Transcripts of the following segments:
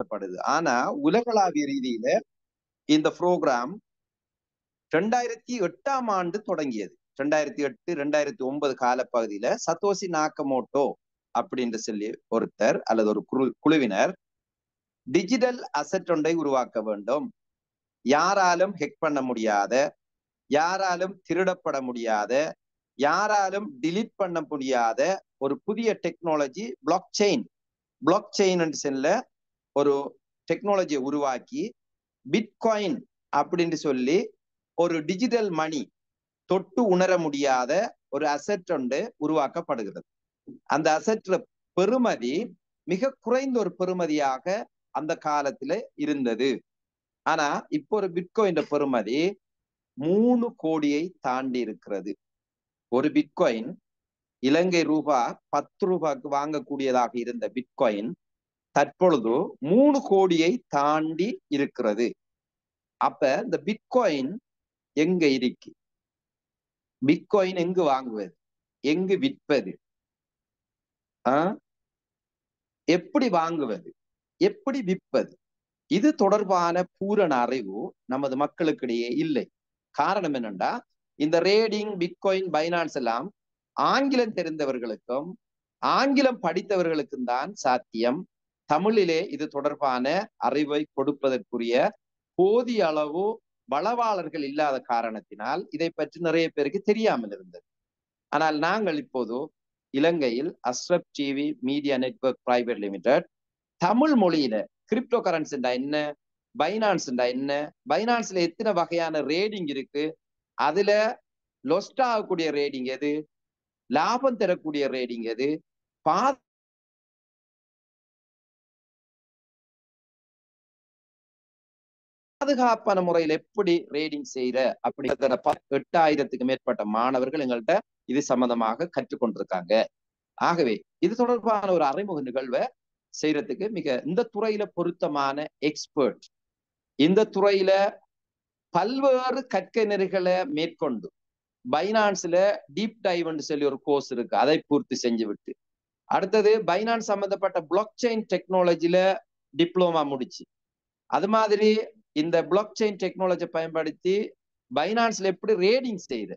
படுது. ஆனா உலகளாவிய ரீதியில இந்த ப்ரோக்ராம் 2008ஆம் ஆண்டு தொடங்கியது. 2008 2009 காலப்பகுதியில சதோசி நாக்கமோட்டோ அப்படின்னு சொல்லி ஒருத்தர் அல்லது ஒரு குழுவினர் டிஜிட்டல் அசெட் ஒன்றை உருவாக்க வேண்டும். யாராலும் ஹெக் பண்ண முடியாத, யாராலும் திருடப்பட முடியாத, யாராலும் டிலீட் பண்ண முடியாத ஒரு புதிய டெக்னாலஜி பிளாக் செயின் ஒரு டெக்னாலஜியை உருவாக்கி பிட்காயின் அப்படின்னு சொல்லி ஒரு டிஜிட்டல் மணி தொட்டு உணர முடியாத ஒரு அசெட் ஒன்று உருவாக்கப்படுகிறது. அந்த அசெட்ல பெறுமதி மிக குறைந்த ஒரு பெறுமதியாக அந்த காலத்துல இருந்தது. ஆனா இப்போ ஒரு பிட்காயின் பெறுமதி 3 கோடியை தாண்டி இருக்கிறது. ஒரு பிட்காயின் இலங்கை ரூபாய் 10 ரூபாய்க்கு வாங்கக்கூடியதாக இருந்த பிட்காயின் தற்பொழுது 3 கோடியை தாண்டி இருக்கிறது. அப்ப இந்த பிட்காயின் எங்க இருக்கு? பிட்காயின் எங்கு வாங்குவது, எங்கு விற்பது, எப்படி வாங்குவது, எப்படி விற்பது, இது தொடர்பான பூரண அறிவு நமது மக்களுக்கிடையே இல்லை. காரணம் என்னன்னா, இந்த ரேடிங், பிட்காயின், பைனான்ஸ் எல்லாம் ஆங்கிலம் தெரிந்தவர்களுக்கும் ஆங்கிலம் படித்தவர்களுக்கும் தான் சாத்தியம். தமிழிலே இது தொடர்பான அறிவை கொடுப்பதற்குரிய போதிய அளவு வளவாளர்கள் இல்லாத காரணத்தினால் இதை பற்றி நிறைய பேருக்கு தெரியாமல் இருந்தது. ஆனால் நாங்கள் இப்போது இலங்கையில் Ashraf TV media network private limited Tamil மொழியில கிரிப்டோ கரன்சிண்டா என்ன, பைனான்ஸ்ண்டா என்ன, பைனான்ஸ்ல எத்தனை வகையான ரேடிங் இருக்கு, அதுல லொஸ்ட் ஆகக்கூடிய ரேடிங் எது, லாபம் தரக்கூடிய ரேடிங் எது, பாதுகாப்பான முறையில் எப்படி ரேடிங் செய்யற அப்படி 8000க்கு மேற்பட்ட மாணவர்கள் எங்கள்கிட்ட இது சம்பந்தமாக கற்றுக்கொண்டிருக்காங்க. ஆகவே இது தொடர்பான ஒரு அறிமுக நிகழ்வை செய்யறதுக்கு மிக இந்த துறையில பொருத்தமான எக்ஸ்பர்ட், இந்த துறையில பல்வேறு கற்கை நெறிகளை மேற்கொண்டு பைனான்ஸ்ல டீப் டைவ்னு சொல்லி ஒரு கோர்ஸ் இருக்கு, அதை பூர்த்தி செஞ்சு விட்டு அடுத்தது பைனான்ஸ் சம்பந்தப்பட்ட பிளாக் செயின் டெக்னாலஜில டிப்ளோமா முடிச்சு, அது மாதிரி இந்த பிளாக் செயின் டெக்னாலஜி பயன்படுத்தி பைனான்ஸ்ல எப்படி ரேடிங் செய்யுது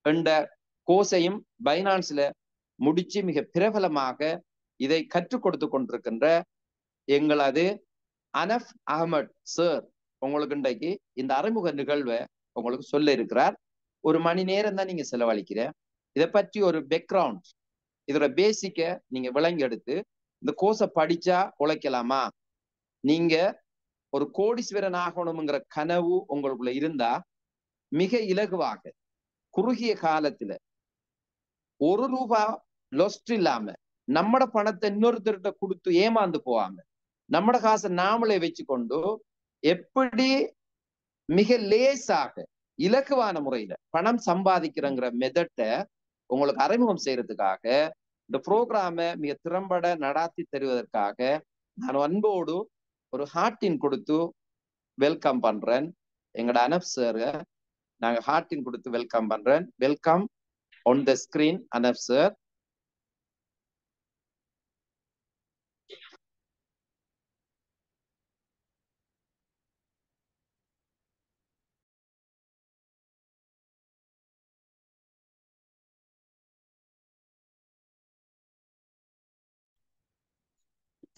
என்ற கோர்ஸையும் பைனான்ஸ்ல முடிச்சு மிக பிரபலமாக இதை கற்றுக் கொடுத்து கொண்டிருக்கின்ற எங்களது அனஃப் அகமட் சார் உங்களுக்கு இன்றைக்கு இந்த அறிமுக நிகழ்வை உங்களுக்கு சொல்ல இருக்கிறார். 1 மணி நேரம் தான் நீங்க செலவழிக்கிற. இதை பற்றி ஒரு பேக்ரவுண்ட், இதோட பேசிக்க நீங்க விளங்கி எடுத்து இந்த கோர்ஸை படிச்சா உழைக்கலாமா, நீங்க ஒரு கோடீஸ்வரன் ஆகணுங்கிற கனவு உங்களுக்குள்ள இருந்தா மிக இலகுவாக குறுகிய காலத்துல 1 ரூபாய் லொஸ்ட் இல்லாம நம்மட பணத்தை இன்னொருத்தர்கிட்ட கொடுத்து ஏமாந்து போவாங்க, நம்மட காசை நாமளே வச்சுக்கொண்டு எப்படி மிக லேசாக இலகுவான முறையில பணம் சம்பாதிக்கிறங்கிற மெத்தட்டை உங்களுக்கு அறிமுகம் செய்யறதுக்காக இந்த ப்ரோக்ராமை மிக திறம்பட நடாத்தி தருவதற்காக நான் அன்போடு ஒரு ஹார்ட்டின் கொடுத்து வெல்கம் பண்றேன். எங்களோட அனப் சார் நாங்க ஹார்ட்டின் கொடுத்து வெல்கம் பண்றேன். வெல்கம் ஆன் த ஸ்கிரீன் அனப் sir.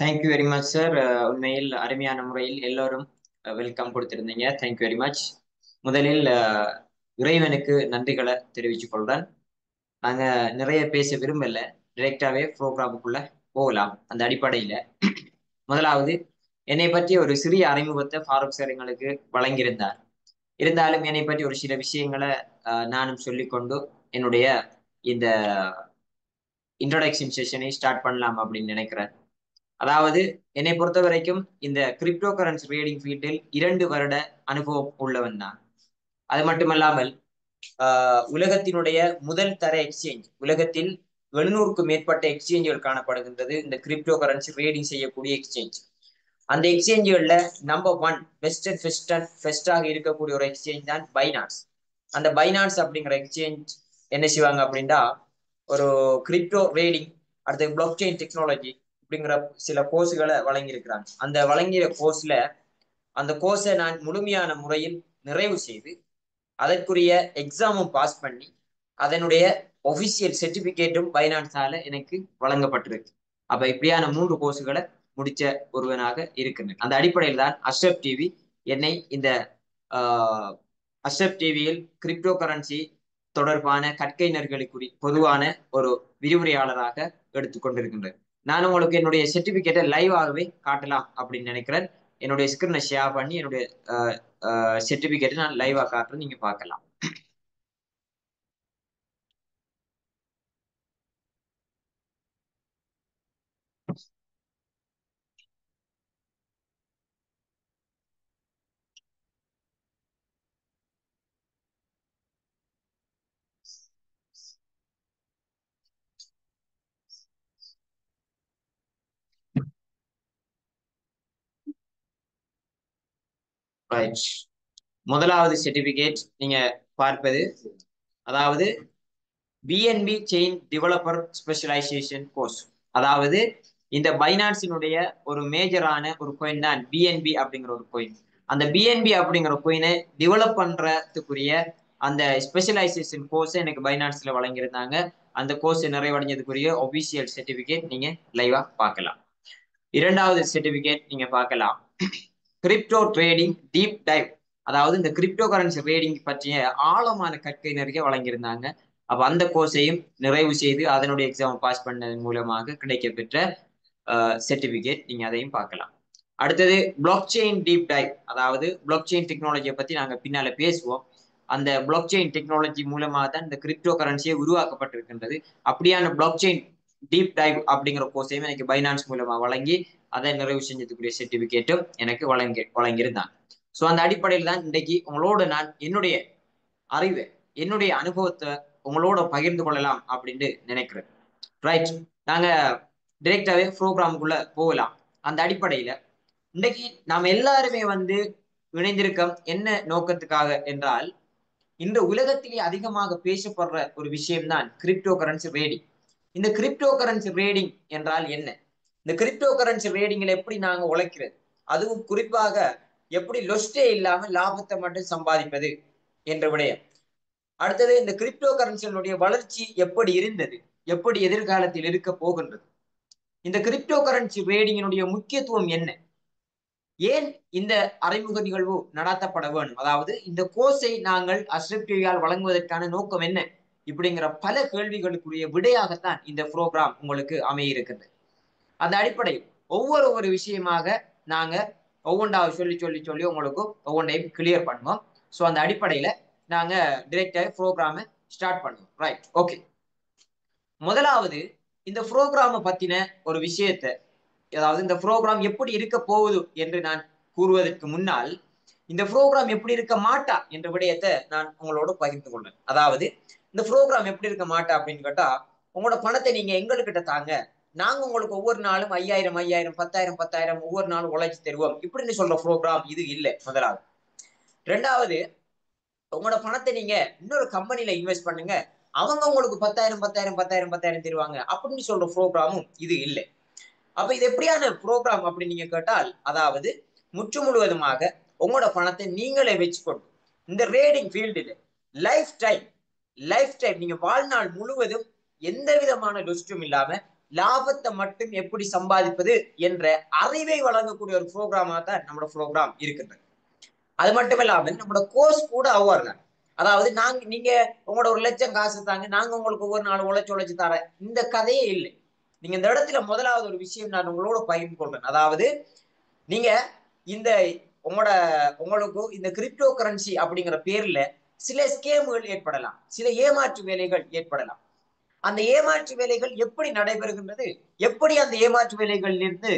Thank you very much sir. உண்மையில் அருமையான முறையில் எல்லோரும் வெல்கம் கொடுத்திருந்தீங்க. Thank you very much. முதலில் இறைவனுக்கு நன்றிகளை தெரிவித்துக் கொள்றேன். நாங்க நிறைய பேச விரும்பல, டிரெக்டாவே ப்ரோக்ராமுக்குள்ள போகலாம். அந்த அடிப்படையில முதலாவது என்னை பற்றி ஒரு சிறிய அறிமுகத்தை ஃபாரூக் சார் எங்களுக்கு வழங்கியிருந்தார். இருந்தாலும் என்னை பற்றி ஒரு சில விஷயங்களை நானும் சொல்லிக்கொண்டு என்னுடைய இந்த இன்ட்ரோடக்ஷன் செஷனை ஸ்டார்ட் பண்ணலாம் அப்படின்னு நினைக்கிறேன். அதாவது என்னை பொறுத்த வரைக்கும் இந்த கிரிப்டோ கரன்சி ட்ரேடிங் ஃபீல்டில் 2 வருட அனுபவம் உள்ளவன் தான். அது மட்டுமல்லாமல் உலகத்தினுடைய முதல் தர எக்ஸ்சேஞ்ச், உலகத்தில் 700க்கும் மேற்பட்ட எக்ஸ்சேஞ்சுகள் காணப்படுகின்றது இந்த கிரிப்டோ கரன்சி ட்ரேடிங் செய்யக்கூடிய எக்ஸ்சேஞ்ச். அந்த எக்ஸ்சேஞ்சுகள்ல நம்பர் 1 பெஸ்டாக இருக்கக்கூடிய ஒரு எக்ஸ்சேஞ்ச் தான் பைனான்ஸ். அந்த பைனான்ஸ் அப்படிங்கிற எக்ஸ்சேஞ்ச் என்ன செய்வாங்க அப்படின்னா, ஒரு கிரிப்டோ ட்ரேடிங், அடுத்து பிளாக் செயின் டெக்னாலஜி, அப்படிங்கிற சில கோர்ஸுகளை வழங்கியிருக்கிறாங்க. அந்த வழங்கிய கோர்ஸ்ல அந்த கோர்ஸை நான் முழுமையான முறையில் நிறைவு செய்து அதற்குரிய எக்ஸாமும் பாஸ் பண்ணி அதனுடைய ஒபிஷியல் சர்டிபிகேட்டும் பைனான்ஸால எனக்கு வழங்கப்பட்டிருக்கு. அப்ப இப்படியான 3 கோர்ஸுகளை முடிச்ச ஒருவனாக இருக்கிறேன். அந்த அடிப்படையில் தான் அஷ்ரப் டிவி என்னை இந்த அஷ்ரப் டிவியில் கிரிப்டோ கரன்சி தொடர்பான கற்கையினர்களுக்கு பொதுவான ஒரு விரிவுரையாளராக எடுத்துக்கொண்டிருக்கின்றேன். நான் உங்களுக்கு என்னுடைய சர்டிபிகேட்டை லைவாகவே காட்டலாம் அப்படின்னு நினைக்கிறேன். என்னுடைய ஸ்கிரீனை ஷேர் பண்ணி என்னுடைய சர்டிபிகேட்டை நான் லைவா காட்டுறேன், நீங்க பார்க்கலாம். ரைட், முதலாவது சர்டிபிகேட் நீங்க பார்ப்பது, அதாவது BNB chain developer specialization course. அதாவது இந்த பைனான்ஸினுடைய ஒரு மேஜரான ஒரு கோயின் தான் பிஎன்பி அப்படிங்கிற ஒரு கோயின். அந்த பிஎன்பி அப்படிங்கிற கோயினை டெவலப் பண்றதுக்குரிய அந்த ஸ்பெஷலைசேஷன் கோர்ஸ் எனக்கு பைனான்ஸ்ல வழங்கியிருந்தாங்க. அந்த கோர்ஸ் நிறைவடைஞ்சதுக்குரிய ஒபிஷியல் சர்டிபிகேட் நீங்க லைவா பார்க்கலாம். இரண்டாவது சர்டிபிகேட் நீங்க பார்க்கலாம், கிரிப்டோ ட்ரேடிங் டீப் டைவ். அதாவது இந்த கிரிப்டோ கரன்சி ட்ரேடிங் பற்றிய ஆழமான கற்கை நிறைய வழங்கியிருந்தாங்க. அப்ப அந்த கோர்ஸையும் நிறைவு செய்து அதனுடைய எக்ஸாம் பாஸ் பண்ணதன் மூலமாக கிடைக்கப்பெற்ற சர்டிபிகேட், நீங்க அதையும் பார்க்கலாம். அடுத்தது பிளாக் செயின் டீப் டைவ். அதாவது பிளாக் செயின் டெக்னாலஜியை பத்தி நாங்க பின்னால பேசுவோம். அந்த பிளாக் செயின் டெக்னாலஜி மூலமாக தான் இந்த கிரிப்டோ கரன்சியை உருவாக்கப்பட்டிருக்கின்றது. அப்படியான பிளாக் செயின் டீப் டைவ் அப்படிங்கிற கோர்ஸையும் எனக்கு பைனான்ஸ் மூலமா வழங்கி அதை நிறைவு செஞ்சதுக்குரிய சர்டிபிகேட்டும் எனக்கு வழங்கியிருந்தாங்க. ஸோ அந்த அடிப்படையில் தான் இன்றைக்கு உங்களோட நான் என்னுடைய அறிவை, என்னுடைய அனுபவத்தை உங்களோட பகிர்ந்து கொள்ளலாம் அப்படின்னு நினைக்கிறேன். ரைட், நாங்க டிரெக்டாவே ப்ரோக்ராமுக்குள்ள போகலாம். அந்த அடிப்படையில இன்றைக்கு நாம் எல்லாருமே இணைந்திருக்கோம் என்ன நோக்கத்துக்காக என்றால், இந்த உலகத்திலே அதிகமாக பேசப்படுற ஒரு விஷயம்தான் கிரிப்டோ கரன்சி ட்ரேடிங். இந்த கிரிப்டோ கரன்சி ட்ரேடிங் என்றால் என்ன? இந்த கிரிப்டோ கரன்சி ட்ரேடிங்ல எப்படி நாங்க உழைக்கிறது, அதுவும் குறிப்பாக எப்படி லொஸ்டே இல்லாம லாபத்தை மட்டும் சம்பாதிப்பது என்ற விடயம். அடுத்தது இந்த கிரிப்டோ கரன்சிகளுடைய வளர்ச்சி எப்படி இருந்தது, எப்படி எதிர்காலத்தில் இருக்க போகின்றது, இந்த கிரிப்டோ கரன்சி ட்ரேடிங்கினுடைய முக்கியத்துவம் என்ன, ஏன் இந்த அறிமுக நிகழ்வு நடாத்தப்பட வேண்டும், அதாவது இந்த கோர்ஸை நாங்கள் அஷ்ரப் டிவியால் வழங்குவதற்கான நோக்கம் என்ன, இப்படிங்கிற பல கேள்விகளுக்குரிய விடையாகத்தான் இந்த ப்ரோக்ராம் உங்களுக்கு அமையிருக்கிறது. அந்த அடிப்படையில் ஒவ்வொரு விஷயமாக நாங்க ஒவ்வொன்றாவது சொல்லி சொல்லி சொல்லி உங்களுக்கு ஒவ்வொன்றையும் கிளியர் பண்ணுவோம். ஸோ அந்த அடிப்படையில நாங்க டிரெக்டாக ப்ரோக்ராமை ஸ்டார்ட் பண்ணுவோம். Right, okay. முதலாவது இந்த ப்ரோக்ராமை பத்தின ஒரு விஷயத்தை, அதாவது இந்த ப்ரோக்ராம் எப்படி இருக்க போகுது என்று நான் கூறுவதற்கு முன்னால் இந்த ப்ரோக்ராம் எப்படி இருக்க மாட்டா என்ற விடயத்தை நான் உங்களோட பகிர்ந்து கொள்வேன். அதாவது இந்த ப்ரோக்ராம் எப்படி இருக்க மாட்டா அப்படின்னு கேட்டா, உங்களோட பணத்தை நீங்க எங்ககிட்ட தாங்க, நாங்க உங்களுக்கு ஒவ்வொரு நாளும் 5000 1000 10,000 ஒவ்வொரு நாளும் உழைச்சி தருவோம் இப்படின்னு சொல்ற ப்ரோக்ராம் இது இல்லை, முதலாவது. ரெண்டாவது, உங்களோட பணத்தை நீங்க இன்னொரு கம்பெனில இன்வெஸ்ட் பண்ணுங்க, அவங்க உங்களுக்கு 10,000 தருவாங்க அப்படின்னு சொல்ற ப்ரோக்ராமும் இது இல்லை. அப்ப இது எப்படியான ப்ரோக்ராம் அப்படின்னு நீங்க கேட்டால், அதாவது முற்று முழுவதுமாக உங்களோட பணத்தை நீங்களே வச்சுக்கொண்டு இந்த ட்ரேடிங் ஃபீல்டில் லைஃப் டைம் நீங்க வாழ்நாள் முழுவதும் எந்த விதமான லுஸ்டும் இல்லாம லாபத்தை மட்டும் எப்படி சம்பாதிப்பது என்ற அறிவை வழங்கக்கூடிய ஒரு ப்ரோக்ராமா தான் நம்மளோட ப்ரோக்ராம் இருக்கின்றது. அது மட்டும் இல்லாமல் நம்மளோட கோர்ஸ் கூட அவ்வாறு தான். அதாவது நீங்க உங்களோட 1 லட்சம் காசு தாங்க, நாங்க உங்களுக்கு ஒவ்வொரு நாள் உழைச்சு தர இந்த கதையே இல்லை. நீங்க இந்த இடத்துல முதலாவது ஒரு விஷயம் நான் உங்களோட பகிர்ந்து கொள்றேன். அதாவது நீங்க இந்த உங்களுக்கு இந்த கிரிப்டோ கரன்சி அப்படிங்கிற பேர்ல சில ஸ்கேம்கள் ஏற்படலாம், சில ஏமாற்று வேலைகள் ஏற்படலாம். அந்த ஏமாற்று வேலைகள் எப்படி நடைபெறுகின்றது, எப்படி அந்த ஏமாற்று வேலைகளில் இருந்து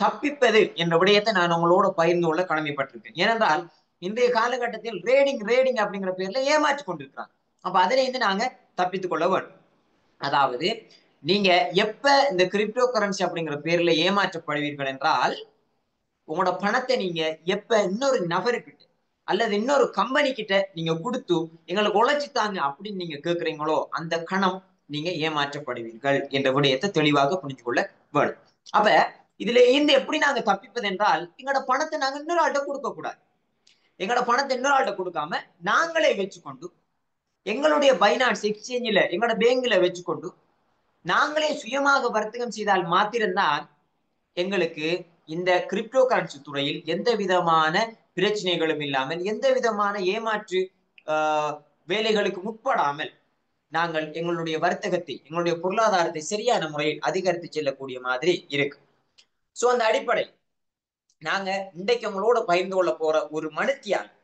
தப்பிப்பது என்ற விடயத்தை நான் உங்களோட பகிர்ந்து கொள்ள கடமைப்பட்டிருக்கேன். ஏனென்றால் இன்றைய காலகட்டத்தில் ரேடிங் அப்படிங்கிற பேர்ல ஏமாற்றி கொண்டிருக்கிறாங்க. அப்ப அதில இருந்து நாங்க தப்பித்துக் கொள்ள வேண்டும். அதாவது நீங்க எப்ப இந்த கிரிப்டோ கரன்சி அப்படிங்கிற பேர்ல ஏமாற்றப்படுவீர்கள் என்றால், உங்களோட பணத்தை நீங்க எப்ப இன்னொரு நபருக்கிட்ட அல்லது இன்னொரு கம்பெனி கிட்ட நீங்க கொடுத்து எங்களுக்கு உழைச்சித்தாங்க அப்படின்னு நீங்க கேட்கிறீங்களோ, அந்த கணம் நீங்க ஏமாற்றப்படுவீர்கள் என்ற விடயத்தை தெளிவாக புரிஞ்சு கொள்ள வேண்டும். அப்ப இதுல இருந்து எப்படி நாங்க தப்பிப்பது என்றால் எங்களோட பணத்தை நாங்க இன்னொரு ஆள்கிட்ட கொடுக்க கூடாது. எங்களோட பணத்தை இன்னொரு ஆள்கிட்ட கொடுக்காம நாங்களே வச்சுக்கொண்டு எங்களுடைய பைனான்ஸ் எக்ஸ்சேஞ்சில எங்களோட பேங்க்ல வச்சுக்கொண்டு நாங்களே சுயமாக வர்த்தகம் செய்தால் மாத்திரம்தான் எங்களுக்கு இந்த கிரிப்டோ கரன்சி துறையில் எந்த விதமான பிரச்சனைகளும் இல்லாமல் எந்த விதமான ஏமாற்று வேலைகளுக்கு முற்படாமல் நாங்கள் எங்களுடைய வர்த்தகத்தை எங்களுடைய பொருளாதாரத்தை சரியான முறையில் அதிகரித்து செல்லக்கூடிய மாதிரி இருக்கு. சோ அந்த அடிப்படை நாங்க இன்றைக்கு உங்களோட பகிர்ந்து கொள்ள போற ஒரு மணித்தியாலம்,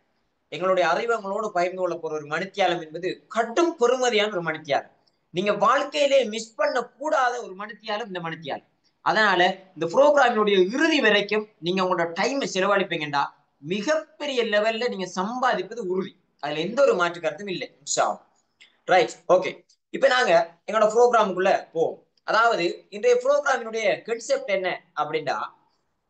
எங்களுடைய அறிவங்களோடு பகிர்ந்து கொள்ள போற ஒரு மணித்தியாலம் என்பது கடும் பெருமதியான ஒரு மணித்தியாலம். நீங்க வாழ்க்கையிலே மிஸ் பண்ண கூடாத ஒரு மணித்தியாலம் இந்த மணித்தியாலம். அதனால இந்த ப்ரோக்ராமினுடைய இறுதி வரைக்கும் நீங்க உங்களோட டைமை செலவழிப்பீங்கடா மிகப்பெரிய லெவல்ல நீங்க சம்பாதிப்பது உறுதி. அதுல எந்த ஒரு மாற்று கருத்தும் இல்லை. Right, okay. இப்ப நாங்க எங்களோட ப்ரோக்ராமுக்குள்ள போவோம். அதாவது இன்றைய ப்ரோக்ராமினுடைய கான்செப்ட் என்ன அப்படின்னா,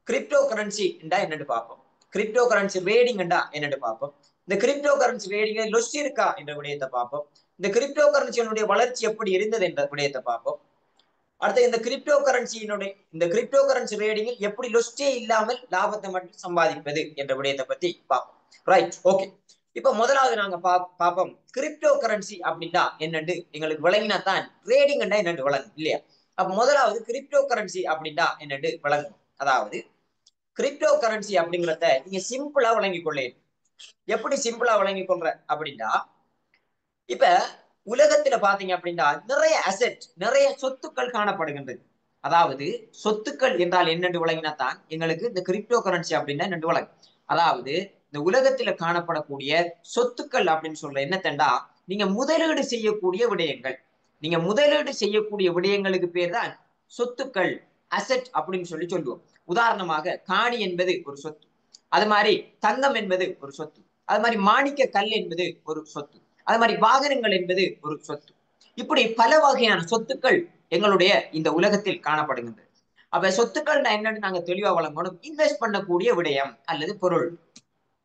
கிரிப்டோ கரன்சி என்னன்னு பார்ப்போம். கிரிப்டோ கரன்சி ரேடிங் என்னன்னு பார்ப்போம். இந்த கிரிப்டோ கரன்சி ரேடிங் லொஸ் இருக்கா என்ற விடயத்தை பார்ப்போம். இந்த கிரிப்டோ கரன்சியினுடைய வளர்ச்சி எப்படி இருந்தது என்ற விடயத்தை பார்ப்போம். அடுத்து இந்த கிரிப்டோ கரன்சி ரேடிங்கில் எப்படி லொஸ்டே இல்லாமல் லாபத்தை மட்டும் சம்பாதிப்பது என்ற விடயத்தை பத்தி பார்ப்போம். Right, okay. இப்ப முதலாவது நாங்க பார்ப்போம் கிரிப்டோ கரன்சி அப்படின்னா என்னன்னு எங்களுக்கு விளங்கினா தான் ரேடிங் என்னன்னு விளங்கும் இல்லையா? அப்ப முதலாவது கிரிப்டோ கரன்சி அப்படின்னா என்னன்னு விளங்கும். அதாவது கிரிப்டோ கரன்சி அப்படிங்கிறத நீங்க சிம்பிளா விளங்கி கொள்ள. எப்படி சிம்பிளா விளங்கி கொள்ற அப்படின்னா, இப்ப உலகத்துல பாத்தீங்க அப்படின்னா நிறைய அசெட், நிறைய சொத்துக்கள் காணப்படுகின்றது. அதாவது சொத்துக்கள் என்றால் என்னென்று விளங்கினா தான் எங்களுக்கு இந்த கிரிப்டோ கரன்சி அப்படின்னா என்னென்று விளங்கும். அதாவது இந்த உலகத்துல காணப்படக்கூடிய சொத்துக்கள் அப்படின்னு சொல்ற என்னத்தண்டா, நீங்க முதலீடு செய்யக்கூடிய விடயங்கள். நீங்க முதலீடு செய்யக்கூடிய விடயங்களுக்கு பேர் தான் சொத்துக்கள், அசெட் அப்படின்னு சொல்லுவோம். உதாரணமாக காணி என்பது ஒரு சொத்து, அது மாதிரி தங்கம் என்பது ஒரு சொத்து, அது மாதிரி மாணிக்க கல் என்பது ஒரு சொத்து, அது மாதிரி வாகனங்கள் என்பது ஒரு சொத்து. இப்படி பல வகையான சொத்துக்கள் எங்களுடைய இந்த உலகத்தில் காணப்படுகின்றது. அப்ப சொத்துக்கள் என்னன்னு நாங்க தெளிவா வழங்கணும். இன்வெஸ்ட் பண்ணக்கூடிய விடயம் அல்லது பொருள்,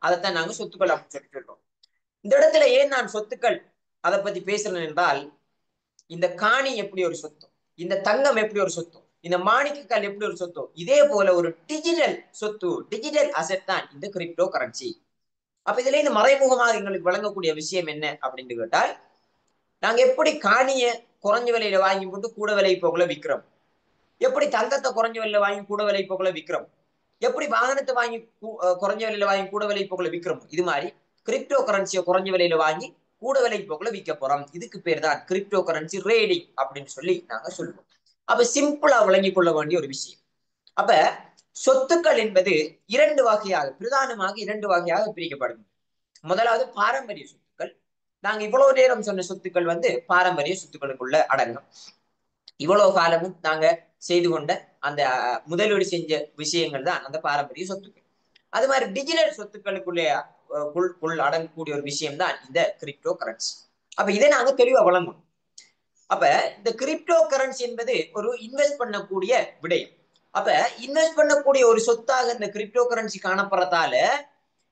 அதைத்தான் நாங்க சொத்துக்கள் அப்படின்னு சொல்றோம். இந்த இடத்துல ஏன் நான் சொத்துக்கள் அதை பத்தி பேசுறேன் என்றால், இந்த காணி எப்படி ஒரு சொத்து, இந்த தங்கம் எப்படி ஒரு சொத்து, இந்த மாணிக்கக்கல் எப்படி ஒரு சொத்து, இதே போல ஒரு டிஜிட்டல் சொத்து, டிஜிட்டல் அசெட் தான் இந்த கிரிப்டோ கரன்சி. அப்ப இதுல இந்த மறைமுகமாக எங்களுக்கு வழங்கக்கூடிய விஷயம் என்ன அப்படின்னு கேட்டால், நாங்க எப்படி காணிய குறைஞ்ச விலையில வாங்கி போட்டு கூட விலை போக்குள்ள விற்கிறோம், எப்படி தங்கத்தை குறைஞ்ச விலையில வாங்கி கூட விலை போக்குள்ள விற்கிறோம், எப்படி வாகனத்தை வாங்கி குறைஞ்ச விலையில வாங்கி கூட விலை போக்குள்ள விற்கிறோம், இது மாதிரி கிரிப்டோ கரன்சியை குறைஞ்ச விலையில வாங்கி கூட விலை போக்குள்ள விற்க போறோம். இதுக்கு பேர் தான் கிரிப்டோ கரன்சி ரேடிங் அப்படின்னு சொல்லி நாங்க சொல்லுவோம். அப்ப சிம்பிளா விளங்கி கொள்ள வேண்டிய ஒரு விஷயம். அப்ப சொத்துக்கள் என்பது இரண்டு வகையாக, பிரதானமாக இரண்டு வகையாக பிரிக்கப்படுது. முதலாவது பாரம்பரிய சொத்துக்கள். நாங்க இவ்வளவு நேரம் சொன்ன சொத்துக்கள் பாரம்பரிய சொத்துக்களுக்குள்ள அடங்கும். இவ்வளவு காலமும் நாங்க செய்து கொண்ட அந்த முதலீடு செஞ்ச விஷயங்கள் தான் அந்த பாரம்பரிய சொத்துக்கள். அது மாதிரி டிஜிட்டல் சொத்துக்களுக்குள்ளே அடங்கக்கூடிய ஒரு விஷயம் தான் இந்த கிரிப்டோ கரன்சி. அப்ப இதை நாங்க தெளிவா வழங்கணும். அப்ப இந்த கிரிப்டோ கரன்சி என்பது ஒரு இன்வெஸ்ட் பண்ணக்கூடிய விடயம். அப்ப இன்வெஸ்ட் பண்ணக்கூடிய ஒரு சொத்தாக இந்த கிரிப்டோ கரன்சி காணப்படுறதால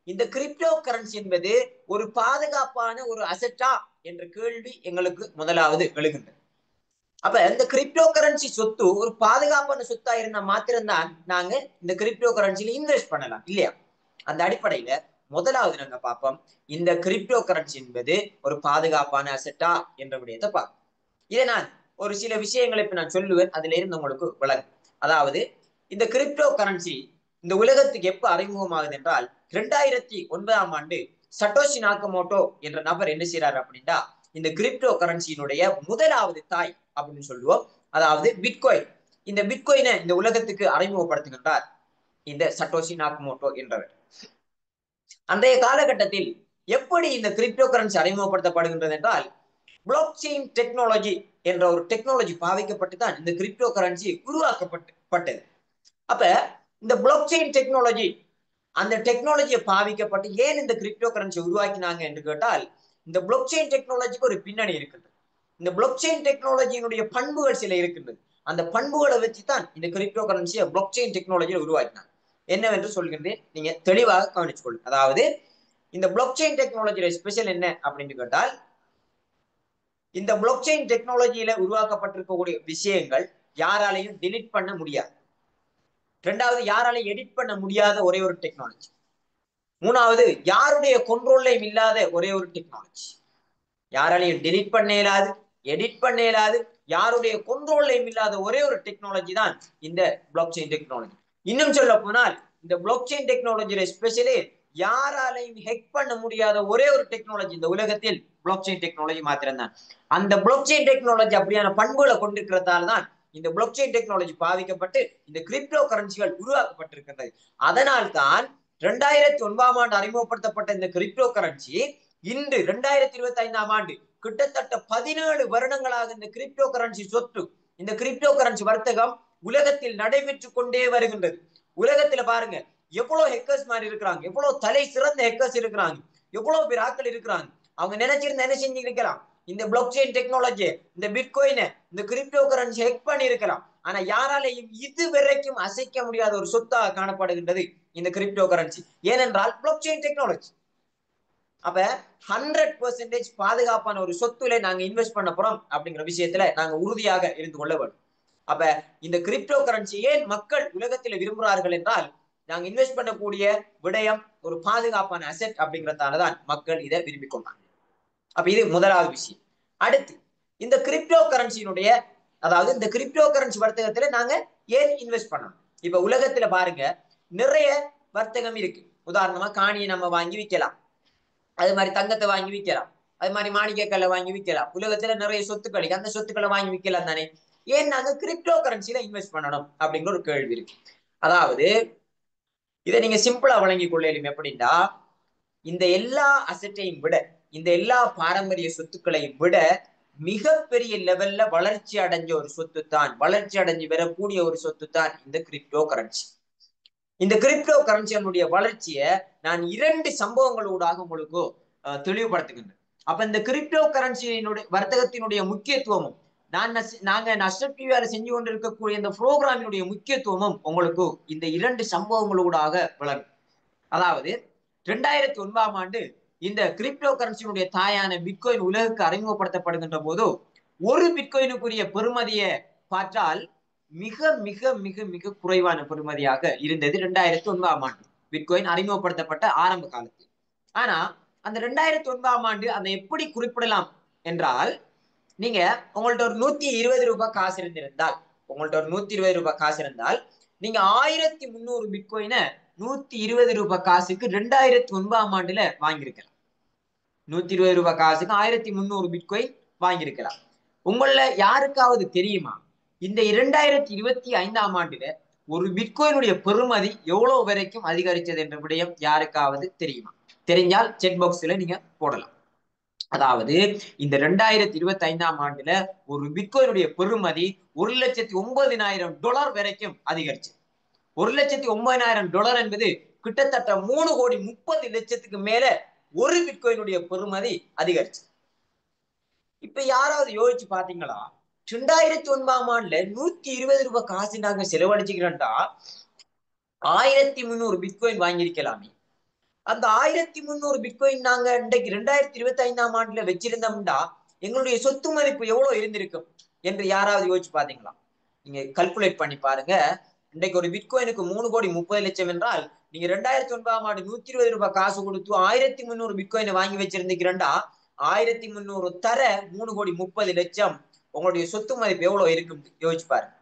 இந்த கிரிப்டோ கரன்சி என்பது ஒரு பாதுகாப்பான ஒரு அசெட்டா என்ற கேள்வி எங்களுக்கு முதலாவது எழுகின்றது. அப்ப இந்த கிரிப்டோ கரன்சி சொத்து ஒரு பாதுகாப்பான சொத்தா இருந்தா மாத்திரம்தான் நாங்க இந்த கிரிப்டோ கரன்சியில இன்வெஸ்ட் பண்ணலாம் இல்லையா? அந்த அடிப்படையில முதலாவது நாங்க பார்ப்போம் இந்த கிரிப்டோ கரன்சி என்பது ஒரு பாதுகாப்பான அசெட்டா என்ற விடயத்தை பார்ப்போம். இதை நான் ஒரு சில விஷயங்களை இப்ப நான் சொல்லுவேன், அதுல இருந்து உங்களுக்கு விளங்கும். அதாவது இந்த கிரிப்டோ கரன்சி இந்த உலகத்துக்கு எப்ப அறிமுகமாகுது என்றால் 2009ஆம் ஆண்டு சட்டோஷி நாக்கமோட்டோ என்ற நபர் என்ன செய்யறாரு அப்படின்னா, இந்த கிரிப்டோ கரன்சியினுடைய முதலாவது தாய் அப்படின்னு சொல்லுவோம், அதாவது பிட்காயின். இந்த பிட்காயினை இந்த உலகத்துக்கு அறிமுகப்படுத்துகின்றார் இந்த சட்டோஷி நாக்கமோட்டோ என்றவர். அன்றைய காலகட்டத்தில் எப்படி இந்த கிரிப்டோ கரன்சி அறிமுகப்படுத்தப்படுகின்றது என்றால், பிளாக் செயின் டெக்னாலஜி என்ற ஒரு டெக்னாலஜி பாவிக்கப்பட்டு தான் இந்த கிரிப்டோ கரன்சி உருவாக்கப்பட்டது. அப்ப இந்த பிளாக் செயின் டெக்னாலஜி, அந்த டெக்னாலஜியை பாவிக்கப்பட்டு ஏன் இந்த கிரிப்டோ கரன்சி உருவாக்கினாங்க என்று கேட்டால், இந்த பிளாக் செயின் டெக்னாலஜிக்கு ஒரு பின்னணி இருக்கின்றது. இந்த பிளாக் செயின் டெக்னாலஜியினுடைய பண்புகள் சில இருக்கின்றது. அந்த பண்புகளை வச்சுதான் இந்த கிரிப்டோ கரன்சியை பிளாக் செயின் டெக்னாலஜியை உருவாக்கினாங்க. என்னவென்று சொல்கின்றேன், நீங்க தெளிவாக கவனிச்சு கொள்ளுங்க. அதாவது இந்த பிளாக் செயின் டெக்னாலஜியோட ஸ்பெஷல் என்ன அப்படின்னு கேட்டால், இந்த பிளாக் செயின் டெக்னாலஜியில உருவாக்கப்பட்டிருக்கக்கூடிய விஷயங்கள் யாராலையும் டிலீட் பண்ண முடியாது. ரெண்டாவது யாராலையும் எடிட் பண்ண முடியாத ஒரே ஒரு டெக்னாலஜி. மூணாவது யாருடைய கண்ட்ரோல்லையும் இல்லாத ஒரே ஒரு டெக்னாலஜி. யாராலையும் டெலிட் பண்ண இயலாது, எடிட் பண்ண இயலாது, யாருடைய கண்ட்ரோல்லையும் இல்லாத ஒரே ஒரு டெக்னாலஜி தான் இந்த பிளாக் செயின் டெக்னாலஜி. இன்னும் சொல்ல போனால் இந்த பிளாக் செயின் டெக்னாலஜியில எஸ்பெஷலி யாராலையும் ஹெக் பண்ண முடியாத ஒரே ஒரு டெக்னாலஜி இந்த உலகத்தில் பிளாக் செயின் டெக்னாலஜி மாத்திரம்தான். அந்த பிளாக் செயின் டெக்னாலஜி அப்படியான பண்புகளை கொண்டிருக்கிறதால தான் இந்த பிளாக் செயின் டெக்னாலஜி பாதிக்கப்பட்டு இந்த கிரிப்டோ கரன்சிகள் உருவாக்கப்பட்டிருக்கிறது. அதனால் தான் 2009 ஆண்டு அறிமுகப்படுத்தப்பட்ட இந்த கிரிப்டோ கரன்சி இன்று 2025 ஆண்டு கிட்டத்தட்ட 17 வருடங்களாக இந்த கிரிப்டோ கரன்சி சொத்து, இந்த கிரிப்டோ கரன்சி வர்த்தகம் உலகத்தில் நடைபெற்று கொண்டே வருகின்றது. உலகத்துல பாருங்க எவ்வளவு ஹெக்கர்ஸ் மாதிரி இருக்கிறாங்க, எவ்வளவு தலை சிறந்த ஹெக்கர்ஸ் இருக்கிறாங்க, எவ்வளவு பேர் ஆட்கள் இருக்கிறாங்க. அவங்க நினைச்சிருந்தா என்ன செஞ்சிருக்கலாம், இந்த பிளாக் செயின் டெக்னாலஜி, இந்த பிட்காயினை, இந்த கிரிப்டோ கரன்சி ஹெக் பண்ணி இருக்கலாம். ஆனா யாராலையும் இதுவரைக்கும் அசைக்க முடியாத ஒரு சொத்தாக காணப்படுகின்றது இந்த கிரிப்டோ கரன்சி. ஏனென்றால் பிளாக் செயின் டெக்னாலஜி. அப்ப 100% பாதுகாப்பான ஒரு சொத்துல நாங்க இன்வெஸ்ட் பண்ண போறோம் அப்படிங்கிற விஷயத்துல நாங்க உறுதியாக இருந்து கொள்ள வேண்டும். அப்ப இந்த கிரிப்டோ கரன்சி ஏன் மக்கள் உலகத்தில் விரும்புகிறார்கள் என்றால், நாங்க இன்வெஸ்ட் பண்ணக்கூடிய விடயம் ஒரு பாதுகாப்பான அசெட் அப்படிங்கறதாலதான் மக்கள் இதை விரும்பி கொண்டாங்க. அப்ப இது முதலாவது விஷயம். அடுத்து இந்த கிரிப்டோ கரன்சியினுடைய, அதாவது இந்த கிரிப்டோ கரன்சி வர்த்தகத்துல நாங்க ஏன் இன்வெஸ்ட் பண்ணணும். இப்ப உலகத்துல பாருங்க நிறைய வர்த்தகம் இருக்கு. உதாரணமா காணியை நம்ம வாங்கி விற்கலாம், அது மாதிரி தங்கத்தை வாங்கி விற்கலாம், அது மாதிரி மாணிக்கக்கல்லை வாங்கி விற்கலாம். உலகத்துல நிறைய சொத்துக்கள், அந்த சொத்துக்களை வாங்கி விற்கலாம் தானே. ஏன் நாங்க கிரிப்டோ கரன்சில இன்வெஸ்ட் பண்ணணும் அப்படிங்கிற ஒரு கேள்வி இருக்கு. அதாவது இதை நீங்க சிம்பிளா வழங்கி கொள்ளையிலும் எப்படின்னா, இந்த எல்லா அசெட்டையும் விட, இந்த எல்லா பாரம்பரிய சொத்துக்களையும் விட மிகப்பெரிய லெவல்ல வளர்ச்சி அடைஞ்ச ஒரு சொத்து தான், வளர்ச்சி அடைஞ்சு வரக்கூடிய ஒரு சொத்து தான் இந்த கிரிப்டோ கரன்சி. இந்த கிரிப்டோ கரன்சியினுடைய வளர்ச்சியை நான் 2 சம்பவங்களூடாக உங்களுக்கு தெளிவுபடுத்துகின்றேன். அப்ப இந்த கிரிப்டோ கரன்சியினுடைய வர்த்தகத்தினுடைய முக்கியத்துவமும் நாங்க நஷ்டப் டிவியால செஞ்சு கொண்டிருக்கக்கூடிய இந்த புரோகிராமினுடைய முக்கியத்துவமும் உங்களுக்கு இந்த 2 சம்பவங்களூடாக வளரும். அதாவது 2009 ஆண்டு இந்த கிரிப்டோ கரன்சியினுடைய தாயான பிட்காயின் உலகுக்கு அறிமுகப்படுத்தப்படுகின்ற போது ஒரு பிட்காயினுக்குரிய பெறுமதியை பார்த்தால் மிக மிக மிக மிக குறைவான பெறுமதியாக இருந்தது 2009 ஆண்டு பிட்காயின் அறிமுகப்படுத்தப்பட்ட ஆரம்ப காலத்தில். ஆனா அந்த 2009 ஆண்டு அதை எப்படி குறிப்பிடலாம் என்றால், நீங்க உங்கள்ட்ட ஒரு 120 ரூபாய் காசு இருந்திருந்தால், உங்கள்ட்ட ஒரு 120 ரூபாய் காசு இருந்தால் நீங்க 1300 பிட்காயினை 120 ரூபாய் காசுக்கு 2009 ஆண்டுல வாங்கியிருக்கலாம். 120 ரூபாய் காசுக்கு 1300 பிட்காயின் வாங்கியிருக்கலாம். உங்கள யாருக்காவது தெரியுமா இந்த 2025 ஆண்டுல ஒரு பிட்காயினுடைய பெறுமதி எவ்வளவு வரைக்கும் அதிகரிச்சது என்ற விடயம் யாருக்காவது தெரியுமா? தெரிஞ்சால் செட் பாக்ஸ்ல நீங்க போடலாம். அதாவது இந்த 2025 ஆண்டுல ஒரு பிட்காயினுடைய பெறுமதி $1,09,000 வரைக்கும் அதிகரிச்சு. $1,09,000 என்பது கிட்டத்தட்ட 3,30,00,000 மேல ஒரு பிட்காயினுடைய பெறுமதி அதிகரிச்சு. இப்ப யாராவது யோசிச்சு பாத்தீங்களா, 2009 ஆண்டுல 120 ரூபாய் காசு நாங்க செலவழிச்சுக்கிறோம்டா 1300 பிட்காயின் வாங்கியிருக்கலாமே. அந்த 1300 பிட்காயின் நாங்க இன்றைக்கு 2025 ஆண்டுல வச்சிருந்தோம்டா எங்களுடைய சொத்து மதிப்பு எவ்வளவு இருந்திருக்கும் என்று யாராவது யோசிச்சு பாத்தீங்களா? நீங்க கல்குலேட் பண்ணி பாருங்க. இன்றைக்கு ஒரு பிட்காயினுக்கு 3,30,00,000 என்றால் நீங்க 2009 ஆண்டு 120 ரூபாய் காசு கொடுத்து 1300 பிட்காயினை வாங்கி வச்சிருந்தீங்கன்னா 1300 தர 3,30,00,000 உங்களுடைய சொத்து மதிப்பு எவ்வளவு இருக்கும் யோசிச்சு பாருங்க.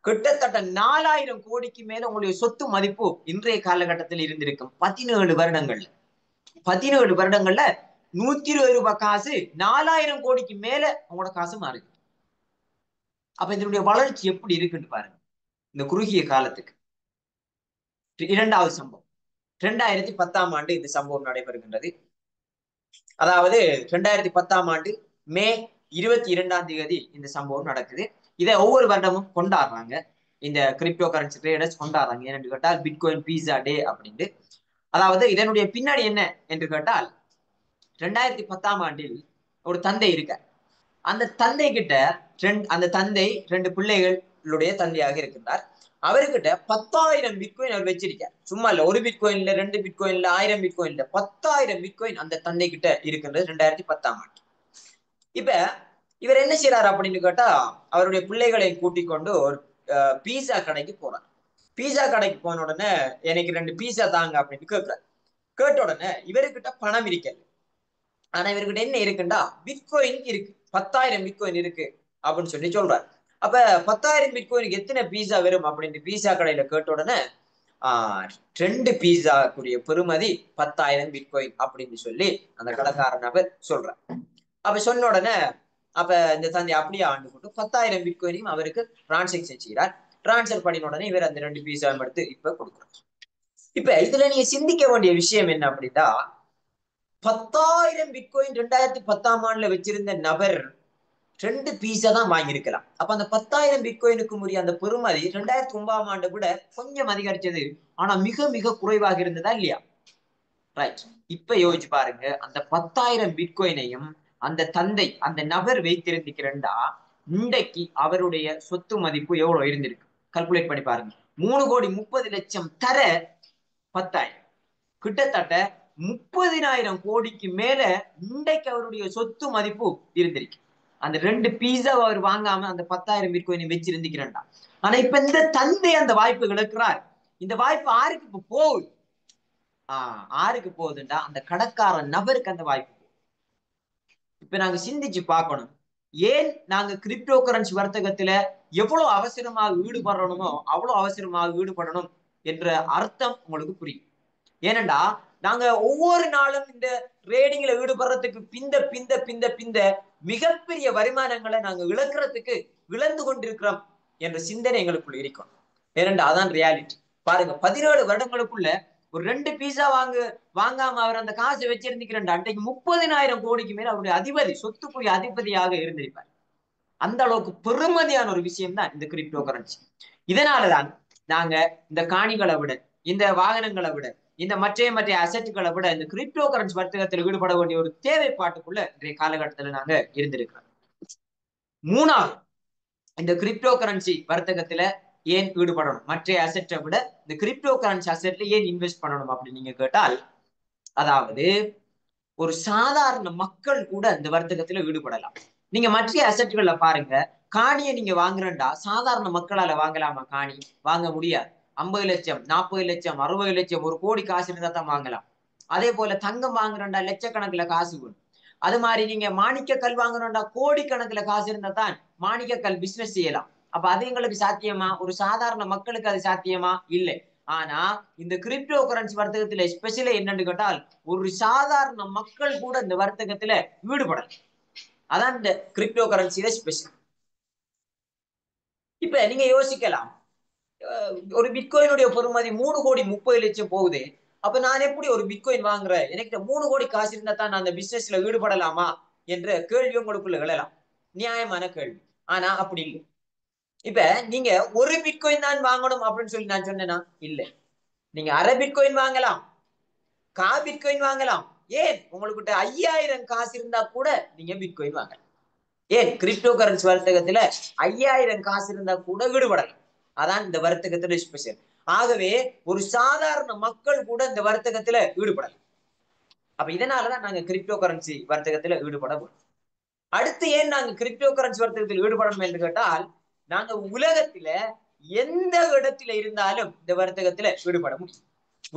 கிட்டத்தட்ட 4000 கோடிக்கு மேல உங்களுடைய சொத்து மதிப்பு இன்றைய காலகட்டத்தில் இருந்திருக்கும். 17 வருடங்கள்ல 120 ரூபாய் காசு 4000 கோடிக்கு மேல உங்களோட காசு மாறி. அப்ப இதனுடைய வளர்ச்சி எப்படி இருக்குன்னு பாருங்க இந்த குறுகிய காலத்துக்கு. இரண்டாவது சம்பவம் 2010 ஆண்டு இந்த சம்பவம் நடைபெறுகின்றது. அதாவது 2010 ஆண்டு மே 22 இந்த சம்பவம் நடக்குது. இதை ஒவ்வொரு வருடமும் கொண்டாடுறாங்க, இந்த கிரிப்டோ கரன்சி ட்ரேடர்ஸ் கொண்டாடுறாங்க. ஏன்னு கேட்டால் பிட்காயின் பீஸா டே அப்படின்ட்டு. அதாவது இதனுடைய பின்னாடி என்ன என்று கேட்டால், 2010 ஆண்டில் ஒரு தந்தை இருக்கார். அந்த தந்தை கிட்ட அந்த தந்தை 2 பிள்ளைகளுடைய தந்தையாக இருக்கின்றார். அவர்கிட்ட 10,000 பிட்காயின் அவர் வச்சிருக்கார். சும்மா இல்ல, ஒரு பிட்காயின்ல 2 பிட்காயின்ல 1000 பிட்காயின்ல 10,000 பிட்காயின் அந்த தந்தை கிட்ட இருக்கின்றது 2010 ஆண்டு. இப்ப இவர் என்ன செய்யறாரு அப்படின்னு கேட்டா, அவருடைய பிள்ளைகளை கூட்டிக் கொண்டு ஒரு பீஸா கடைக்கு போறார். பீஸா கடைக்கு போன உடனே எனக்கு 2 பீஸா தாங்க அப்படின்னு கேட்கிறாரு. கேட்ட உடனே இவர்கிட்ட பணம் இருக்கல. ஆனா இவர்கிட்ட என்ன இருக்குண்டா பிட்காயின் இருக்கு, 10,000 பிட்காயின் இருக்கு அப்படின்னு சொல்லி சொல்றாரு. அப்ப 10,000 பிட்காயினுக்கு எத்தனை பீஸா வரும் அப்படின்னு பீஸா கடையில கேட்ட உடனே 2 பீஸாக்குரிய பெறுமதி 10,000 பிட்காயின் அப்படின்னு சொல்லி அந்த கடைக்காரன் அவர் சொல்றார். அப்ப சொன்ன உடனே அப்ப இந்த தந்தை அப்படியே ஆண்டு கொண்டு 10,000 பிட்காயினையும் அவருக்கு டிரான்சாக்சன் செய்கிறார். டிரான்ஸ்பர் பண்ணின உடனே இவர் அந்த 2 பீஸா எடுத்து இப்ப கொடுக்குறார். இப்ப இதுல நீங்க சிந்திக்க வேண்டிய விஷயம் என்ன அப்படின்னா, 10,000 பிட்காயின் 2010ஆம் ஆண்டுல வச்சிருந்த நபர் 2 பீஸா தான் வாங்கியிருக்கலாம். அப்ப அந்த 10,000 பிட்காயினுக்கு உரிய அந்த பெறுமதி 2009ஆம் ஆண்டை விட கொஞ்சம் அதிகரிச்சது. ஆனா மிக மிக குறைவாக இருந்ததா இல்லையா? ரைட். இப்ப யோசிச்சு பாருங்க, அந்த 10,000 பிட்காயினையும் அந்த தந்தை அந்த நபர் வைத்திருந்திருக்கிறா, இன்றைக்கு அவருடைய சொத்து மதிப்பு எவ்வளவு இருந்திருக்கு கல்குலேட் பண்ணி பாருங்க. 3,30,00,000 தர 10,000 கிட்டத்தட்ட 30,000 கோடிக்கு மேல இன்றைக்கு அவருடைய சொத்து மதிப்பு இருந்திருக்கு. அந்த 2 பீஸா அவர் வாங்காம அந்த 10,000 பிட்காயினை வச்சிருந்திருக்கிறா. ஆனா இப்ப இந்த தந்தை அந்த வாய்ப்பு இழக்கிறார். இந்த வாய்ப்பு யாருக்கு இப்ப போகுது? யாருக்கு போகுதுண்டா அந்த கடைக்காரன் நபருக்கு அந்த வாய்ப்பு. இப்ப நாங்க சிந்திச்சு பார்க்கணும், ஏன் நாங்க கிரிப்டோ கரன்சி வர்த்தகத்துல எவ்வளவு அவசரமாக ஈடுபடணுமோ அவ்வளவு அவசரமாக ஈடுபடணும் என்ற அர்த்தம் உங்களுக்கு புரியும். ஏனண்டா நாங்க ஒவ்வொரு நாளும் இந்த ட்ரேடிங்ல ஈடுபடுறதுக்கு பிந்த பிந்த பிந்த பிந்த மிகப்பெரிய வருமானங்களை நாங்க இழந்து கொண்டிருக்கிறோம் என்ற சிந்தனை எங்களுக்குள்ள இருக்கும். ஏனண்டா அதான் ரியாலிட்டி. பாருங்க, 17 வருடங்களுக்குள்ள ஒரு 2 பீஸா வாங்காம அவர் அந்த காசை வச்சிருந்திருக்கிறேன், அன்றைக்கு 30,000 கோடிக்கு மேல அவருடைய அதிபதி, சொத்துக்குரிய அதிபதியாக இருந்திருப்பார். அந்த அளவுக்கு பெருமதியான ஒரு விஷயம் தான் இந்த கிரிப்டோ கரன்சி. இதனாலதான் நாங்க இந்த காணிகளை விட, இந்த வாகனங்களை விட, இந்த மற்ற அசெட்டுகளை விட இந்த கிரிப்டோ கரன்சி வர்த்தகத்தில் ஈடுபட வேண்டிய ஒரு தேவைப்பாட்டுக்குள்ள இன்றைய காலகட்டத்தில் நாங்க இருந்திருக்கிறோம். மூணாவது, இந்த கிரிப்டோ கரன்சி வர்த்தகத்துல ஏன் ஈடுபடணும், மற்ற அசெட்டை விட இந்த கிரிப்டோ கரன்சி அசெட்ல ஏன் இன்வெஸ்ட் பண்ணணும் அப்படின்னு நீங்க கேட்டால், அதாவது ஒரு சாதாரண மக்கள் கூட இந்த வர்த்தகத்துல ஈடுபடலாம். நீங்க மற்ற அசெட்டுகளை பாருங்க, காணியை நீங்க வாங்குறா சாதாரண மக்களால வாங்கலாமா? காணி வாங்க முடியாது. 50 லட்சம், 40 லட்சம், 60 லட்சம், 1 கோடி காசு இருந்தா தான் வாங்கலாம். அதே போல தங்கம் வாங்குறா லட்சக்கணக்கில் காசு வேணும். அது மாதிரி நீங்க மாணிக்க கல் வாங்குறோம்டா கோடிக்கணக்கில் காசு இருந்தா தான் மாணிக்க கல் பிசினஸ் செய்யலாம். அப்ப அது எங்களுக்கு சாத்தியமா? ஒரு சாதாரண மக்களுக்கு அது சாத்தியமா? இல்லை. ஆனா இந்த கிரிப்டோ கரன்சி வர்த்தகத்துல ஸ்பெஷலா என்னன்னு கேட்டால், ஒரு சாதாரண மக்கள் கூட இந்த வர்த்தகத்துல ஈடுபடலாம். அதான் இந்த கிரிப்டோ கரன்சியில ஸ்பெஷல். இப்ப நீங்க யோசிக்கலாம், ஒரு பிட்காயினுடைய பொறுமதி 3,30,00,000 போகுது. அப்ப நான் எப்படி ஒரு பிட்காயின் வாங்குறேன்? எனக்கு 3 கோடி காசு இருந்தா தான் நான் அந்த பிசினஸ்ல ஈடுபடலாமா என்ற கேள்வி உங்களுக்குள்ள எழலாம். நியாயமான கேள்வி. ஆனா அப்படி இல்லை. இப்ப நீங்க ஒரு பிட்காயின் தான் வாங்கணும் அப்படின்னு சொல்லி நான் சொன்னேன்னா இல்ல. நீங்க அரை பிட்காயின் வாங்கலாம், பிட்காயின் வாங்கலாம். ஏன் உங்ககிட்ட 5,000 காசு இருந்தா கூட நீங்க பிட்காயின் வாங்கலாம். ஏன் கிரிப்டோ கரன்சி வர்த்தகத்துல 5,000 காசு இருந்தா கூட ஈடுபடலாம். அதான் இந்த வர்த்தகத்துல ஸ்பெஷல். ஆகவே ஒரு சாதாரண மக்கள் கூட இந்த வர்த்தகத்துல ஈடுபடலாம். அப்ப இதனாலதான் நாங்க கிரிப்டோ கரன்சி வர்த்தகத்துல ஈடுபட போறோம். அடுத்து ஏன் நாங்க கிரிப்டோ கரன்சி வர்த்தகத்தில் ஈடுபடணும் என்று கேட்டால், நாங்க உலகத்துல எந்த இடத்துல இருந்தாலும் இந்த வர்த்தகத்துல ஈடுபட முடியும்.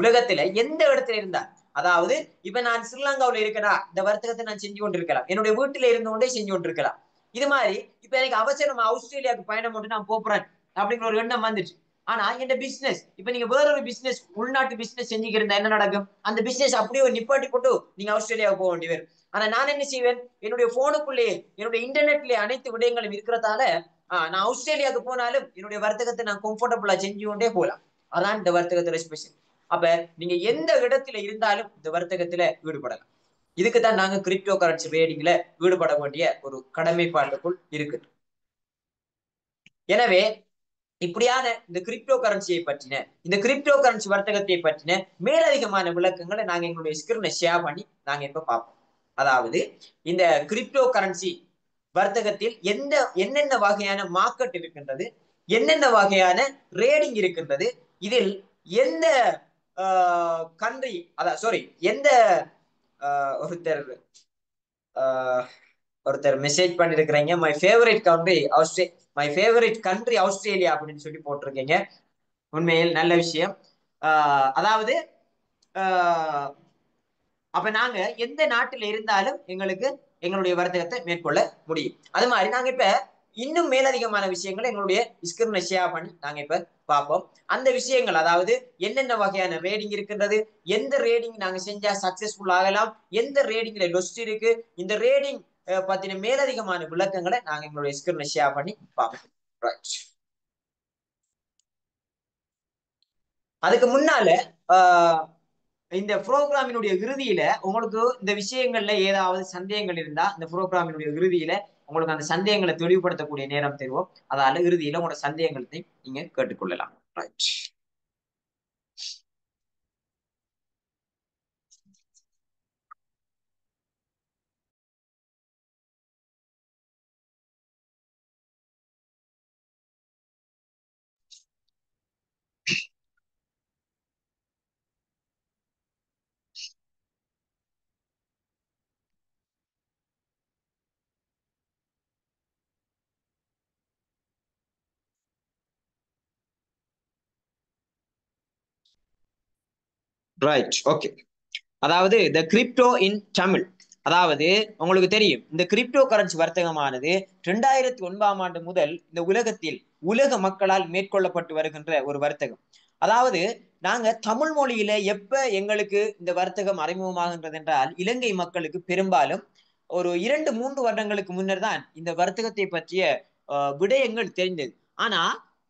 உலகத்துல எந்த இடத்துல இருந்தா, அதாவது இப்ப நான் ஸ்ரீலங்காவில் இருக்கிறா, இந்த வர்த்தகத்தை நான் செஞ்சு கொண்டிருக்கலாம், என்னுடைய வீட்டுல இருந்து கொண்டே செஞ்சு கொண்டிருக்கலாம். இது மாதிரி இப்ப எனக்கு அவசரம் ஆஸ்திரேலியாவுக்கு பயணம் கொண்டு நான் போறேன் அப்படிங்கிற ஒரு எண்ணம் வந்துச்சு. ஆனா இந்த பிசினஸ், இப்ப நீங்க வேற ஒரு பிசினஸ், உள்நாட்டு பிசினஸ் செஞ்சுக்க இருந்தா என்ன நடக்கும்? அந்த பிசினஸ் அப்படியே நிப்பாட்டி போட்டு நீங்க ஆஸ்திரேலியாவுக்கு போக வேண்டி வரும். ஆனா நான் என்ன செய்வேன், என்னுடைய போனுக்குள்ளேயே என்னுடைய இன்டர்நெட்லயே அனைத்து விடயங்களும் இருக்கிறதால நான் ஆஸ்திரேலியாவுக்கு போனாலும் என்னுடைய வர்த்தகத்தை நான் கம்ஃபர்டபுளா செஞ்சு கொண்டே போகலாம். அதான் இந்த வர்த்தகத்துல ஸ்பெஷல். அப்ப நீங்க எந்த இடத்துல இருந்தாலும் இந்த வர்த்தகத்துல ஈடுபடலாம். இதுக்குதான் நாங்க கிரிப்டோ கரன்சி ட்ரேடிங்ல ஈடுபட வேண்டிய ஒரு கடமைப்பாட்டுக்குள் இருக்கு. எனவே இப்படியான இந்த கிரிப்டோ கரன்சியை பற்றின, இந்த கிரிப்டோ கரன்சி வர்த்தகத்தை பற்றின மேலதிகமான விளக்கங்களை நாங்க எங்களுடைய ஸ்கிரீன்ல ஷேர் பண்ணி நாங்க இப்ப பார்ப்போம். அதாவது இந்த கிரிப்டோ கரன்சி வர்த்தகத்தில் என்னென்ன வகையான மார்க்கெட் இருக்கின்றது, என்னென்ன வகையான ரேடிங் இருக்கின்றது, இதில் எந்த கண்ட்ரி, அதான் சாரி, எந்த ஒருத்தர் மெசேஜ் பண்ணிருக்கிறீங்க, மை ஃபேவரட் கண்ட்ரி ஆஸ்திரேலியா அப்படின்னு சொல்லி போட்டிருக்கீங்க. உண்மையில் நல்ல விஷயம். அதாவது அப்ப நாங்க எந்த நாட்டில் இருந்தாலும் எங்களுக்கு எங்களுடைய வர்த்தகத்தை மேற்கொள்ள முடியும். அது மாதிரி நாங்க இப்ப இன்னும் மேலதிகமான விஷயங்களை எங்களுடைய ஸ்கிரீன்ல ஷேர் பண்ணி நாங்க இப்ப பார்ப்போம். அந்த விஷயங்கள் அதாவது என்னென்ன வகையான ரேடிங் இருக்கின்றது, எந்த ரேடிங் நாங்க செஞ்சா சக்சஸ்ஃபுல் ஆகலாம், எந்த ரேடிங்ல லொஸ்ட் இருக்கு, இந்த ரேடிங் பத்தின மேலதிகமான விளக்கங்களை நாங்க எங்களுடைய ஸ்கிரீன்ல ஷேர் பண்ணி பார்ப்போம். அதுக்கு முன்னால இந்த புரோகிராமினுடைய இறுதியில உங்களுக்கு இந்த விஷயங்கள்ல ஏதாவது சந்தேகங்கள் இருந்தா இந்த புரோகிராமினுடைய இறுதியில உங்களுக்கு அந்த சந்தேகங்களை தெளிவுபடுத்தக்கூடிய நேரம் தருவோம். அதால இறுதியில உங்களோட சந்தேகங்களை நீங்க கேட்டுக்கொள்ளலாம். ரைட். ரைட். ஓகே. அதாவது த கிரிப்டோ இன் தமிழ். அதாவது உங்களுக்கு தெரியும் இந்த கிரிப்டோ கரன்சி வர்த்தகமானது 2009ஆம் ஆண்டு முதல் இந்த உலகத்தில் உலக மக்களால் மேற்கொள்ளப்பட்டு வருகின்ற ஒரு வர்த்தகம். அதாவது நாங்க தமிழ் மொழியில எப்ப எங்களுக்கு இந்த வர்த்தகம் அறிமுகமாகின்றது என்றால் இலங்கை மக்களுக்கு பெரும்பாலும் ஒரு 2-3 வருடங்களுக்கு முன்னர் தான் இந்த வர்த்தகத்தை பற்றிய விடயங்கள் தெரிந்தது. ஆனா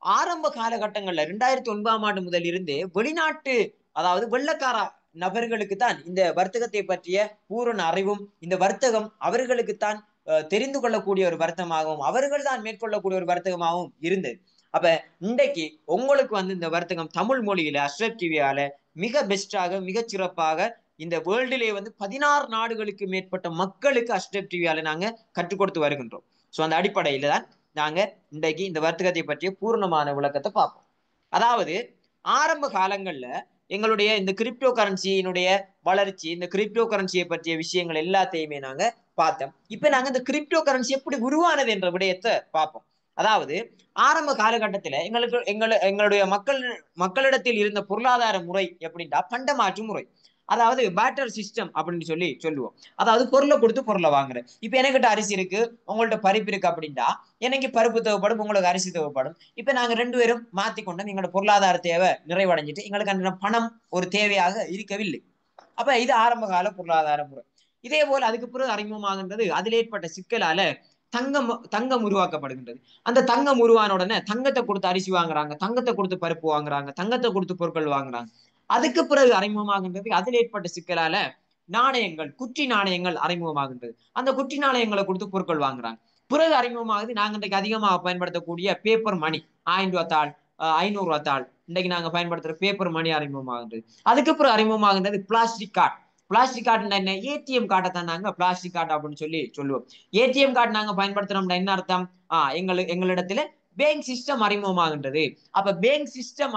ஆரம்ப காலகட்டங்கள்ல 2009ஆம் ஆண்டு முதல் இருந்து வெளிநாட்டு அதாவது வெள்ளக்கார நபர்களுக்கு தான் இந்த வர்த்தகத்தை பற்றிய பூரண அறிவும் இந்த வர்த்தகம் அவர்களுக்குத்தான் தெரிந்து கொள்ளக்கூடிய ஒரு வர்த்தகமாகவும் அவர்கள் தான் மேற்கொள்ளக்கூடிய ஒரு வர்த்தகமாகவும் இருந்தது. அப்ப இன்றைக்கு உங்களுக்கு இந்த வர்த்தகம் தமிழ் மொழியில அஷ்ரப் டிவியால மிக பெஸ்டாக மிக சிறப்பாக இந்த வேர்ல்டிலே 16 நாடுகளுக்கு மேற்பட்ட மக்களுக்கு அஷ்ரப் டிவியால நாங்க கற்றுக் கொடுத்து வருகின்றோம். சோ அந்த அடிப்படையில தான் நாங்க இன்றைக்கு இந்த வர்த்தகத்தை பற்றிய பூர்ணமான விளக்கத்தை பார்ப்போம். அதாவது ஆரம்ப காலங்கள்ல எங்களுடைய இந்த கிரிப்டோ கரன்சியினுடைய வளர்ச்சி இந்த கிரிப்டோ கரன்சியை பற்றிய விஷயங்கள் எல்லாத்தையுமே நாங்க பார்த்தோம். இப்ப நாங்க இந்த கிரிப்டோ கரன்சி எப்படி உருவானது என்ற விடயத்தை பார்ப்போம். அதாவது ஆரம்ப காலகட்டத்துல எங்களுடைய மக்களிடத்தில் இருந்த பொருளாதார முறை எப்படின்னா பண்டமாற்று முறை. அதாவது பேட்டர் சிஸ்டம் அப்படின்னு சொல்லுவோம். அதாவது பொருளை கொடுத்து பொருளை வாங்குற. இப்ப எனக்கிட்ட அரிசி இருக்கு, உங்கள்ட்ட பருப்பு இருக்கு அப்படின்னா எனக்கு பருப்பு தேவைப்படும், உங்களுக்கு அரிசி தேவைப்படும். இப்ப நாங்க 2 பேரும் மாத்திக்கொண்டோம். எங்களோட பொருளாதார தேவை நிறைவடைஞ்சிட்டு எங்களுக்கு அந்த பணம் ஒரு தேவையாக இருக்கவில்லை. அப்ப இது ஆரம்ப கால பொருளாதார முறை. இதே போல அதுக்கு பிறகு அறிமுகமாகின்றது அதில் ஏற்பட்ட சிக்கலால தங்கம் உருவாக்கப்படுகின்றது. அந்த தங்கம் உருவான உடனே தங்கத்தை கொடுத்து அரிசி வாங்குறாங்க, தங்கத்தை கொடுத்து பருப்பு வாங்குறாங்க, தங்கத்தை கொடுத்து பொருட்கள் வாங்குறாங்க. அதுக்கு பிறகு அறிமுகமாகின்றது அதில் ஏற்பட்ட சிக்கலால நாணயங்கள் குற்றி நாணயங்கள் அறிமுகமாகின்றது. அந்த குற்றி நாணயங்களை கொடுத்து பொருட்கள் வாங்குறாங்க. பிறகு அறிமுகமாகுது நாங்க இன்றைக்கு அதிகமாக பயன்படுத்தக்கூடிய பேப்பர் மணி, 1000 ரூபாய் தாள், 500 ரூபாய் தாள், இன்றைக்கு நாங்க பயன்படுத்துற பேப்பர் மணி அறிமுகமாகின்றது. அதுக்கு பிறகு அறிமுகமாகின்றது பிளாஸ்டிக் கார்டு. பிளாஸ்டிக் கார்டு என்ன, ஏடிஎம் கார்டை தான் நாங்க பிளாஸ்டிக் கார்டு அப்படின்னு சொல்லுவோம். ஏடிஎம் கார்டு நாங்க பயன்படுத்துறோம்னா என்ன அர்த்தம்? எங்களிடத்துல பேங்க் சிஸ்டம் அறிமுகமாகின்றது. அப்ப பேங்க் சிஸ்டம்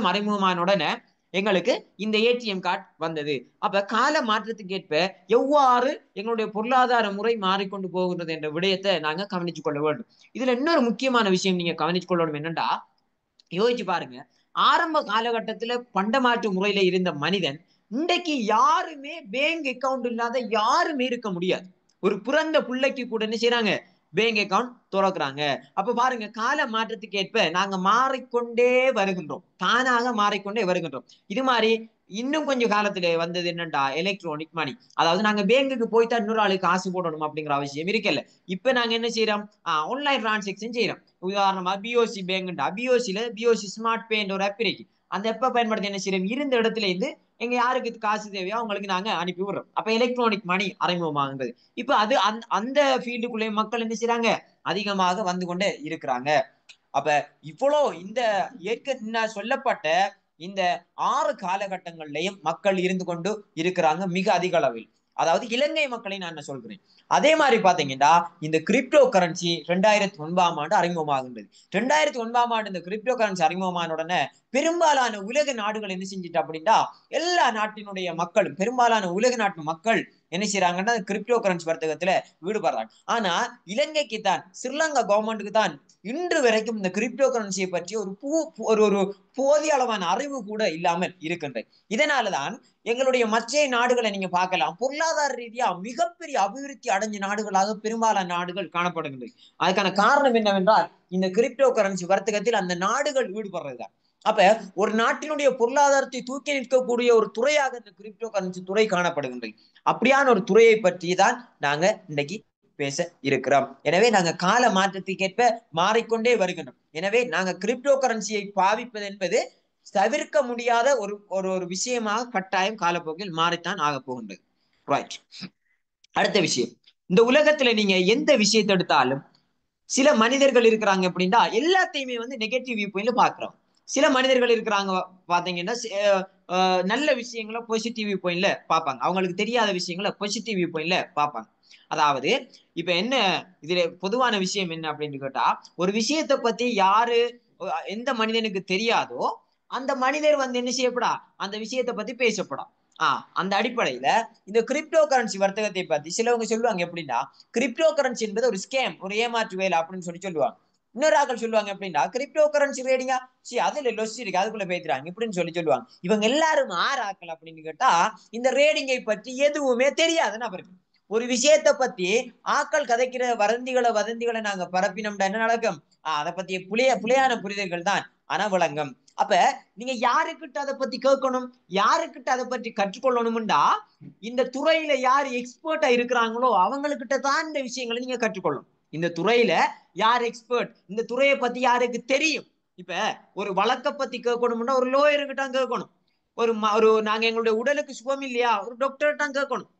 அறிமுகமான உடனே எங்களுக்கு இந்த ஏடிஎம் கார்டு வந்தது. அப்ப கால மாற்றத்துக்கு ஏற்ப எவ்வாறு எங்களுடைய பொருளாதார முறை மாறிக்கொண்டு போகின்றது என்ற விடயத்தை நாங்க கவனிச்சு கொள்ள வேண்டும். இதுல இன்னொரு முக்கியமான விஷயம் நீங்க கவனிச்சு கொள்ளணும் என்னன்னா, யோசிச்சு பாருங்க, ஆரம்ப காலகட்டத்துல பண்டமாற்று முறையில இருந்த மனிதன் இன்றைக்கு யாருமே பேங்க் அக்கவுண்ட் இல்லாத யாருமே இருக்க முடியாது. ஒரு பிறந்த பிள்ளைக்கு கூட என்ன செய்யறாங்க, பேங்க் அக்கவுண்ட் திறக்கிறாங்க. அப்ப பாருங்க கால மாற்றத்துக்கு ஏற்ப நாங்க மாறிக்கொண்டே வருகின்றோம், தானாக மாறிக்கொண்டே வருகின்றோம். இது மாதிரி இன்னும் கொஞ்சம் காலத்துல வந்தது என்னண்டா எலக்ட்ரானிக் மணி. அதாவது நாங்க பேங்குக்கு போய்தான் இன்னொரு ஆளுக்கு காசு போடணும் அப்படிங்கிற அவசியம் இருக்கல. இப்ப நாங்க என்ன செய்யறோம், ஆன்லைன் டிரான்சாக்சன் செய்யறோம். உதாரணமா பிஓசி பேங்குண்டா பிஓசி ஸ்மார்ட் பேன்ற ஒரு ஆப் இருக்கு. அந்த எப்ப பயன்படுத்தி என்ன செய்யறோம், இருந்த இடத்துல இருந்து எங்க யாருக்கு காசு தேவையோ அவங்களுக்கு நாங்க அனுப்பி விடுறோம். அப்ப எலக்ட்ரானிக் மணி அறிமுகமாகுது. இப்ப அது அந்த ஃபீல்டுக்குள்ளே மக்கள் என்ன செய்யறாங்க, அதிகமாக வந்து கொண்டே இருக்கிறாங்க. அப்ப இவ்வளோ இந்த ஏற்கனவே சொல்லப்பட்ட இந்த 6 காலகட்டங்கள்லயும் மக்கள் இருந்து கொண்டு இருக்கிறாங்க மிக அதிக அளவில். அதாவது இலங்கை மக்களை நான் சொல்கிறேன். அதே மாதிரி பாத்தீங்கன்னா இந்த கிரிப்டோ கரன்சி 2009ஆம் ஆண்டு அறிமுகமாகின்றது. 2009ஆம் ஆண்டு இந்த கிரிப்டோ கரன்சி அறிமுகமான உடனே பெரும்பாலான உலக நாடுகள் என்ன செஞ்சிட்டு அப்படின்னா எல்லா நாட்டினுடைய மக்களும் பெரும்பாலான உலக நாட்டு மக்கள் என்ன செய்யறாங்கன்னா கிரிப்டோ கரன்சி வர்த்தகத்துல ஈடுபடுறாங்க. ஆனா இலங்கைக்கு தான், ஸ்ரீலங்கா கவர்மெண்ட்டுக்கு தான் இன்று வரைக்கும் இந்த கிரிப்டோ கரன்சியை பற்றி ஒரு போதிய அளவான அறிவு கூட இல்லாமல் இருக்கின்றது. இதனாலதான் எங்களுடைய மற்ற நாடுகளை நீங்க பார்க்கலாம், பொருளாதார ரீதியா மிகப்பெரிய அபிவிருத்தி அடைஞ்ச நாடுகளாக பெரும்பாலான நாடுகள் காணப்படுகின்றது. அதுக்கான காரணம் என்னவென்றால் இந்த கிரிப்டோ கரன்சி வர்த்தகத்தில் அந்த நாடுகள் ஈடுபடுறதுதான். அப்ப ஒரு நாட்டினுடைய பொருளாதாரத்தை தூக்கி நிற்கக்கூடிய ஒரு துறையாக இந்த கிரிப்டோ கரன்சி துறை காணப்படுகின்றது. அப்படியான ஒரு துறையை பற்றி தான் நாங்க இன்னைக்கு பேச இருக்கிறோம். எனவே நாங்க கால மாற்றத்துக்கேற்ப மாறிக்கொண்டே வருகின்றோம். எனவே நாங்க கிரிப்டோ கரன்சியை பாவிப்பது என்பது தவிர்க்க முடியாத ஒரு விஷயமாக கட்டாயம் காலப்போக்கில் மாறித்தான் ஆக போகின்றது. ரைட். அடுத்த விஷயம், இந்த உலகத்துல நீங்க எந்த விஷயத்தை எடுத்தாலும் சில மனிதர்கள் இருக்கிறாங்க அப்படின்னா எல்லாத்தையுமே நெகட்டிவ் வியூ பாயிண்ட்ல பாக்குறோம். சில மனிதர்கள் இருக்கிறாங்க பாத்தீங்கன்னா நல்ல விஷயங்களை பாசிட்டிவ் வியூ பாயிண்ட்ல பார்ப்பாங்க, அவங்களுக்கு தெரியாத விஷயங்களை பாசிட்டிவ் வியூ பாயிண்ட்ல பார்ப்பாங்க. அதாவது இப்ப என்ன இதுல பொதுவான விஷயம் என்ன அப்படின்னு கேட்டா, ஒரு விஷயத்தை பத்தி யாரு எந்த மனிதனுக்கு தெரியாதோ அந்த மனிதர் என்ன செய்யப்படா, அந்த விஷயத்தை பத்தி பேசப்படும். அந்த அடிப்படையில இந்த கிரிப்டோ கரன்சி வர்த்தகத்தை பத்தி சிலவங்க சொல்லுவாங்க எப்படின்னா, கிரிப்டோ கரன்சி என்பது ஒரு ஸ்கேம், ஒரு ஏமாற்று வேலை அப்படின்னு சொல்லுவாங்க. இன்னொரு ஆக்கள் சொல்லுவாங்க எப்படின்னா, கிரிப்டோ கரன்சி ரேடிங்கா அதுல லொஸ் இருக்கு அதுக்குள்ள பேசுறாங்க இப்படின்னு சொல்லுவாங்க. இவங்க எல்லாரும் ஆறு ஆக்கள் அப்படின்னு கேட்டா இந்த ரேடிங்கை பற்றி எதுவுமே தெரியாதுன்னு அவருக்கு. ஒரு விஷயத்தை பத்தி ஆக்கள் கதைக்கிற வதந்திகளை நாங்க பரப்பினோம்னா என்ன நடக்கும்? அதை பத்தி புலையான புரிதல்கள் தான் அனவலங்கம். அப்ப நீங்க யாருக்கிட்ட அதை பத்தி கேட்கணும், யாருக்கிட்ட அதை பற்றி கற்றுக்கொள்ளணும்டா இந்த துறையில யார் எக்ஸ்பர்ட்டா இருக்கிறாங்களோ அவங்ககிட்ட தான் இந்த விஷயங்களை நீங்க கற்றுக்கொள்ளணும். இந்த துறையில யார் எக்ஸ்பர்ட், இந்த துறையை பத்தி யாருக்கு தெரியும். இப்ப ஒரு வழக்க பத்தி கேட்கணும்னா ஒரு லோயருக்கு தான் கேட்கணும். ஒரு நாங்க எங்களுடைய உடலுக்கு சுகம் இல்லையா, ஒரு டாக்டர் தான் கேட்கணும்.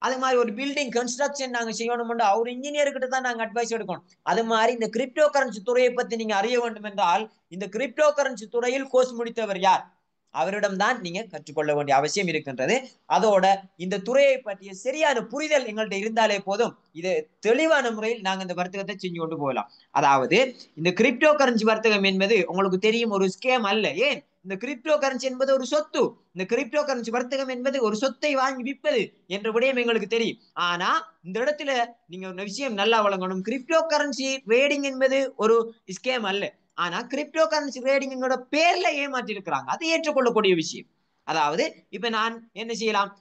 அது மாதிரி ஒரு பில்டிங் கன்ஸ்ட்ரக்ஷன் நாங்க செய்யணும்னா ஒரு இன்ஜினியர்கிட்ட தான் நாங்க அட்வைஸ் எடுக்கணும். அது மாதிரி இந்த கிரிப்டோ கரன்சி துறையை பத்தி நீங்க அறிய வேண்டும் என்றால் இந்த கிரிப்டோ கரன்சி துறையில் கோர்ஸ் முடித்தவர் யார், அவரிடம் தான் நீங்க கற்றுக்கொள்ள வேண்டிய அவசியம் இருக்கின்றது. அதோட இந்த துறையை பற்றிய சரியான புரிதல் எங்கள்கிட்ட இருந்தாலே போதும், இது தெளிவான முறையில் நாங்க இந்த வர்த்தகத்தை செஞ்சு கொண்டு போகலாம். அதாவது இந்த கிரிப்டோ கரன்சி வர்த்தகம் என்பது உங்களுக்கு தெரியும் ஒரு ஸ்கேம் அல்ல. ஏன், இந்த கிரிப்டோ கரன்சி என்பது ஒரு சொத்து. இந்த கிரிப்டோ கரன்சி வர்த்தகம் என்பது ஒரு சொத்தை வாங்கி விற்பது என்ற விடயம் எங்களுக்கு தெரியும். ஆனா இந்த இடத்துல நீங்க ஒரு விஷயம் நல்லா வழங்கணும், கிரிப்டோ கரன்சி ட்ரேடிங் என்பது ஒரு ஸ்கேம் அல்ல. ஆனா கிரிப்டோ கரன்சி ட்ரேடிங்கோட பேர்ல ஏமாற்றி இருக்கிறாங்க, அது ஏற்றுக்கொள்ளக்கூடிய விஷயம். அதாவது இப்ப நான் என்ன செய்யலாம்,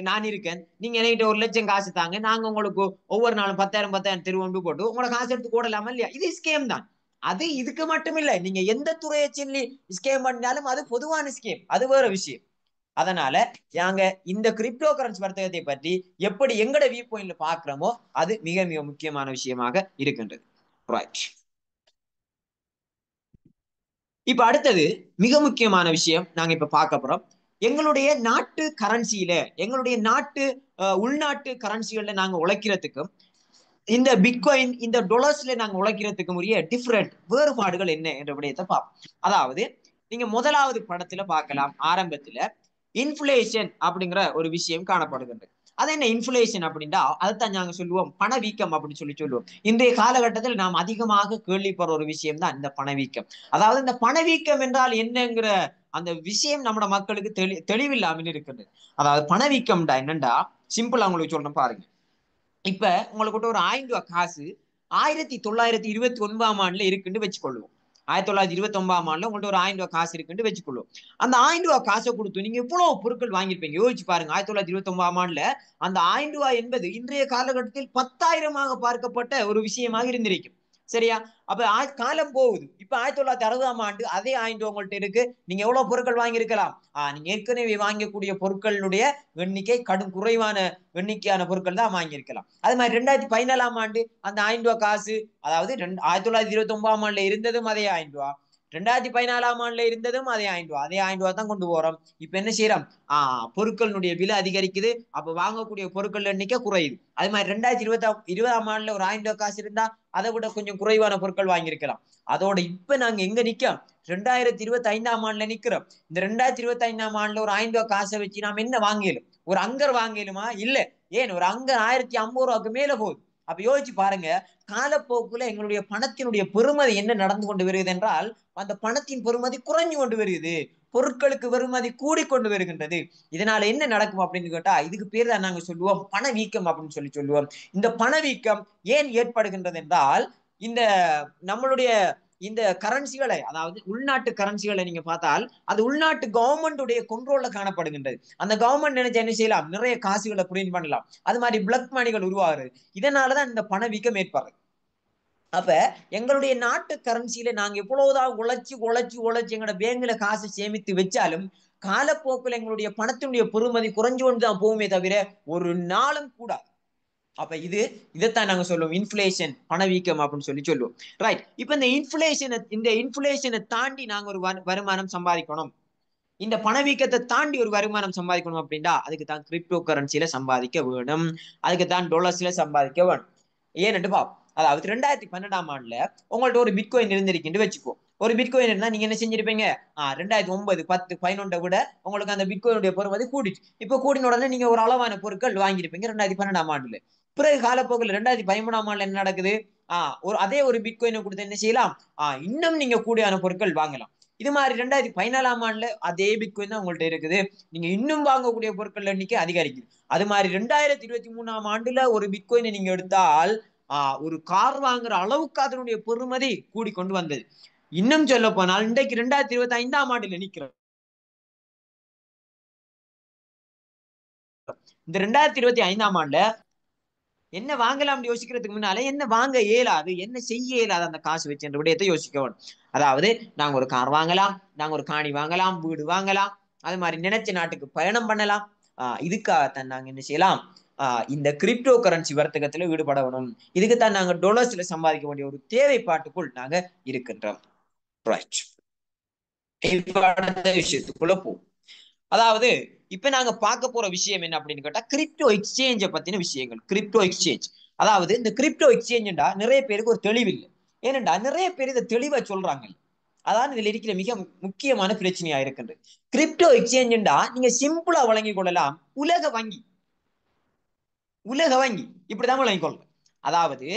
நான் இருக்கேன், நீங்க என்கிட்ட 1,00,000 காசு தாங்க, நாங்க உங்களுக்கு ஒவ்வொரு நாளும் 10,000 திருவண்டு போட்டு உங்களோட காசு எடுத்து போடலாமா இல்லையா? இது ஸ்கேம் தான். அது இதுக்கு மட்டும் இல்ல, நீங்க எந்த துறையை சொல்லி ஸ்கேம் பண்ணாலும் அது பொதுவான ஸ்கேம், அது வேற விஷயம். அதனால நாங்க இந்த கிரிப்டோ கரன்சி வர்த்தகத்தை பற்றி எப்படி எங்கட வியூ பாயிண்ட்ல பாக்குறோமோ அது மிக மிக முக்கியமான விஷயமாக இருக்கின்றது. ரைட். இப்ப அடுத்தது மிக முக்கியமான விஷயம் நாங்க இப்ப பார்க்க போறோம். எங்களுடைய நாட்டு கரன்சியில, எங்களுடைய நாட்டு உள்நாட்டு கரன்சிகள்ல நாங்க உழைக்கிறதுக்கும் இந்த பிட்காயின் இந்த டொலர்ஸ்ல நாங்க உழைக்கிறதுக்கும் உரிய டிஃபரெண்ட் வேறுபாடுகள் என்ன என்ற விடயத்தை பார்ப்போம். அதாவது நீங்க முதலாவது படத்துல பார்க்கலாம், ஆரம்பத்துல இன்ஃபிளேஷன் அப்படிங்கிற ஒரு விஷயம் காணப்படுகின்றது. அது என்ன இன்ஃபிளேஷன் அப்படின்னா, அதுதான் நாங்க சொல்லுவோம் பணவீக்கம் அப்படின்னு சொல்லுவோம். இன்றைய காலகட்டத்தில் நாம் அதிகமாக கேள்விப்படுற ஒரு விஷயம் தான் இந்த பணவீக்கம். அதாவது இந்த பணவீக்கம் என்றால் என்னங்கிற அந்த விஷயம் நம்ம மக்களுக்கு தெளிவில்லாமல் இருக்கின்றது. அதாவது பணவீக்கம்டா என்னண்டா, சிம்பிளா உங்களுக்கு சொல்றேன் பாருங்க. இப்ப உங்களுக்கு ஒரு 1000 ரூபாய் காசு 1929ஆம் ஆண்டுல இருக்குன்னு வச்சுக்கொள்ளுவோம். 1929ஆம் ஆண்டுல உங்கள்ட்ட ஒரு 1000 ரூபாய் காசு இருக்குன்னு வச்சுக்கொள்ளுவோம். அந்த 1000 ரூபாய் காசை கொடுத்து நீங்க எவ்வளவு பொருட்கள் வாங்கியிருப்பீங்க யோசிச்சு பாருங்க. 1929ஆம் ஆண்டுல அந்த 1000 ரூபாய் என்பது இன்றைய காலகட்டத்தில் 10,000ஆக பார்க்கப்பட்ட ஒரு விஷயமாக இருந்திருக்கும். சரியா? அப்ப காலம் போகுது. இப்ப 1960ஆம் ஆண்டு அதே 1000 ரூபாய் உங்கள்ட்ட இருக்கு, நீங்க எவ்வளவு பொருட்கள் வாங்கியிருக்கலாம்? நீங்க ஏற்கனவே வாங்கக்கூடிய பொருட்களுடைய எண்ணிக்கை கடும் குறைவான எண்ணிக்கையான பொருட்கள் தான் வாங்கியிருக்கலாம். அது மாதிரி 2014ஆம் ஆண்டு அந்த 1000 ரூபாய் காசு, அதாவது 1929ஆம் ஆண்டுல இருந்ததும் அதே 1000 ரூபாய், 2014ஆம் ஆண்டுல இருந்ததும் அதே 1000 ரூபாய், அதே 1000 ரூபாய் தான் கொண்டு போறோம். இப்ப என்ன செய்யறோம், பொருட்களுடைய விலை அதிகரிக்குது, அப்ப வாங்கக்கூடிய பொருட்கள் எண்ணிக்கை குறையுது. அது மாதிரி 2020ஆம் ஆண்டுல ஒரு 1000 ரூபாய் காசு இருந்தா அதை விட கொஞ்சம் குறைவான பொருட்கள் வாங்கியிருக்கலாம். அதோட இப்ப நாங்க எங்க நிக்கோம், 2025ஆம் ஆண்டுல நிக்கிறோம். இந்த 2025ஆம் ஆண்டுல ஒரு 1000 ரூபாய் காசை வச்சு நாம என்ன வாங்கலும், ஒரு அங்கர் வாங்கலுமா? இல்ல. ஏன், ஒரு அங்கர் 1050 ரூபாய்க்கு மேல போகுது. அப்ப யோசிச்சு பாருங்க, காலப்போக்குல எங்களுடைய பணத்தினுடைய பெறுமதி என்ன நடந்து கொண்டு வருகிறது என்றால், அந்த பணத்தின் பெறுமதி குறைஞ்சு கொண்டு வருகிறது, பொருட்களுக்கு பெறுமதி கூடிக்கொண்டு வருகின்றது. இதனால என்ன நடக்கும் அப்படின்னு கேட்டா, இதுக்கு பேர் தான் நாங்க சொல்லுவோம் பணவீக்கம் அப்படின்னு சொல்லுவோம். இந்த பணவீக்கம் ஏன் ஏற்படுகின்றது என்றால், இந்த நம்மளுடைய இந்த கரன்சிகளை, அதாவது உள்நாட்டு கரன்சிகளை நீங்க பார்த்தால் அது உள்நாட்டு கவர்மெண்டுடைய கண்ட்ரோல்ல காணப்படுகின்றது. அந்த கவர்மெண்ட் நினைச்சா என்ன செய்யலாம், நிறைய காசுகளை பிரிண்ட் பண்ணலாம். அது மாதிரி பிளாக் மணிகள் உருவாகுது. இதனாலதான் இந்த பணவீக்கம் ஏற்படுது. அப்ப எங்களுடைய நாட்டு கரன்சியில நாங்க எவ்வளவுதான் உழைச்சி உழைச்சி உழைச்சி எங்களோட பேங்க்ல காசு சேமித்து வச்சாலும் காலப்போக்கில் எங்களுடைய பணத்தினுடைய பெறுமதி குறைஞ்சு கொண்டுதான் போகுமே தவிர ஒரு நாளும் கூட. அப்ப இதைத்தான் நாங்க சொல்லுவோம் இன்ஃபிளேஷன், பணவீக்கம் அப்படின்னு சொல்லுவோம். ரைட். இப்ப இந்த இன்ஃபிளேஷனை தாண்டி நாங்க ஒரு வருமானம் சம்பாதிக்கணும், இந்த பணவீக்கத்தை தாண்டி ஒரு வருமானம் சம்பாதிக்கணும் அப்படின்னா அதுக்கு தான் கிரிப்டோ கரன்சியில சம்பாதிக்க வேணும், அதுக்கு தான் டாலர்ஸ்ல சம்பாதிக்க வேணும். ஏன்னு பாப்போம். அதாவது 2012ஆம் ஆண்டுல உங்கள்ட்ட ஒரு பிட்காயின் இருந்திருக்குன்னு வச்சுக்கோ. ஒரு பிட்காயின் இருந்தா நீங்க என்ன செஞ்சிருப்பீங்க, 2009, 10, 11 விட உங்களுக்கு அந்த பிட்காயினுடைய பெறுமதி கூடிச்சு. இப்ப கூடின உடனே நீங்க ஒரு அளவான பொருட்கள் வாங்கியிருப்பீங்க 2012ஆம் ஆண்டுல. பிறகு காலப்போக்கில் 2013ஆம் ஆண்டுல என்ன நடக்குது, அதே ஒரு பிட்காயினை கொடுத்து என்ன செய்யலாம், இன்னும் நீங்க கூடியான பொருட்கள் வாங்கலாம். இது மாதிரி 2014ஆம் ஆண்டுல அதே பிட்காயின் தான் உங்கள்ட்ட இருக்குது, நீங்க இன்னும் வாங்கக்கூடிய பொருட்கள் எண்ணிக்கை அதிகரிக்குது. அது மாதிரி 2023ஆம் ஆண்டுல ஒரு பிட்காயினை நீங்க எடுத்தால் ஒரு கார் வாங்குற அளவுக்கு அதனுடைய பெறுமதி கூடிக்கொண்டு வந்தது. இன்னும் சொல்ல போனால் இன்றைக்கு 2025ஆம் ஆண்டுல நிக்கிறோம். இந்த 2025ஆம் ஆண்டுல என்ன வாங்கலாம் யோசிக்கிறதுக்கு முன்னால என்ன வாங்க இயலாது, என்ன செய்ய இயலாது அந்த காசு வச்சு என்ற விடயத்தை யோசிக்கணும். அதாவது நாங்க ஒரு கார் வாங்கலாம், நாங்க ஒரு காணி வாங்கலாம், வீடு வாங்கலாம், அது மாதிரி நினைச்ச நாட்டுக்கு பயணம் பண்ணலாம். இதுக்காகத்தான் நாங்க என்ன செய்யலாம், இந்த கிரிப்டோ கரன்சி வர்த்தகத்துல ஈடுபடணும். இதுக்குத்தான் நாங்க டாலர்ஸ்ல சம்பாதிக்க வேண்டிய ஒரு தேவைப்பாட்டுக்குள் நாங்க இருக்கின்றோம். அடுத்த விஷயத்துக்குள்ள போ. அதாவது இப்ப நாங்க பார்க்க போற விஷயம் என்ன அப்படின்னு கேட்டா, கிரிப்டோ எக்ஸ்சேஞ்ச பத்தின விஷயங்கள். கிரிப்டோ எக்ஸ்சேஞ்ச், அதாவது இந்த கிரிப்டோ எக்ஸ்சேஞ்சுடா நிறைய பேருக்கு ஒரு தெளிவு இல்லை. ஏனென்றா நிறைய பேர் இதை தெளிவா சொல்றாங்க. அதான் இதுல இருக்கிற மிக முக்கியமான பிரச்சனையா இருக்கின்றது. கிரிப்டோ எக்ஸ்சேஞ்சுடா நீங்க சிம்பிளா வழங்கிக் கொள்ளலாம், உலக வங்கி. உலக வங்கி இப்படிதான் வழங்கிக் கொள்றோம். அதாவது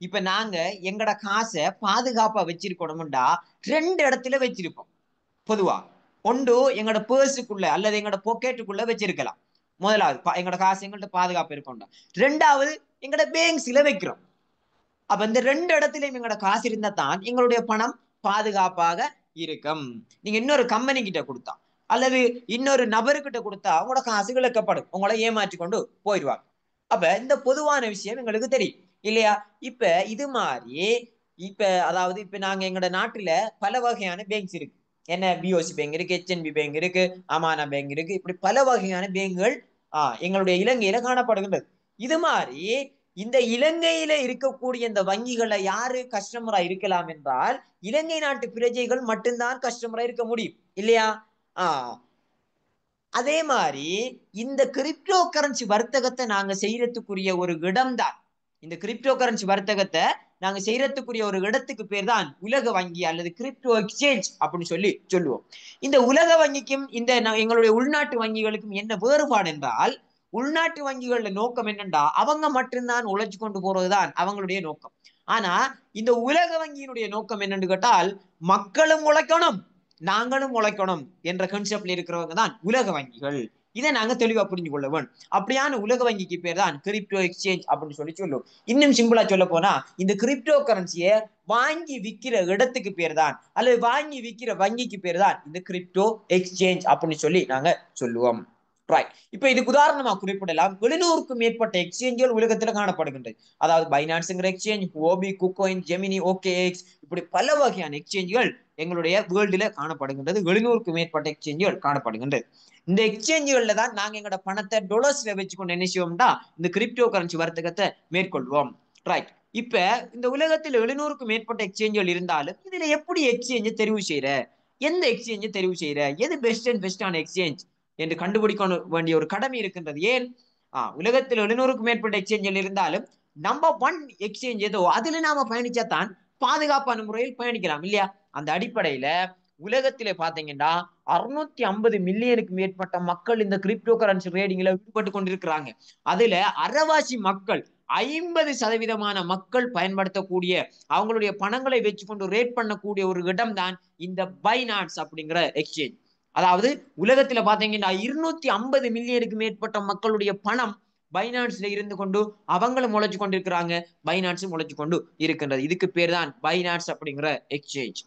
இப்ப நாங்க எங்கட காசை பாதுகாப்பா வச்சிருக்கணும்டா 2 இடத்துல வச்சிருப்போம் பொதுவா. ஒன்று எங்களோட பேர்ஸுக்குள்ள அல்லது எங்களோட பாக்கெட்டுக்குள்ள வச்சிருக்கலாம். முதலாவது எங்களோட காசு எங்கள்ட்ட பாதுகாப்பு இருக்கும். 2வது எங்களோட பேங்க்ஸ்ல வைக்கிறோம். அப்ப இந்த 2 இடத்துலயும் எங்களோட காசு இருந்தா தான் எங்களுடைய பணம் பாதுகாப்பாக இருக்கும். நீங்க இன்னொரு கம்பெனி கிட்ட கொடுத்தா அல்லது இன்னொரு நபர்கிட்ட கொடுத்தா உங்களோட காசு இழக்கப்படும், உங்களை ஏமாற்றி கொண்டு போயிடுவாங்க. அப்ப இந்த பொதுவான விஷயம் எங்களுக்கு தெரியும் இல்லையா. இப்ப இது மாதிரி அதாவது இப்ப நாங்க எங்களோட நாட்டுல பல வகையான பேங்க்ஸ் இருக்கு. என்ன, பிஓசி பேங்க் இருக்கு, HNB பேங்க் இருக்கு, அமானா பேங்க் இருக்கு, இப்படி பல வகையான பேங்குகள் எங்களுடைய இலங்கையில காணப்படுகின்றது. இது மாதிரி இந்த இலங்கையில இருக்கக்கூடிய இந்த வங்கிகளை யாரு கஸ்டமரா இருக்கலாம் என்றால் இலங்கை நாட்டு பிரஜைகள் மட்டும்தான் கஸ்டமரா இருக்க முடியும் இல்லையா. அதே மாதிரி இந்த கிரிப்டோ கரன்சி வர்த்தகத்தை நாங்க செய்யறதுக்குரிய ஒரு இடம் தான், இந்த கிரிப்டோ கரன்சி வர்த்தகத்தை நாங்க செய்யறதுக்குரிய ஒரு இடத்துக்கு பேர் தான் உலக வங்கி அல்லது கிரிப்டோ எக்ஸ்சேஞ்ச் அப்படின்னு சொல்லுவோம். இந்த உலக வங்கிக்கும் இந்த எங்களுடைய உள்நாட்டு வங்கிகளுக்கும் என்ன வேறுபாடு என்றால், உள்நாட்டு வங்கிகளோட நோக்கம் என்னண்டா அவங்க மட்டும்தான் உழைச்சு கொண்டு போறதுதான் அவங்களுடைய நோக்கம். ஆனா இந்த உலக வங்கியினுடைய நோக்கம் என்னன்னு கேட்டால் மக்களும் உழைக்கணும் நாங்களும் உழைக்கணும் என்ற கான்செப்ட்ல இருக்கிறவங்க தான் உலக வங்கிகள். இதை நாங்க தெளிவா புரிஞ்சு கொள்ள வேண்டும். அப்படியான உலக வங்கிக்கு பேர் தான் கிரிப்டோ எக்ஸ்சேஞ்ச் அப்படின்னு சொல்லுவோம். இன்னும் சிம்பிளா சொல்ல போனா இந்த கிரிப்டோ கரன்சியை வாங்கி விற்கிற இடத்துக்கு பேர் தான் அல்லது வாங்கி விற்கிற வங்கிக்கு பேர் தான் இந்த கிரிப்டோ எக்ஸ்சேஞ்ச் அப்படின்னு நாங்க சொல்லுவோம். இப்ப இதுக்கு உதாரணமா குறிப்பிடலாம், 700க்கும் மேற்பட்ட எக்ஸ்சேஞ்சுகள் உலகத்தில் காணப்படுகின்றது. அதாவது பைனான்ஸ்ங்கிற எக்ஸ்சேஞ்ச், ஹோபி, குகோயின், ஜெமினி, OKX, இப்படி பல வகையான எக்ஸ்சேஞ்சுகள் எங்களுடைய வேர்ல்டுல காணப்படுகின்றது. 700க்கும் மேற்பட்ட எக்ஸ்சேஞ்சுகள் காணப்படுகின்றது. இந்த எக்ஸ்சேஞ்சுகள்ல தான் நாங்க எங்களோட பணத்தை டாலர்ஸ்ல வச்சுக்கொண்டு என்ன செய்வோம்னா இந்த கிரிப்டோ கரன்சி வர்த்தகத்தை மேற்கொள்வோம். இப்ப இந்த உலகத்தில் 700க்கும் மேற்பட்ட எக்ஸ்சேஞ்சுகள் இருந்தாலும் இதுல எப்படி எக்ஸ்சேஞ்சை தெரிவு செய்யற, எந்த எக்ஸ்சேஞ்சை தெரிவு செய்யற, எது பெஸ்டான எக்ஸ்சேஞ்ச் என்று கண்டுபிடிக்க வேண்டிய ஒரு கடமை இருக்கின்றது. ஏன், உலகத்தில் 700க்கும் மேற்பட்ட எக்ஸ்சேஞ்சில் இருந்தாலும் நம்பர் 1 எக்ஸ்சேஞ்ச் ஏதோ அதுல நாம பயணிச்சா தான் பாதுகாப்பான முறையில் பயணிக்கலாம் இல்லையா. அந்த அடிப்படையில உலகத்தில பாத்தீங்கன்னா 650 மில்லியனுக்கு மேற்பட்ட மக்கள் இந்த கிரிப்டோ கரன்சி ட்ரேடிங்ல ஈடுபட்டு கொண்டிருக்கிறாங்க. அதுல அரைவாசி மக்கள் 50% மக்கள் பயன்படுத்தக்கூடிய அவங்களுடைய பணங்களை வச்சுக்கொண்டு ரேட் பண்ணக்கூடிய ஒரு இடம் தான் இந்த பைனான்ஸ் அப்படிங்கிற எக்ஸ்சேஞ்ச். அதாவது உலகத்துல பாத்தீங்கன்னா 250 மில்லியனுக்கு மேற்பட்ட மக்களுடைய பணம் பைனான்ஸ்ல இருந்து கொண்டு அவங்களும் முளைச்சு கொண்டு இருக்கிறாங்க, பைனான்ஸும் முளைச்சு கொண்டு இருக்கின்றது. இதுக்கு பேர் தான் பைனான்ஸ் அப்படிங்கிற எக்ஸ்சேஞ்ச்.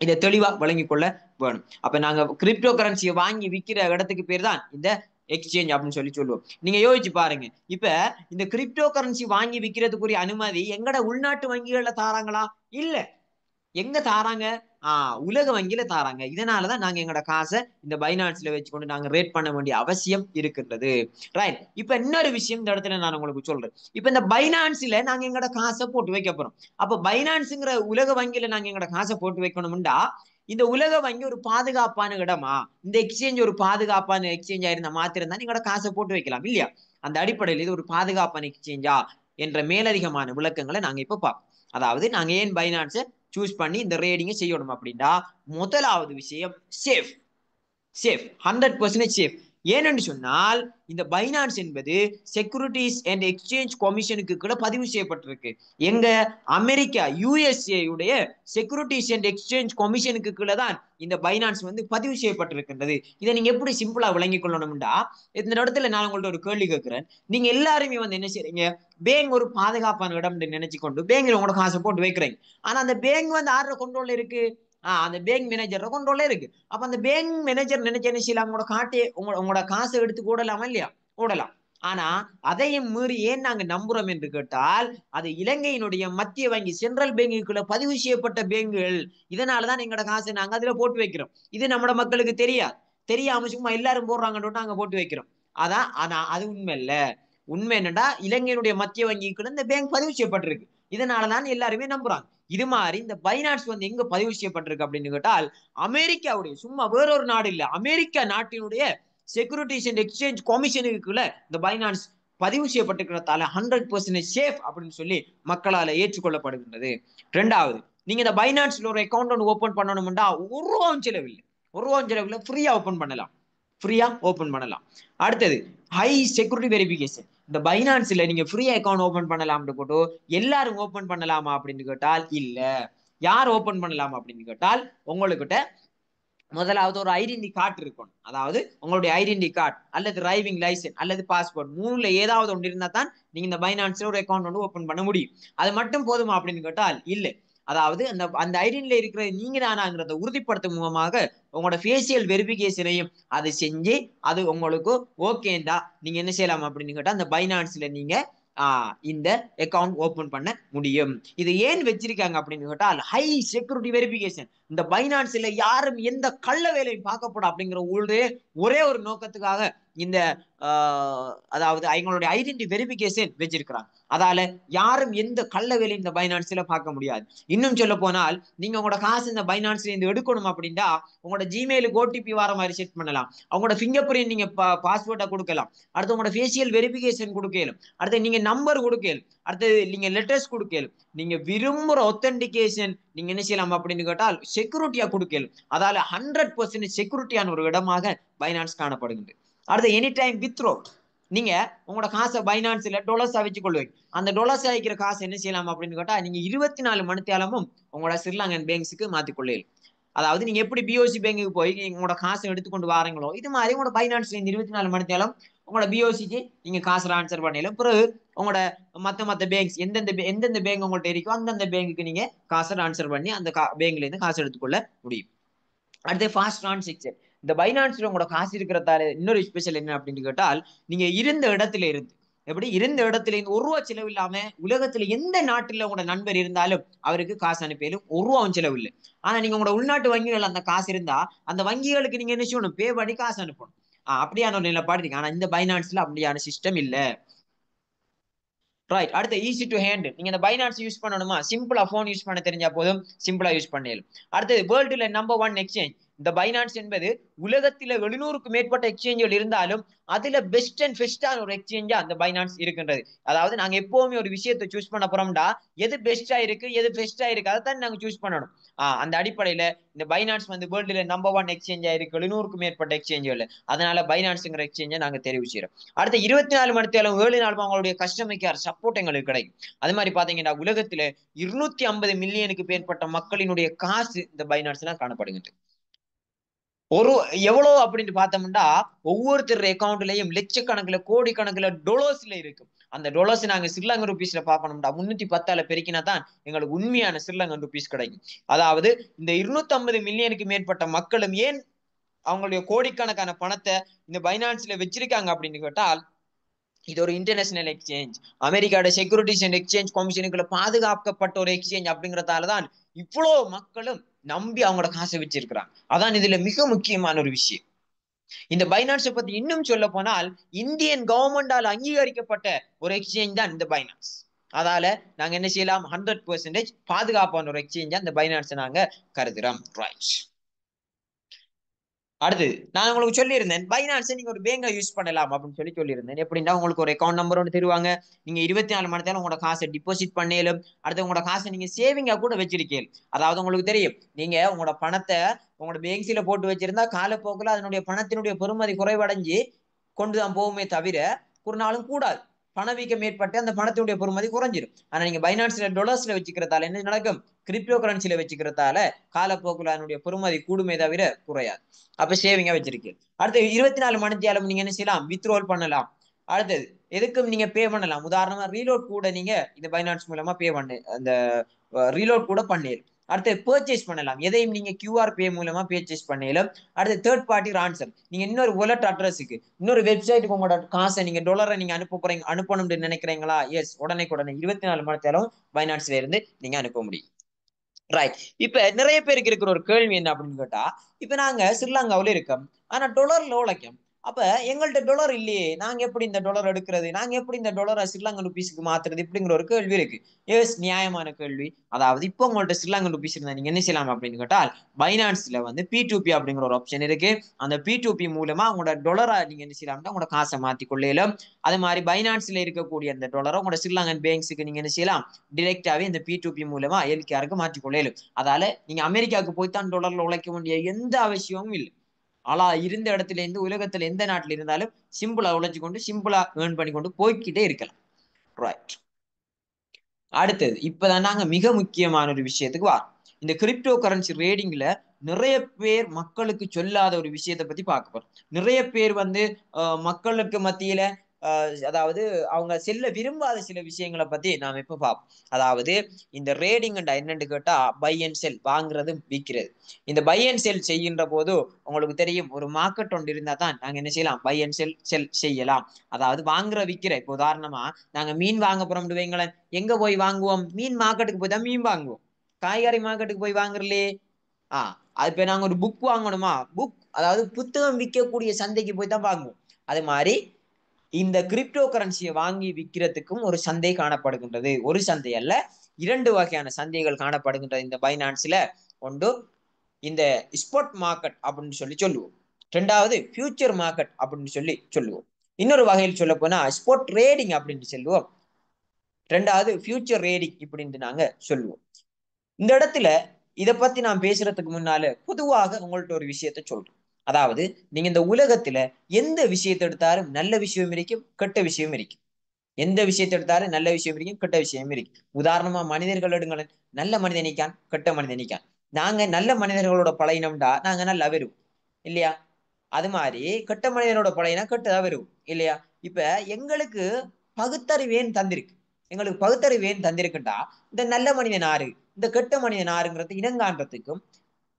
இதை தெளிவா வழங்கிக் கொள்ள வேணும். அப்ப நாங்க கிரிப்டோ கரன்சியை வாங்கி விற்கிற இடத்துக்கு பேர் தான் இந்த எக்ஸ்சேஞ்ச் அப்படின்னு சொல்லி சொல்லுவோம். நீங்க யோசிச்சு பாருங்க, இப்ப இந்த கிரிப்டோ கரன்சி வாங்கி விற்கிறதுக்குரிய அனுமதி எங்கட உள்நாட்டு வங்கிகள்ல தாராங்களா? இல்ல. எங்க தாராங்க? உலக வங்கியில தாராங்க. இதனாலதான் நாங்க எங்களோட காசை இந்த பைனான்ஸ்ல வச்சுக்கொண்டு நாங்க ரேட் பண்ண வேண்டிய அவசியம் இருக்கின்றது. ரைட். இப்ப இன்னொரு விஷயம் இந்த இடத்துல நான் உங்களுக்கு சொல்றேன். இப்ப இந்த பைனான்ஸ்ல நாங்க எங்களோட காசை போட்டு வைக்க போறோம். அப்ப பைனான்ஸ்ங்கிற உலக வங்கியில நாங்க எங்களோட காசை போட்டு வைக்கணும்டா, இந்த உலக வங்கி ஒரு பாதுகாப்பான இடமா, இந்த எக்ஸ்சேஞ்ச் ஒரு பாதுகாப்பான எக்ஸ்சேஞ்சா இருந்த மாத்திரம் தான் எங்களோட காசை போட்டு வைக்கலாம் இல்லையா? அந்த அடிப்படையில் இது ஒரு பாதுகாப்பான எக்ஸ்சேஞ்சா என்ற மேலதிகமான விளக்கங்களை நாங்க இப்ப பார்ப்போம். அதாவது நாங்க ஏன் பைனான்ஸை சூஸ் பண்ணி இந்த ரேடிங்கை செய்யணும் அப்படின்னா, முதலாவது விஷயம் சேஃப். Safe 100% safe. ஏனென்று சொன்னால் இந்த பைனான்ஸ் என்பது செக்யூரிட்டிஸ் அண்ட் எக்ஸ்சேஞ்ச் கமிஷனுக்கு கீழே பதிவு செய்யப்பட்டிருக்கு. எங்க? அமெரிக்கா USA உடைய செக்யூரிட்டிஸ் அண்ட் எக்ஸ்சேஞ்ச் கமிஷனுக்கு கீழே தான் இந்த பைனான்ஸ் வந்து பதிவு செய்யப்பட்டிருக்கின்றது. இதை நீங்க எப்படி சிம்பிளா விளங்கிக் கொள்ளணும்டா, இந்த இடத்துல நான் உங்கள்ட்ட ஒரு கேள்வி கேட்கிறேன். நீங்க எல்லாருமே வந்து என்ன செய்றீங்க? பேங்க் ஒரு பாதுகாப்பான இடம் நினைச்சு கொண்டு பேங்க்ல உங்களோட காசை போட்டு வைக்கிறீங்க. ஆனா அந்த பேங்க் வந்து யாரோட கண்ட்ரோல்ல இருக்கு? அந்த பேங்க் மேனேஜர் கண்ட்ரோல்ல இருக்கு. அப்ப அந்த பேங்க் மேனேஜர் நினைச்ச என்ன செய்யலாம்? உங்களோட காட்டே உங்களோட காசை எடுத்து கூடலாமா இல்லையா? கூடலாம். ஆனா அதையும் மீறி ஏன் நாங்க நம்புறோம் என்று கேட்டால், அது இலங்கையினுடைய மத்திய வங்கி சென்ட்ரல் பேங்குக்குள்ள பதிவு செய்யப்பட்ட பேங்குகள். இதனாலதான் எங்களோட காசை நாங்க அதுல போட்டு வைக்கிறோம். இது நம்ம மக்களுக்கு தெரியாது. தெரியாம சும்மா எல்லாரும் போடுறாங்கன்னு நாங்க போட்டு வைக்கிறோம். ஆனா அது உண்மை இல்ல. உண்மை என்னடா, இலங்கையினுடைய மத்திய வங்கிக்குள்ள இந்த பேங்க் பதிவு செய்யப்பட்டிருக்கு. இதனாலதான் எல்லாருமே நம்புறாங்க. இது மாதிரி இந்த பைனான்ஸ் வந்து எங்க பதிவு செய்யப்பட்டிருக்கு அப்படின்னு கேட்டால், அமெரிக்காவுடைய, சும்மா வேறொரு நாடு இல்ல, அமெரிக்கா நாட்டினுடைய செக்யூரிட்டிஸ் அண்ட் எக்ஸ்சேஞ்ச் கமிஷனுக்குள்ள இந்த பைனான்ஸ் பதிவு செய்யப்பட்டிருக்கிறதால 100% சேஃப் அப்படின்னு சொல்லி மக்களால் ஏற்றுக்கொள்ளப்படுகின்றது. ரெண்டாவது, நீங்க இந்த பைனான்ஸ்ல ஒரு அக்கௌண்ட் ஒன்று ஓபன் பண்ணணும்னா ஒரு ரூபாவும் செலவில்லை. ஒரு ரூபாவும் செலவில்லை, ஃப்ரீயா ஓபன் பண்ணலாம். ஃப்ரீயா ஓபன் பண்ணலாம். அடுத்தது ஹை செக்யூரிட்டி வெரிஃபிகேஷன். இந்த பைனான்ஸ்ல நீங்க ஃப்ரீ அக்கௌண்ட் ஓபன் பண்ணலாம்னு போட்டு எல்லாரும் ஓபன் பண்ணலாமா அப்படின்னு கேட்டால் இல்ல. யார் ஓபன் பண்ணலாம் அப்படின்னு கேட்டால், உங்ககிட்ட முதலாவது ஒரு ஐடென்டி கார்டு இருக்கணும். அதாவது உங்களுடைய ஐடென்டி கார்டு அல்லது டிரைவிங் லைசன்ஸ் அல்லது பாஸ்போர்ட், மூணுல ஏதாவது ஒன்று இருந்தா தான் நீங்க இந்த பைனான்ஸ்ல ஒரு அக்கௌண்ட் வந்து ஓபன் பண்ண முடியும். அது மட்டும் போதுமா அப்படின்னு கேட்டால் இல்லை. அதாவது அந்த ஐடென்டில இருக்கிற நீங்க தானாங்கிறத உறுதிப்படுத்தும் மூலமாக உங்களோட ஃபேஷியல் வெரிஃபிகேஷனையும் அதை செஞ்சு அது உங்களுக்கு ஓகேண்டா நீங்க என்ன செய்யலாம் அப்படின்னு கேட்டா அந்த பைனான்ஸ்ல நீங்க இந்த அக்கௌண்ட் ஓபன் பண்ண முடியும். இது ஏன் வச்சிருக்காங்க அப்படின்னு கேட்டால், ஹை செக்யூரிட்டி வெரிஃபிகேஷன். இந்த பைனான்ஸ்ல யாரும் எந்த கள்ள வேலையும் பார்க்கப்படும் அப்படிங்கிற ஒரே ஒரு நோக்கத்துக்காக இந்த அதாவது அவங்களுடைய ஐடென்டி வெரிஃபிகேஷன் வச்சிருக்கிறாங்க. அதால யாரும் எந்த கள்ள வேலையும் இந்த பைனான்ஸ்ல பார்க்க முடியாது. இன்னும் சொல்ல போனால், நீங்க உங்களோட காசு இந்த பைனான்ஸ்ல இருந்து எடுக்கணும் அப்படின்னா உங்களோட ஜிமெயிலுக்கு OTP வர மாதிரி செட் பண்ணலாம். அவங்களோட ஃபிங்கர் பிரிண்ட் நீங்க பாஸ்வேர்டை கொடுக்கலாம். அடுத்து உங்களோட ஃபேஷியல் வெரிஃபிகேஷன் கொடுக்கலாம். அடுத்து நீங்க நம்பர் கொடுக்கலாம். அடுத்து நீங்க லெட்டர்ஸ் கொடுக்கலாம். நீங்க விரும்புற ஒத்தென்டிகேஷன் நீங்க என்ன செய்யலாம் அப்படின்னு கேட்டால் செக்யூரிட்டியா கொடுக்கலாம். அதால 100% செக்யூரிட்டியான ஒரு இடமாக பைனான்ஸ் காணப்படுகிறது. அடுத்து எனி டைம் வித்ரோ. நீங்க உங்களோட காசை பைனான்ஸ்ல டொலர்ஸா வச்சு கொள்வீங்க. அந்த டொலர்ஸா வைக்கிற காசு என்ன செய்யலாம் அப்படின்னு கேட்டா, நீங்க 24 மணி நேரமும் உங்களோட ஸ்ரீலங்கன் பேங்க்ஸுக்கு மாத்திக்கொள்ளலாம். அதாவது நீங்க எப்படி BOC பேங்குக்கு போய் உங்களோட காசை எடுத்துக்கொண்டு வாரீங்களோ, இது மாதிரி உங்களோட பைனான்ஸ்ல 24 மணி நேரம் உங்களோட BOCக்கு நீங்க காசு ட்ரான்ஸ்ஃபர் பண்ணலாம். பிறகு உங்களோட மத்த பேங்க்ஸ் எந்தெந்த பேங்க் உங்கள்கிட்ட இருக்கோ அந்தந்த பேங்குக்கு நீங்க காசை ட்ரான்ஸ்ஃபர் பண்ணி அந்த பேங்க்ல இருந்து காசு எடுத்துக்கொள்ள முடியும். அடுத்து ஃபாஸ்ட் டிரான்சாக்ஷன். இந்த பைனான்ஸ்ல உங்களோட காசு இருக்கிறதால இன்னொரு ஸ்பெஷல் என்ன அப்படின்னு கேட்டால், நீங்க இருந்த இடத்துல இருந்து இருந்த இடத்துல இருந்து ஒரு ரூபா செலவு இல்லாம உலகத்துல எந்த நாட்டுல உங்களோட நண்பர் இருந்தாலும் அவருக்கு காசு அனுப்பியாலும் ஒரு ரூபாவும் செலவு இல்லை. ஆனா நீங்க உங்களோட உள்நாட்டு வங்கிகள் அந்த காசு இருந்தா அந்த வங்கிகளுக்கு நீங்க என்ன செய்யணும்? பே பண்ணி காசு அனுப்பணும். அப்படியான ஒரு நிலைப்பாடு இருக்கு. ஆனா இந்த பைனான்ஸ்ல அப்படியான சிஸ்டம் இல்ல. ரைட். அடுத்து ஈஸி டு ஹேண்டில். நீங்க இந்த பைனான்ஸ் யூஸ் பண்ணணுமா? சிம்பிளா போன் யூஸ் பண்ண தெரிஞ்சா போதும், சிம்பிளா யூஸ் பண்ணலாம். அடுத்து வேர்ல்டுல நம்பர் 1 எக்ஸ்சேஞ்ச். இந்த பைனான்ஸ் என்பது உலகத்தில 700க்கும் மேற்பட்ட எக்ஸ்சேஞ்சுகள் இருந்தாலும் அதுல பெஸ்ட் அண்ட் பெஸ்டான ஒரு எக்ஸ்சேஞ்சா அந்த பைனான்ஸ் இருக்கின்றது. அதாவது நாங்க எப்பவுமே ஒரு விஷயத்தை சூஸ் பண்ண போறோம்டா எது பெஸ்டா இருக்கு எது பெஸ்டா இருக்கு அதை தான் நாங்க சூஸ் பண்ணணும். அந்த அடிப்படையில இந்த பைனான்ஸ் வந்து வேர்ல்டுல நம்பர் 1 எக்ஸ்சேஞ்சா இருக்கு 700க்கும் மேற்பட்ட எக்ஸ்சேஞ்சுகள். அதனால பைனான்ஸ்ங்கிற எக்ஸ்சேஞ்சை நாங்க தெரிவு செய்யறோம். அடுத்த 24 மணி நேரம் 7 நாள் அவங்களுடைய கஸ்டமர் கேர் சப்போர்ட் எங்களுக்கு கிடைக்கும். அது மாதிரி பாத்தீங்கன்னா உலகத்துல 250 மில்லியனுக்கு மேற்பட்ட மக்களினுடைய காசு இந்த பைனான்ஸ்ல காணப்படுகின்றது. ஒரு எவ்வளவு அப்படின்னு பார்த்தோம்னா ஒவ்வொருத்தர் அக்கௌண்ட்லயும் லட்சக்கணக்கில் கோடிக்கணக்கில் டொலர்ஸ்ல இருக்கும். அந்த டொலர்ஸ் நாங்க ஸ்ரீலங்கன் ருபீஸ்ல பார்க்கணும்டா 310 பெருக்கினா தான் எங்களுக்கு உண்மையான ஸ்ரீலங்கன் ருபீஸ் கிடைக்கும். அதாவது இந்த 250 மில்லியனுக்கு மேற்பட்ட மக்களும் ஏன் அவங்களுடைய கோடிக்கணக்கான பணத்தை இந்த பைனான்ஸ்ல வச்சிருக்காங்க அப்படின்னு கேட்டால் இது ஒரு இன்டர்நேஷனல் எக்ஸ்சேஞ்ச், அமெரிக்காவோட செக்யூரிட்டிஸ் அண்ட் எக்ஸ்சேஞ்ச் கமிஷனுக்குள்ள பாதுகாக்கப்பட்ட ஒரு எக்ஸ்சேஞ்ச் அப்படிங்கறதாலதான் இவ்வளவு மக்களும் நம்பி அவங்களோட காசை வச்சிருக்கிறாங்க. அதான் இதுல மிக முக்கியமான ஒரு விஷயம். இந்த பைனான்ஸை பத்தி இன்னும் சொல்ல போனால் இந்தியன் கவர்மெண்டால் அங்கீகரிக்கப்பட்ட ஒரு எக்ஸ்சேஞ்ச் தான் இந்த பைனான்ஸ். அதால நாங்க என்ன செய்யலாம் 100% பாதுகாப்பான ஒரு எக்ஸ்சேஞ்சா இந்த பைனான்ஸை நாங்க கருதுறோம். ரைட். அடுத்து நான் உங்களுக்கு சொல்லியிருந்தேன் பைனான்ஸை நீங்க ஒரு பேங்கை யூஸ் பண்ணலாம் அப்படின்னு சொல்லியிருந்தேன். எப்படின்னா உங்களுக்கு ஒரு அக்கௌண்ட் நம்பர் ஒன்று தருவாங்க. நீங்க 24 மணி நேரம் உங்களோட காசை டிபாசிட் பண்ணலும், அடுத்து உங்களோட காசை நீங்க சேவிங்கா கூட வச்சிருக்கீங்க. அதாவது உங்களுக்கு தெரியும் நீங்க உங்களோட பணத்தை உங்களோட பேங்க்ஸ்ல போட்டு வச்சிருந்தா காலப்போக்கில் அதனுடைய பணத்தினுடைய பெறுமதி குறைவடைஞ்சு கொண்டுதான் போகுமே தவிர ஒரு நாளும் கூடாது. பணவீக்கம் ஏற்பட்டு அந்த பணத்தினுடைய பொறுமதி குறைஞ்சிடும். ஆனா நீங்க பைனான்ஸ்ல டொலர்ஸ்ல வச்சுக்கிறதால என்ன நடக்கும், கிரிப்டோ கரன்சில வச்சுக்கிறதால காலப்போக்கில் அதனுடைய பொறுமதி கூடுமே தவிர குறையாது. அப்ப சேவிங்கா வச்சிருக்கீங்க. அடுத்து 24 மணி நேரம் நீங்க என்ன செய்யலாம், வித்ட்ரோல் பண்ணலாம். அடுத்தது எதுக்கும் நீங்க பே பண்ணலாம். உதாரணமா ரீலோட் கூட நீங்க இந்த பைனான்ஸ் மூலமா பே பண்ணு அந்த ரீலோட் கூட பண்ணிடலாம். அடுத்து பர்ச்சேஸ் பண்ணலாம். எதையும் நீங்க கியூஆர் பே மூலமா பர்ச்சேஸ் பண்ணலாம். அடுத்து தேர்ட் பார்ட்டி ட்ரான்ஸ்ஃபர், நீங்க இன்னொரு வாலெட் அட்ரஸுக்கு இன்னொரு வெப்சைட்டுக்கு உங்களோட காசை நீங்க டாலரை நீங்க அனுப்பணும்னு நினைக்கிறீங்களா? எஸ், உடனே 24 மணி நேரம் பைனான்ஸ்ல இருந்து நீங்க அனுப்ப முடியும். ரைட். இப்ப நிறைய பேருக்கு இருக்கிற ஒரு கேள்வி என்ன அப்படின்னு கேட்டா, இப்ப நாங்க ஸ்ரீலங்காவில இருக்கோம், ஆனா டொலர்ல உழைக்கும். அப்ப எங்கள்கிட்ட டொலர் இல்லையே, நாங்க எப்படி இந்த டொலர் எடுக்கிறது, நாங்க எப்படி இந்த டொலரை ஸ்ரீலங்கன் ருபீஸுக்கு மாத்துறது இப்படிங்கிற ஒரு கேள்வி இருக்கு. எஸ், நியாயமான கேள்வி. அதாவது இப்போ உங்கள்ட்ட ஸ்ரீலங்கன் ருபீஸ் இருந்தா நீங்க என்ன செய்யலாம் அப்படின்னு கேட்டால் பைனான்ஸ்ல வந்து P2P அப்படிங்கிற ஒரு ஆப்ஷன் இருக்கு. அந்த P2P மூலமா உங்களோட டொலரை நீங்க என்ன செய்யலாம்னா உங்களோட காசை மாத்தி கொள்ளையிலும். அது மாதிரி பைனான்ஸ்ல இருக்கக்கூடிய அந்த டொலரை உங்களோட ஸ்ரீலங்கன் பேங்க்ஸுக்கு நீங்க என்ன செய்யலாம், டிரெக்டாவே இந்த P2P மூலமா எல்கேஆருக்கு மாற்றி கொள்ளையிலும். அதால நீங்க அமெரிக்காவுக்கு போய்தான் டொலர்ல உழைக்க வேண்டிய எந்த அவசியமும் இல்லை. ஆனா இருந்த இடத்துல இருந்து உலகத்துல எந்த நாட்டில் இருந்தாலும் சிம்பிளா உழைச்சு கொண்டு சிம்பிளா ஏர்ன் பண்ணி கொண்டு போய்கிட்டே இருக்கலாம். ரைட். அடுத்தது இப்பதான் நாங்க மிக முக்கியமான ஒரு விஷயத்துக்கு வரோம். இந்த கிரிப்டோ கரன்சி ரேடிங்ல நிறைய பேர் மக்களுக்கு சொல்லாத ஒரு விஷயத்தை பத்தி பார்க்க போறோம். நிறைய பேர் வந்து மக்களுக்கு மத்தியில அதாவது அவங்க செல்ல விரும்பாத சில விஷயங்களை பத்தி நாம இப்ப பார்ப்போம். அதாவது இந்த ரேடிங் என்னன்னு கேட்டா பை அண்ட் செல், வாங்குறது விற்கிறது. இந்த பை அண்ட் செல் செய்கின்ற போது உங்களுக்கு தெரியும் ஒரு மார்க்கெட் ஒன்று இருந்தா தான் நாங்க என்ன செய்யலாம், பை அண்ட் செல் செய்யலாம். அதாவது வாங்குற விற்கிற. இப்போ உதாரணமா நாங்க மீன் வாங்க போறோம் வைங்களேன், எங்க போய் வாங்குவோம், மீன் மார்க்கெட்டுக்கு போய் தான் மீன் வாங்குவோம். காய்கறி மார்க்கெட்டுக்கு போய் வாங்குறலே. அது இப்ப நாங்க ஒரு புக் வாங்கணுமா, புக் அதாவது புத்தகம் விற்கக்கூடிய சந்தைக்கு போய் தான் வாங்குவோம். அது மாதிரி இந்த கிரிப்டோ கரன்சியை வாங்கி விற்கிறதுக்கும் ஒரு சந்தை காணப்படுகின்றது. ஒரு சந்தை அல்ல, 2 வகையான சந்தைகள் காணப்படுகின்றது இந்த பைனான்ஸ்ல. ஒன்று இந்த ஸ்பாட் மார்க்கெட் அப்படின்னு சொல்லுவோம். ரெண்டாவது ஃபியூச்சர் மார்க்கெட் அப்படின்னு சொல்லுவோம். இன்னொரு வகையில் சொல்ல போனா ஸ்பாட் ட்ரேடிங் அப்படின்னு சொல்லுவோம். ரெண்டாவது ஃபியூச்சர் ரேடிங் இப்படின்னு நாங்க சொல்லுவோம். இந்த இடத்துல இதை பத்தி நான் பேசுறதுக்கு முன்னால பொதுவாக உங்கள்ட்ட ஒரு விஷயத்த சொல்றேன். அதாவது நீங்க இந்த உலகத்துல எந்த விஷயத்தை எடுத்தாலும் நல்ல விஷயம் இருக்கும், கெட்ட விஷயம் இருக்கும். எந்த விஷயத்தை எடுத்தாலும் நல்ல விஷயம் இருக்கும், கெட்ட விஷயம் இருக்கு. உதாரணமா மனிதர்கள் எடுங்களேன், நல்ல மனிதனிக்கான் கெட்ட மனிதனிக்கான். நாங்க நல்ல மனிதர்களோட பழையினம்டா நாங்க நல்லா வருவோம் இல்லையா? அது மாதிரி கெட்ட மனிதனோட பழையினா கெட்டதா வருவோம் இல்லையா? இப்ப எங்களுக்கு பகுத்தறிவேன் தந்திருக்கு. எங்களுக்கு பகுத்தறிவேன் தந்திருக்குண்டா இந்த நல்ல மனிதன் ஆறு இந்த கெட்ட மனிதன் ஆறுங்கிறது இனங்காண்றதுக்கும்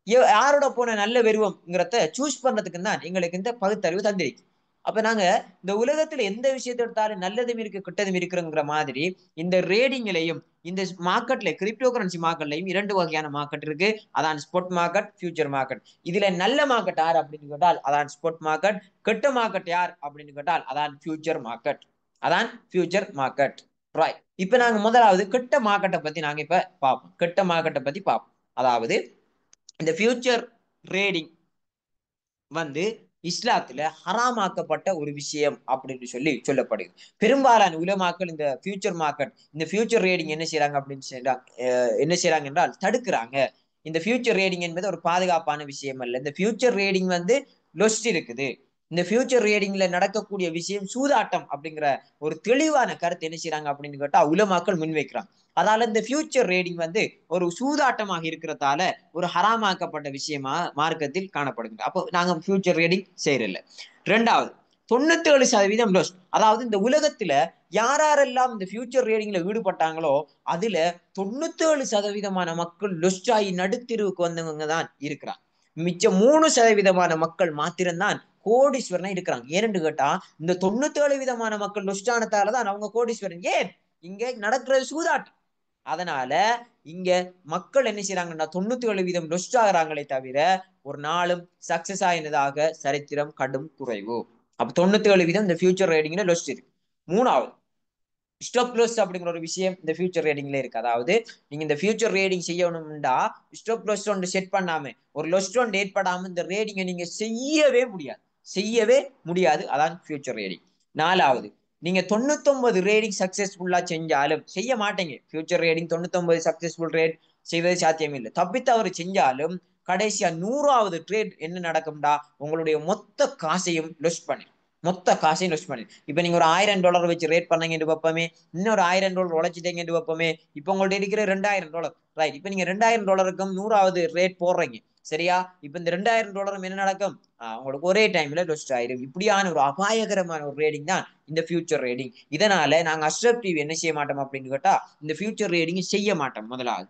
யாரோட போன நல்ல வெறுவம்ங்கிறத சூஸ் பண்றதுக்கு தான் எங்களுக்கு இந்த பகுத்தறிவு தந்திருக்கு. அப்ப நாங்க இந்த உலகத்துல எந்த விஷயத்தை எடுத்தாலும் நல்லதும் இருக்கு கெட்டதும் இருக்குங்கிற மாதிரி இந்த ரேடிங்லையும் இந்த மார்க்கெட்ல கிரிப்டோ கரன்சி மார்க்கெட்லையும் 2 வகையான மார்க்கெட் இருக்கு. அதான் ஸ்பாட் மார்க்கெட், ஃபியூச்சர் மார்க்கெட். இதுல நல்ல மார்க்கெட் யார் அப்படின்னு கேட்டால் அதான் ஸ்பாட் மார்க்கெட். கெட்ட மார்க்கெட் யார் அப்படின்னு கேட்டால் அதான் ஃபியூச்சர் மார்க்கெட். அதான் ஃபியூச்சர் மார்க்கெட். ரைட். இப்ப நாங்க முதலாவது கெட்ட மார்க்கெட்டை பத்தி நாங்க இப்ப பார்ப்போம். கெட்ட மார்க்கெட்டை பத்தி பார்ப்போம். அதாவது இந்த ஃபியூச்சர் ரேடிங் வந்து இஸ்லாத்துல ஹராமாக்கப்பட்ட ஒரு விஷயம் அப்படின்னு சொல்லி சொல்லப்படுது. பெரும்பாலான உலமாக்கள் இந்த ஃபியூச்சர் மார்க்கெட், இந்த ஃபியூச்சர் ரேடிங் என்ன செய்யறாங்க அப்படின்னு என்ன செய்யறாங்க என்றால் தடுக்கிறாங்க. இந்த ஃபியூச்சர் ரேடிங் என்பது ஒரு பாதுகாப்பான விஷயம் அல்ல. இந்த ஃபியூச்சர் ரேடிங் வந்து லொஸ்ட் இருக்குது. இந்த ஃபியூச்சர் ரேடிங்ல நடக்கக்கூடிய விஷயம் சூதாட்டம் அப்படிங்கிற ஒரு தெளிவான கருத்து என்ன செய்யறாங்க அப்படின்னு கேட்டா உலமாக்கள் முன்வைக்கிறாங்க. அதால இந்த ஃபியூச்சர் ரேடிங் வந்து ஒரு சூதாட்டமாக இருக்கிறதால ஒரு ஹராமாக்கப்பட்ட விஷயமா மார்க்கத்தில் காணப்படுகிறது. அப்போ நாங்க ஃபியூச்சர் ரேடிங் செய்யறதில்ல. ரெண்டாவது, 97% லொஸ்ட். அதாவது இந்த உலகத்துல யாரெல்லாம் இந்த ஃபியூச்சர் ரேடிங்ல ஈடுபட்டாங்களோ அதுல 97% மக்கள் லொஸ்ட் ஆகி நடுத்தீர்வுக்கு வந்தவங்க தான் இருக்கிறாங்க. மிச்சம் 3% மக்கள் மாத்திரம்தான் கோடீஸ்வரனா இருக்கிறாங்க. ஏன்னு கேட்டா இந்த 97% மக்கள் லொஸ்ட் ஆனதாலதான் அவங்க கோடீஸ்வரன். ஏன்? இங்க நடக்கிறது சூதாட்டம். அதனால இங்க மக்கள் என்ன செய்யறாங்கன்னா 97% லொஸ்ட் ஆகிறாங்களே தவிர ஒரு நாளும் சக்சஸ் ஆயினதாக சரித்திரம் கடும் குறைவு. அப்ப 97% இந்த ஃபியூச்சர் ரேடிங்ல லொஸ்ட் இருக்கு. மூணாவது, ஸ்டாப் லாஸ் அப்படிங்கிற ஒரு விஷயம் இந்த ஃபியூச்சர் ரேடிங்ல இருக்கு. அதாவது நீங்க இந்த ஃபியூச்சர் ரேடிங் செய்யணும்டா ஸ்டாப் லாஸ் ஒன்று செட் பண்ணாம ஒரு லொஸ்ட் ஒன்று ஏற்படாம இந்த ரேடிங்கை நீங்க செய்யவே முடியாது. அதான் ஃபியூச்சர் ரேடிங். நாலாவது, நீங்க 99 ரேடிங் சக்சஸ்ஃபுல்லா செஞ்சாலும் செய்ய மாட்டீங்க. ஃபியூச்சர் ரேடிங் 99 சக்சஸ்ஃபுல் ரேட் செய்வது சாத்தியம் இல்லை. தப்பித்தவறு செஞ்சாலும் கடைசியா 100வது ட்ரேட் என்ன நடக்கும்டா உங்களுடைய மொத்த காசையும் லொஸ் பண்ணி இப்ப நீங்க ஒரு $1000 வச்சு ரேட் பண்ணீங்க வைப்போமே, இன்னொரு $1000 உழைச்சிட்டீங்க வைப்போமே, இப்ப உங்கள்ட்ட இருக்கிற $2000 ரைட். இப்ப நீங்க $2000க்கும் 100வது ரேட் போடுறீங்க சரியா. இப்ப இந்த $2000 என்ன நடக்கும்? உங்களுக்கு ஒரே டைம்ல லொஸ்ட் ஆயிரும். இப்படியான ஒரு அபாயகரமான ஒரு ரேடிங் தான் இந்த ஃபியூச்சர் ரேடிங். இதனால நாங்க அஷ்ரப் டிவி என்ன செய்ய மாட்டோம் அப்படின்னு கேட்டா இந்த ஃபியூச்சர் ரேடிங் செய்ய மாட்டோம். முதலாவது.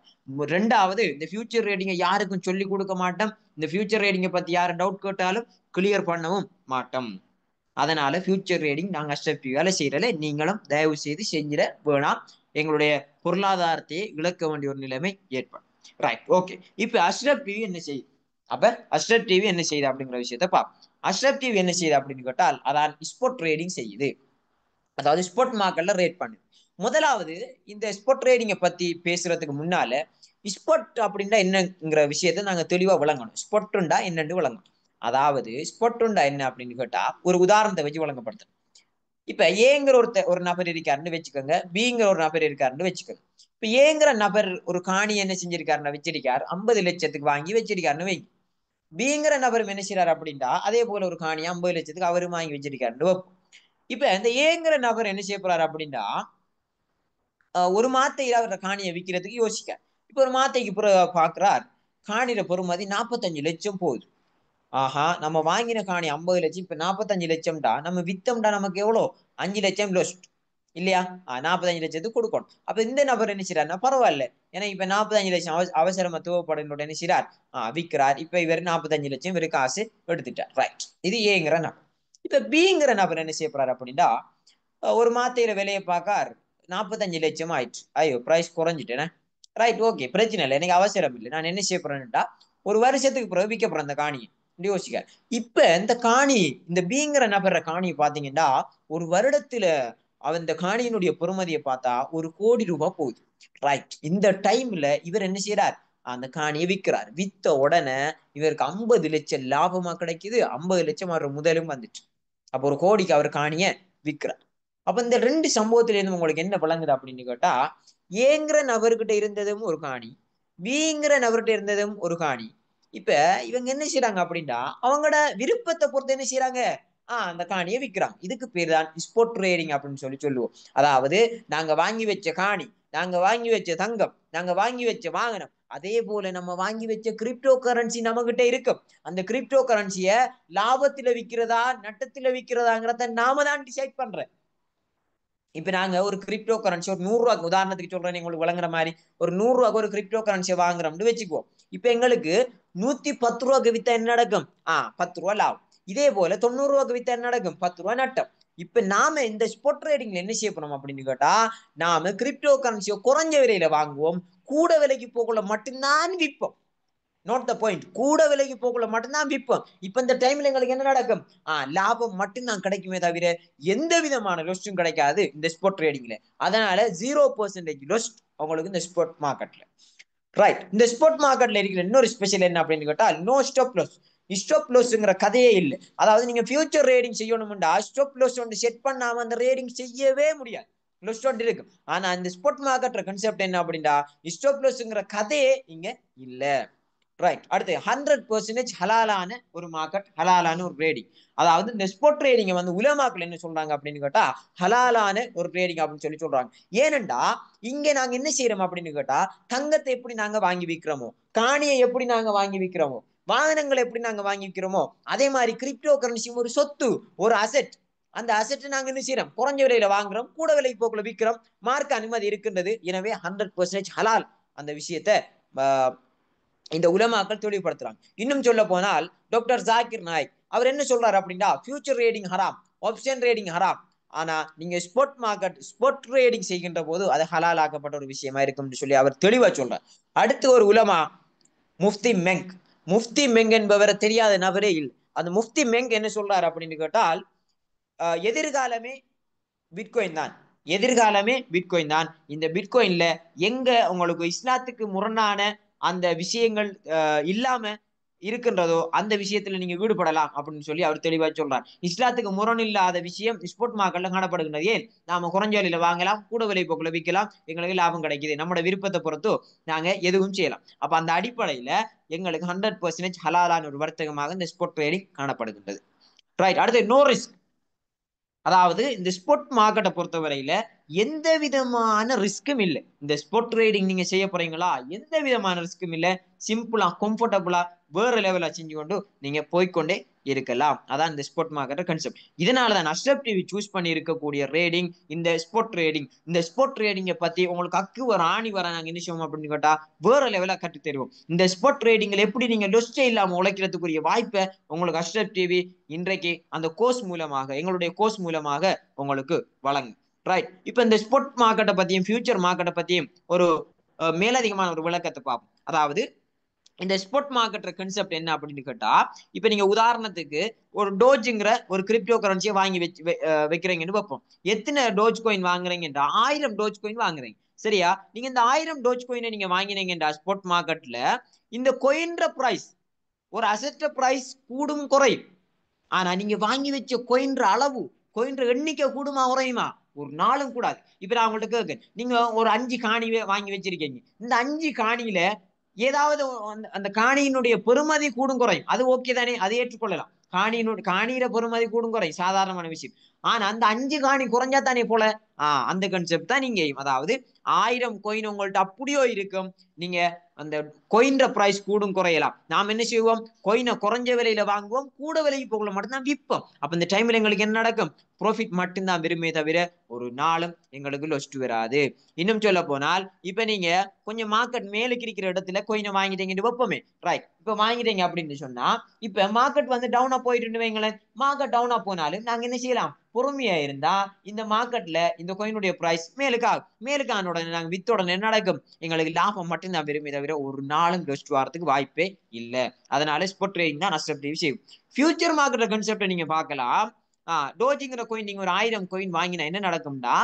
ரெண்டாவது, இந்த ஃபியூச்சர் ரேடிங்கை யாருக்கும் சொல்லி கொடுக்க மாட்டோம். இந்த ஃபியூச்சர் ரேடிங்கை பத்தி யாரும் டவுட் கேட்டாலும் கிளியர் பண்ணவும் மாட்டோம். அதனால ஃபியூச்சர் ரேடிங் நாங்க அஷ்ரப் டிவியால செய்யறல. நீங்களும் தயவு செய்து செஞ்சிட வேணாம். எங்களுடைய பொருளாதாரத்தையே இழக்க வேண்டிய ஒரு நிலைமை ஏற்படும். Right, okay. இப்ப அஷ்ரப் டிவி என்ன செய்யுது? அஷ்ரப் டிவி என்ன செய்யுது அப்படிங்கிற விஷயத்த பாப்போம். அஷ்ரப் டிவி என்ன செய்யுது அப்படின்னு கேட்டால் அதான் ஸ்போர்ட் ட்ரேடிங் செய்யுது. அதாவது ஸ்போர்ட் மார்க்கெட்ல ரேட் பண்ணுது. முதலாவது, இந்த ஸ்போர்ட் ட்ரேடிங்கை பத்தி பேசுறதுக்கு முன்னால ஸ்போர்ட் அப்படின்னா என்னங்கிற விஷயத்த நாங்க தெளிவா விளங்கணும். ஸ்போர்ட்ண்டா என்னன்னு விளங்கணும். அதாவது ஸ்போர்ட்ண்டா என்ன அப்படின்னு கேட்டா ஒரு உதாரணத்தை வச்சு விளங்கப்படுத்தணும். இப்ப ஏங்கிற ஒரு நபர் இருக்காருன்னு வச்சுக்கோங்க, பிங்கிற ஒரு நபர் இருக்காருன்னு வச்சுக்கோங்க. இப்ப ஏங்கிற நபர் ஒரு காணி என்ன செஞ்சிருக்காருன்னா வச்சிருக்காரு, 50 லட்சத்துக்கு வாங்கி வச்சிருக்காருன்னு வைங்க. பிங்கிற நபர் என்ன செய்யறாரு அப்படின்னா அதே போல ஒரு காணி 50 லட்சத்துக்கு அவரு வாங்கி வச்சிருக்காருன்னு வைப்போம். இப்ப இந்த ஏங்கிற நபர் என்ன செய்ய போறாரு அப்படின்னா ஒரு மாத்தையில அவர காணியை விற்கிறதுக்கு யோசிக்கார். இப்ப ஒரு மாத்தைக்கு பாக்குறார், காணியில பொறுமதி 45 லட்சம் போகுது. ஆஹா, நம்ம வாங்கின காணி 50 லட்சம், இப்ப 45 லட்சம்டா நம்ம வித்தம்டா நமக்கு எவ்வளோ 5 லட்சம் லொஸ்ட் இல்லையா. 45 லட்சத்துக்கு கொடுக்கணும். அப்ப இந்த நபர் என்ன செய்யறாருன்னா பரவாயில்ல, ஏன்னா இப்ப 45 லட்சம் அவசரமா தேவைப்படுகிற என்ன செய்யறார், விற்கிறார். இப்ப இவர் 45 லட்சம் இவரு காசு எடுத்துட்டார். ரைட், இது ஏங்கிற நபர். இப்ப பிங்கிற நபர் என்ன செய்ய போறாரு அப்படின்னா ஒரு மாத்தையில விலையை பார்க்கார், 45 லட்சம் ஆயிடுச்சு. ஐயோ, பிரைஸ் குறைஞ்சிட்டேனே. ரைட், ஓகே, பிரச்சனை இல்லை, எனக்கு அவசரம் இல்லை. நான் என்ன செய்ய போறேன்னுட்டா ஒரு வருஷத்துக்கு பிறகு விற்க போறேன் அந்த காணியை யோசிக்க. இப்ப இந்த காணி, இந்த பிங்கிற நபர காணியை பாத்தீங்கன்னா ஒரு வருடத்துல அவன் இந்த காணியினுடைய பொறுமதியை பார்த்தா ₹1 கோடி போகுது. ரைட், இந்த டைம்ல இவர் என்ன செய்யறார், அந்த காணியை விற்கிறார். வித்த உடனே இவருக்கு 50 லட்சம் லாபமா கிடைக்குது. 50 லட்சம் அவர் முதலும் வந்துட்டு. அப்ப ₹1 கோடிக்கு அவர் காணிய விற்கிறார். அப்ப இந்த ரெண்டு சம்பவத்துல இருந்து உங்களுக்கு என்ன விளங்குது அப்படின்னு கேட்டா ஏங்கிற நபர்கிட்ட இருந்ததும் ஒரு காணி, பிங்கிற நபர்கிட்ட இருந்ததும் ஒரு காணி. இப்ப இவங்க என்ன செய்யறாங்க அப்படின்னா அவங்களோட விருப்பத்தை பொறுத்து என்ன செய்யறாங்க, அந்த காணியை விற்கிறாங்க. இதுக்கு பேர் தான் ஸ்போர்ட் ட்ரேடிங் அப்படின்னு சொல்லுவோம். அதாவது நாங்க வாங்கி வச்ச காணி, நாங்க வாங்கி வச்ச தங்கம், நாங்க வாங்கி வச்ச வாகனம், அதே போல நம்ம வாங்கி வச்ச கிரிப்டோ கரன்சி நம்ம கிட்ட இருக்கும். அந்த கிரிப்டோ கரன்சிய லாபத்துல விற்கிறதா நட்டத்துல விற்கிறதாங்கிறத நாம தான் டிசைட் பண்றேன். இப்ப நாங்க ஒரு கிரிப்டோ கரன்சி ஒரு ₹100 உதாரணத்துக்கு சொல்றேன், உங்களுக்கு விளங்குற மாதிரி ஒரு ₹100 ஒரு கிரிப்டோ கரன்சியை வாங்குறோம்னு வச்சுக்குவோம். இப்ப எங்களுக்கு ₹110 வித்தா என்ன நடக்கும், ₹10 லாபம். இதே போல ₹90 வித்தா என்ன நடக்கும், ₹10 நட்டம். இப்ப நாம இந்த ஸ்பாட் ட்ரேடிங்ல என்ன செய்ய போறோம் அப்படின்னு கேட்டா நாம கிரிப்டோ கரன்சியை குறைஞ்ச விலையில வாங்குவோம், கூட விலைக்கு போகல மட்டும்தான் விற்போம். நோட் த பாயிண்ட், கூட விலைக்கு போகல மட்டும்தான் விற்போம். இப்ப இந்த டைம்ல எங்களுக்கு என்ன நடக்கும், லாபம் மட்டும்தான் கிடைக்குமே தவிர எந்த விதமான லொஸ்டும் கிடைக்காது இந்த ஸ்பாட் ட்ரேடிங்ல. அதனால 0% லொஸ்ட் உங்களுக்கு இந்த ஸ்பாட் மார்க்கெட்ல. ரைட், இந்த ஸ்பாட் மார்க்கெட்ல இருக்கிற இன்னொரு ஸ்பெஷல் என்ன அப்படின்னு கேட்டா நோ ஸ்டாப் லாஸ். ஸ்டாப் லாஸ்ங்கிற கதையே இல்லை. அதாவது நீங்க ஃபியூச்சர் ரேடிங் செய்யணும்டா ஸ்டாப் லாஸ் ஒன்று செட் பண்ணாம அந்த ரேடிங் செய்யவே முடியாது. லாஸ் ஒன்று இருக்கு. ஆனா இந்த ஸ்பாட் மார்க்கெட் கான்செப்ட் என்ன அப்படின்னா ஸ்டாப் லாஸ்ங்கிற கதையே இங்க இல்ல. ரைட். அடுத்து 100% ஹலாலான ஒரு மார்க்கெட், ஹலாலான ஒரு ட்ரேடிங். அதாவது இந்த ஸ்பாட் ட்ரேடிங் வந்து உலமாக்கள் என்ன சொல்றாங்க அப்படின்னு கேட்டா ஹலாலான ஒரு ட்ரேடிங் அப்படின்னு சொல்லி சொல்றாங்க. ஏனென்றா இங்க நாங்க என்ன செய்யறோம் அப்படின்னு கேட்டா தங்கத்தை எப்படி நாங்க வாங்கி விற்கிறோமோ, காணியை எப்படி நாங்க வாங்கி விற்கிறோமோ, வாகனங்களை எப்படி நாங்க வாங்கி விற்கிறோமோ, அதே மாதிரி கிரிப்டோ கரன்சியும் ஒரு சொத்து, ஒரு அசெட். அந்த அசெட் நாங்க என்ன செய்யறோம், குறைஞ்ச விலையில வாங்குறோம், கூட விலை போக்குல விற்கிறோம். மார்க்க அனுமதி இருக்கின்றது. எனவே 100% ஹலால் அந்த விஷயத்தை இந்த உலமாக்கள் தெளிவுபடுத்துறாங்க. இன்னும் சொல்ல போனால் டாக்டர் ஜாகிர் நாயக் அவர் என்ன சொல்றாரு அப்படின்னா ஃபியூச்சர் ரேடிங் ஹராம், ஆப்ஷன் ரேடிங் ஹராம். ஆனா நீங்க ஸ்பாட் மார்க்கெட் ஸ்பாட் ட்ரேடிங் செய்கின்ற போது அது ஹலால் ஆக்கப்பட்ட ஒரு விஷயமா இருக்கும்னு சொல்லி அவர் தெளிவா சொல்றார். அடுத்து ஒரு உலமா முஃப்தி மெங். முஃப்தி மெங் என்பவரை தெரியாத நபரே இல்லை. அந்த முஃப்தி மெங் என்ன சொல்றாரு அப்படின்னு கேட்டால் எதிர்காலமே பிட்காயின் தான், எதிர்காலமே பிட்காயின் தான். இந்த பிட்காயின்ல எங்க உங்களுக்கு இஸ்லாத்துக்கு முரணான அந்த விஷயங்கள் இல்லாம இருக்கின்றதோ அந்த விஷயத்துல நீங்க ஈடுபடலாம் அப்படின்னு சொல்லி அவர் தெளிவா சொல்றார். இஸ்லாத்துக்கு முரண் இல்லாத விஷயம் ஸ்பாட் மார்க்கெட்ல காணப்படுகின்றது. ஏன் நாம குறைஞ்ச விலையில வாங்கலாம், கூட விலை போக்குல விற்கலாம், எங்களுக்கு லாபம் கிடைக்குது, நம்மளோட விருப்பத்தை பொறுத்து நாங்க எதுவும் செய்யலாம். அப்ப அந்த அடிப்படையில எங்களுக்கு 100% ஹலாலான ஒரு வர்த்தகமாக இந்த ஸ்பாட் ட்ரேடிங் காணப்படுகின்றது. ரைட். அடுத்து நோ ரிஸ்க். அதாவது இந்த ஸ்பாட் மார்க்கெட்டை பொறுத்தவரையில எந்த விதமான ரிஸ்க்கும் இல்லை. இந்த ஸ்பாட் ட்ரேடிங் நீங்க செய்ய போறீங்களா, எந்த விதமான ரிஸ்க்கும் இல்லை. சிம்பிளா கம்ஃபர்டபுளா வேற லெவலா செஞ்சு கொண்டு நீங்க போய்கொண்டே இருக்கலாம். அதான் இந்த ஸ்பாட் மார்க்கெட் கான்செப்ட். இதனாலதான் அஷ்ரப் டிவி சூஸ் பண்ணி இருக்கக்கூடிய ரேடிங் இந்த ஸ்பாட் ட்ரேடிங். இந்த ஸ்பாட் ட்ரேடிங்கை பத்தி உங்களுக்கு அக்கு ஒரு ஆணி வர நாங்க என்ன செய்வோம் அப்படின்னு கேட்டா வேற லெவலா கற்று தருவோம். இந்த ஸ்பாட் ட்ரேடிங்ல எப்படி நீங்க லொஸ்டே இல்லாம உழைக்கிறதுக்குரிய வாய்ப்பை உங்களுக்கு அஷ்ரப் டிவி இன்றைக்கு அந்த கோர்ஸ் மூலமாக, எங்களுடைய கோர்ஸ் மூலமாக உங்களுக்கு வழங்கும். ரைட். இப்ப இந்த ஸ்பாட் மார்க்கெட்டை பத்தியும் ஃபியூச்சர் மார்க்கெட்டை பத்தியும் ஒரு மேலதிகமான ஒரு விளக்கத்தை பார்ப்போம். அதாவது இந்த ஸ்பாட் மார்க்கெட் கான்செப்ட் என்ன அப்படின்னு கேட்டா இப்ப நீங்க உதாரணத்துக்கு ஒரு டோஜ்ங்கிற ஒரு கிரிப்டோ கரன்சியை வாங்கி வைக்கிறீங்கன்னு வைப்போம். எத்தனை டோஜ் காயின் வாங்குறீங்கன்றா 1000 டோஜ் காயின் வாங்குறீங்க. சரியா? நீங்க இந்த 1000 டோஜ் காயினை நீங்க வாங்கினீங்கன்றா ஸ்பாட் மார்க்கெட்ல இந்த கோயின்ற பிரைஸ், ஒரு அசெட் பிரைஸ் கூடும் குறையும். ஆனா நீங்க வாங்கி வச்ச கோயின்ற அளவு, கோயின்ற எண்ணிக்கை கூடுமா குறையுமா? ஒரு நாளும் கூடாது. இப்ப நான் உங்கள்ட்ட கேட்க, நீங்க ஒரு 5 காணி வாங்கி வச்சிருக்கீங்க. இந்த 5 காணியில ஏதாவது அந்த காணியினுடைய பெருமதி கூடும் குறையும். அது ஓகே தானே, அதை ஏற்றுக்கொள்ளலாம். காணியில பெருமதி கூடும் குறையும் சாதாரணமான விஷயம். ஆனா அந்த 5 காணி குறைஞ்சா தானே போல அந்த கான்செப்ட் தான் நீங்க, அதாவது 1000 கோயின் உங்கள்ட்ட அப்படியோ இருக்கும். நீங்க அந்த கோயின்ற பிரைஸ் கூடும் குறையலாம். நாம் என்ன செய்வோம், கோயினை குறைஞ்ச விலையில வாங்குவோம், கூட விலைக்கு போகல மட்டும்தான் விற்போம். அப்ப இந்த டைம்ல எங்களுக்கு என்ன நடக்கும், ப்ராஃபிட் மட்டும்தான் விரும்பே தவிர ஒரு நாளும் எங்களுக்கு லொஸ்ட் வராது. இன்னும் சொல்ல போனால் இப்ப நீங்க கொஞ்சம் மார்க்கெட் மேலுக்கு இருக்கிற இடத்துல கோயினை வாங்கிட்டீங்கன்னு வைப்போமே. ரைட். இப்ப வாங்கிட்டீங்க அப்படின்னு சொன்னா இப்ப மார்க்கெட் வந்து டவுனா போயிட்டு வைங்களேன். மார்க்கெட் டவுனா போனாலும் நாங்க என்ன செய்யலாம், பொறுமையா இருந்தா இந்த மார்க்கெட்ல இந்த கோயினுடைய பிரைஸ் மேலுக்கான உடனே நாங்க வித்த உடனே என்ன நடக்கும், எங்களுக்கு லாபம் மட்டும்தான் விரும்பி தவிர ஒரு நாளும் லொஸ்ட் வரதுக்கு வாய்ப்பே இல்லை. அதனால ஸ்பாட் ட்ரேடிங் தான் நஷ்டத்தை செய்யும். ஃபியூச்சர் மார்க்கெட் கான்செப்ட் நீங்க பார்க்கலாம். டோஜிங்கிற கோயின் நீங்க ஒரு 1000 கோயின் வாங்கினா என்ன நடக்கும்னா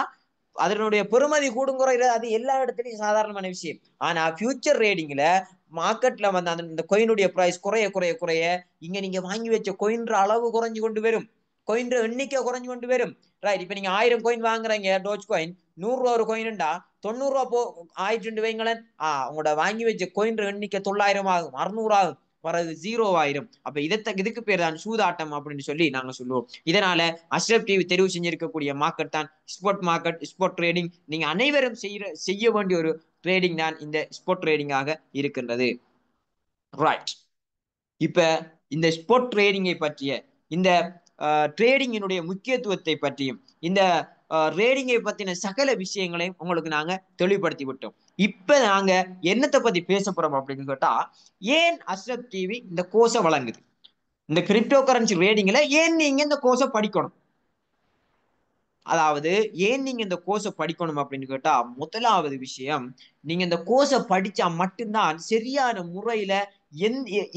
அதனுடைய பெருமதி கூடும் குறைகிறது அது எல்லா இடத்துலயும் சாதாரணமான விஷயம். ஆனா ஃபியூச்சர் ரேடிங்ல மார்க்கெட்ல வந்து அந்த இந்த கோயினுடைய பிரைஸ் குறைய குறைய குறைய இங்க நீங்க வாங்கி வச்ச கோயின்ற அளவு குறைஞ்சு கொண்டு வரும், கோயின்ற எண்ணிக்கை குறைஞ்சு கொண்டு வரும். ரைட். இப்ப நீங்க 1000 கோயின் வாங்குறீங்க டோஜ் கோயின், 100 ரூபா ஒரு கோயின்டா 90 ரூபா ஆயிட்டு வைங்களேன். உங்களோட வாங்கி வச்ச கோயின்ற எண்ணிக்கை 900 ஆகும், 600 ஆகும், பிறகு 0 ஆயிரும். அப்ப இதுக்கு பேர் தான் சூதாட்டம் அப்படின்னு சொல்லி நாங்க சொல்லுவோம். இதனால அஷ்ரப் டிவி தெரிவு செஞ்சிருக்கக்கூடிய மார்க்கெட் தான் ஸ்பாட் மார்க்கெட், ஸ்பாட் ட்ரேடிங். நீங்க அனைவரும் செய்ய வேண்டிய ஒரு ட்ரேடிங் தான் இந்த ஸ்பாட் ட்ரேடிங்காக இருக்கின்றது. ரைட். இப்ப இந்த ஸ்பாட் ட்ரேடிங்கை பற்றிய, இந்த ட்ரேடிங்கினுடைய முக்கியத்துவத்தை பற்றியும் இந்த ரேடிங்கை பத்தின சகல விஷயங்களையும் உங்களுக்கு நாங்க தெளிவுபடுத்தி விட்டோம். இப்ப நாங்க என்னத்தை பத்தி பேச போறோம் அப்படின்னு கேட்டா ஏன் அஷ்ரப் டிவி இந்த கோர்ஸை வழங்குது, இந்த கிரிப்டோ கரன்சி ரேடிங்ல ஏன் நீங்க இந்த கோர்ஸை படிக்கணும். அதாவது ஏன் நீங்க இந்த கோர்ஸை படிக்கணும் அப்படின்னு கேட்டா முதலாவது விஷயம், நீங்க இந்த கோர்ஸை படிச்சா மட்டும்தான் சரியான முறையில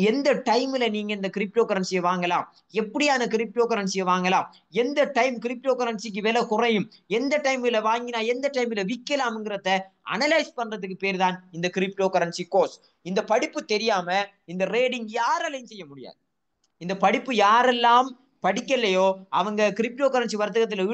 எந்த டைம்ல நீங்க இந்த கிரிப்டோ கரன்சியை வாங்கலாம், எப்படியான கிரிப்டோ கரன்சியை வாங்கலாம், எந்த டைம் கிரிப்டோ கரன்சிக்கு விலை குறையும், எந்த டைம்ல வாங்கினா எந்த டைம்ல விற்கலாம்ங்கிறத அனலைஸ் பண்றதுக்கு பேர் தான் இந்த கிரிப்டோ கரன்சி கோர்ஸ். இந்த படிப்பு தெரியாம இந்த ரேடிங் யாராலையும் செய்ய முடியாது. இந்த படிப்பு யாரெல்லாம் படிக்கலையோ அவங்க கிரிப்டோ கரன்சி வர்த்தகத்துல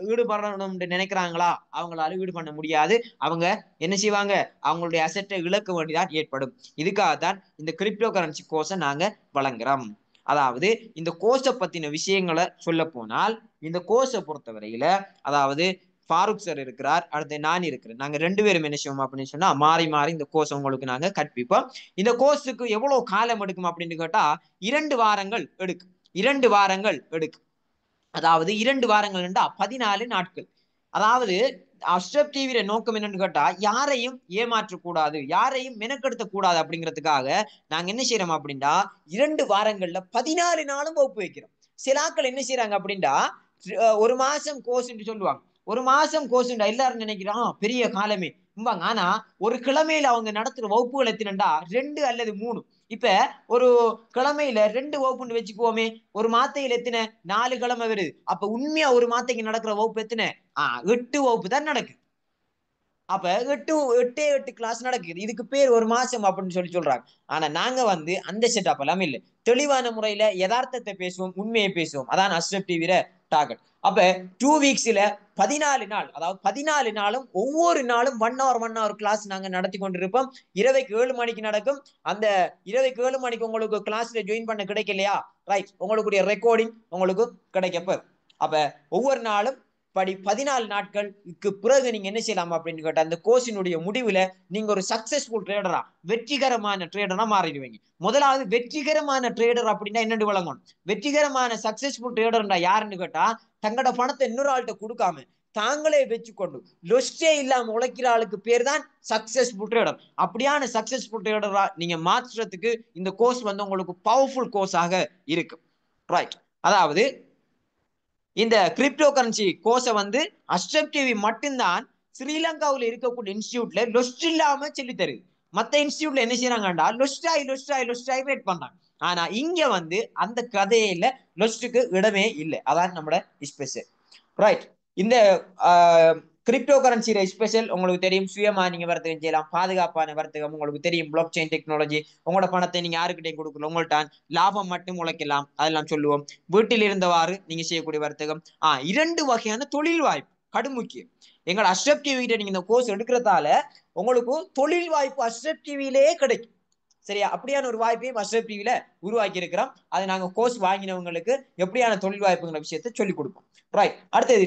ஈடுபடணும்னு நினைக்கிறாங்களா அவங்களால ஈடு பண்ண முடியாது. அவங்க என்ன செய்வாங்க, அவங்களுடைய அசெட்டை இழக்க வேண்டியதான் ஏற்படும். இதுக்காகத்தான் இந்த கிரிப்டோ கரன்சி கோர்ஸை நாங்க வழங்குறோம். அதாவது இந்த கோர்ஸை பத்தின விஷயங்களை சொல்ல போனால், இந்த கோர்ஸை பொறுத்தவரையில அதாவது ஃபாரூக் சார் இருக்கிறார், அடுத்து நான் இருக்கிறேன். நாங்க 2 பேரும் என்ன செய்வோம் அப்படின்னு சொன்னா மாறி மாறி இந்த கோர்ஸ் உங்களுக்கு நாங்க கற்பிப்போம். இந்த கோர்ஸுக்கு எவ்வளவு காலம் எடுக்கும் அப்படின்னு கேட்டா 2 வாரங்கள் எடுக்கும். 2 வாரங்கள் எடுக்கும். அதாவது 2 வாரங்கள் 14 நாட்கள். அதாவது அஷ்ரப் டிவியோட நோக்கம் என்னன்னு கேட்டா யாரையும் ஏமாற்றக்கூடாது, யாரையும் மெனக்கெடுத்த கூடாது அப்படிங்கிறதுக்காக நாங்க என்ன செய்யறோம் அப்படின்னா 2 வாரங்கள்ல 14 நாளும் வகுப்பு வைக்கிறோம். சில ஆட்கள் என்ன செய்யறாங்க அப்படின்னா ஒரு மாசம் கோர்ஸ் சொல்லுவாங்க. ஒரு மாசம் கோர்ஸ் எல்லாரும் நினைக்கிறான் பெரிய காலமே. ஆனா ஒரு கிழமையில அவங்க நடத்துற வகுப்புகள் எத்தனைண்டா 2 அல்லது 3. இப்ப ஒரு கிழமையில 2 வகுப்புன்னு வச்சுக்குவோமே, ஒரு மாத்தையில எத்தனை 4 கிழமை வருது. அப்ப உண்மையா ஒரு மாத்தைக்கு நடக்கிற வகுப்பு எத்தனை 8 வகுப்பு தான் நடக்குது. அப்ப 8 கிளாஸ் நடக்குது. இதுக்கு பேர் ஒரு மாசம் அப்படின்னு சொல்றாங்க. ஆனா நாங்க அந்த செட்டப் எல்லாம் இல்லை. தெளிவான முறையில யதார்த்தத்தை பேசுவோம், உண்மையை பேசுவோம். அதான் அஷ்ரப் டிவில டார்கெட். அப்ப 2 வீக்ஸ்ல 14 நாள், அதாவது 14 நாளும் ஒவ்வொரு நாளும் 1 hour கிளாஸ் நாங்க நடத்தி கொண்டிருப்போம். இரவைக்கு 7 மணிக்கு நடக்கும். அந்த இரவைக்கு 7 மணிக்கு உங்களுக்கு கிளாஸ்ல ஜாயின் பண்ண கிடைக்கலையா, ரைட், உங்களுடைய ரெக்கார்டிங் உங்களுக்கு கிடைக்கப்ப. அப்ப ஒவ்வொரு நாளும் 14 நாட்களுக்கு பிறகு நீங்க என்ன செய்யலாம் அப்படின்னு கேட்டா அந்த கோர்ஸினுடைய முடிவுல நீங்க ஒரு சக்சஸ்ஃபுல் ட்ரேடரா, வெற்றிகரமான ட்ரேடரா மாறிடுவீங்க. முதலாவது வெற்றிகரமான ட்ரேடர் அப்படின்னா என்னன்னு விளங்கணும். வெற்றிகரமான சக்சஸ்ஃபுல் ட்ரேடர்னா யாருன்னு கேட்டா தங்களோட பணத்தை இன்னொரு ஆள்கிட்ட கொடுக்காம தாங்களே வச்சுக்கொண்டு லொஸ்டே இல்லாம உழைக்கிற ஆளுக்கு பேர் தான் சக்சஸ்ஃபுல் ட்ரேடர். அப்படியான சக்சஸ்ஃபுல் ட்ரேடரா நீங்க மாற்றுறதுக்கு இந்த கோர்ஸ் உங்களுக்கு பவர்ஃபுல் கோர்ஸாக இருக்கு. ரைட். அதாவது இந்த கிரிப்டோ கரன்சி கோர்ஸை அஷ்ரப் டிவி மட்டும்தான் ஸ்ரீலங்காவில் இருக்கக்கூடிய இன்ஸ்டியூட்ல லொஸ்ட் இல்லாம சொல்லி தருது. மத்த இன்ஸ்டியூட்ல என்ன செய்யறாங்கடா லொஸ்டாய் வெயிட் பண்றாங்க. ஆனா இங்க அந்த கதையில லொஸ்டுக்கு இடமே இல்லை. அதான் நம்மளோட ஸ்பெஷல். ரைட். இந்த கிரிப்டோ கரன்சி ஸ்பெஷல் உங்களுக்கு தெரியும். சுயமா நீங்க வர்த்தகம் செய்யலாம், பாதுகாப்பான வர்த்தகம் உங்களுக்கு தெரியும், பிளாக் செயின் டெக்னாலஜி. உங்களோட பணத்தை நீங்க யாருக்கிட்டையும் கொடுக்கல, உங்கள்ட்ட லாபம் மட்டும் உழைக்கலாம், அதெல்லாம் சொல்லுவோம். வீட்டில் இருந்தவாறு நீங்க செய்யக்கூடிய வர்த்தகம். 2 வகையான தொழில் வாய்ப்பு கடும் முக்கியம். எங்களோட அஷ்ரப் டிவிட்ட நீங்க இந்த கோர்ஸ் எடுக்கிறதால உங்களுக்கு தொழில் வாய்ப்பு அஷ்ரப் டிவியிலேயே கிடைக்கும். சரியா? அப்படியான ஒரு வாய்ப்பையும் அஷ்ரப் டிவில உருவாக்கி இருக்கிறோம். அதை நாங்க கோர்ஸ் வாங்கினவங்களுக்கு எப்படியான தொழில் வாய்ப்புங்கிற விஷயத்தை சொல்லிக் கொடுப்போம். ரைட். அடுத்தது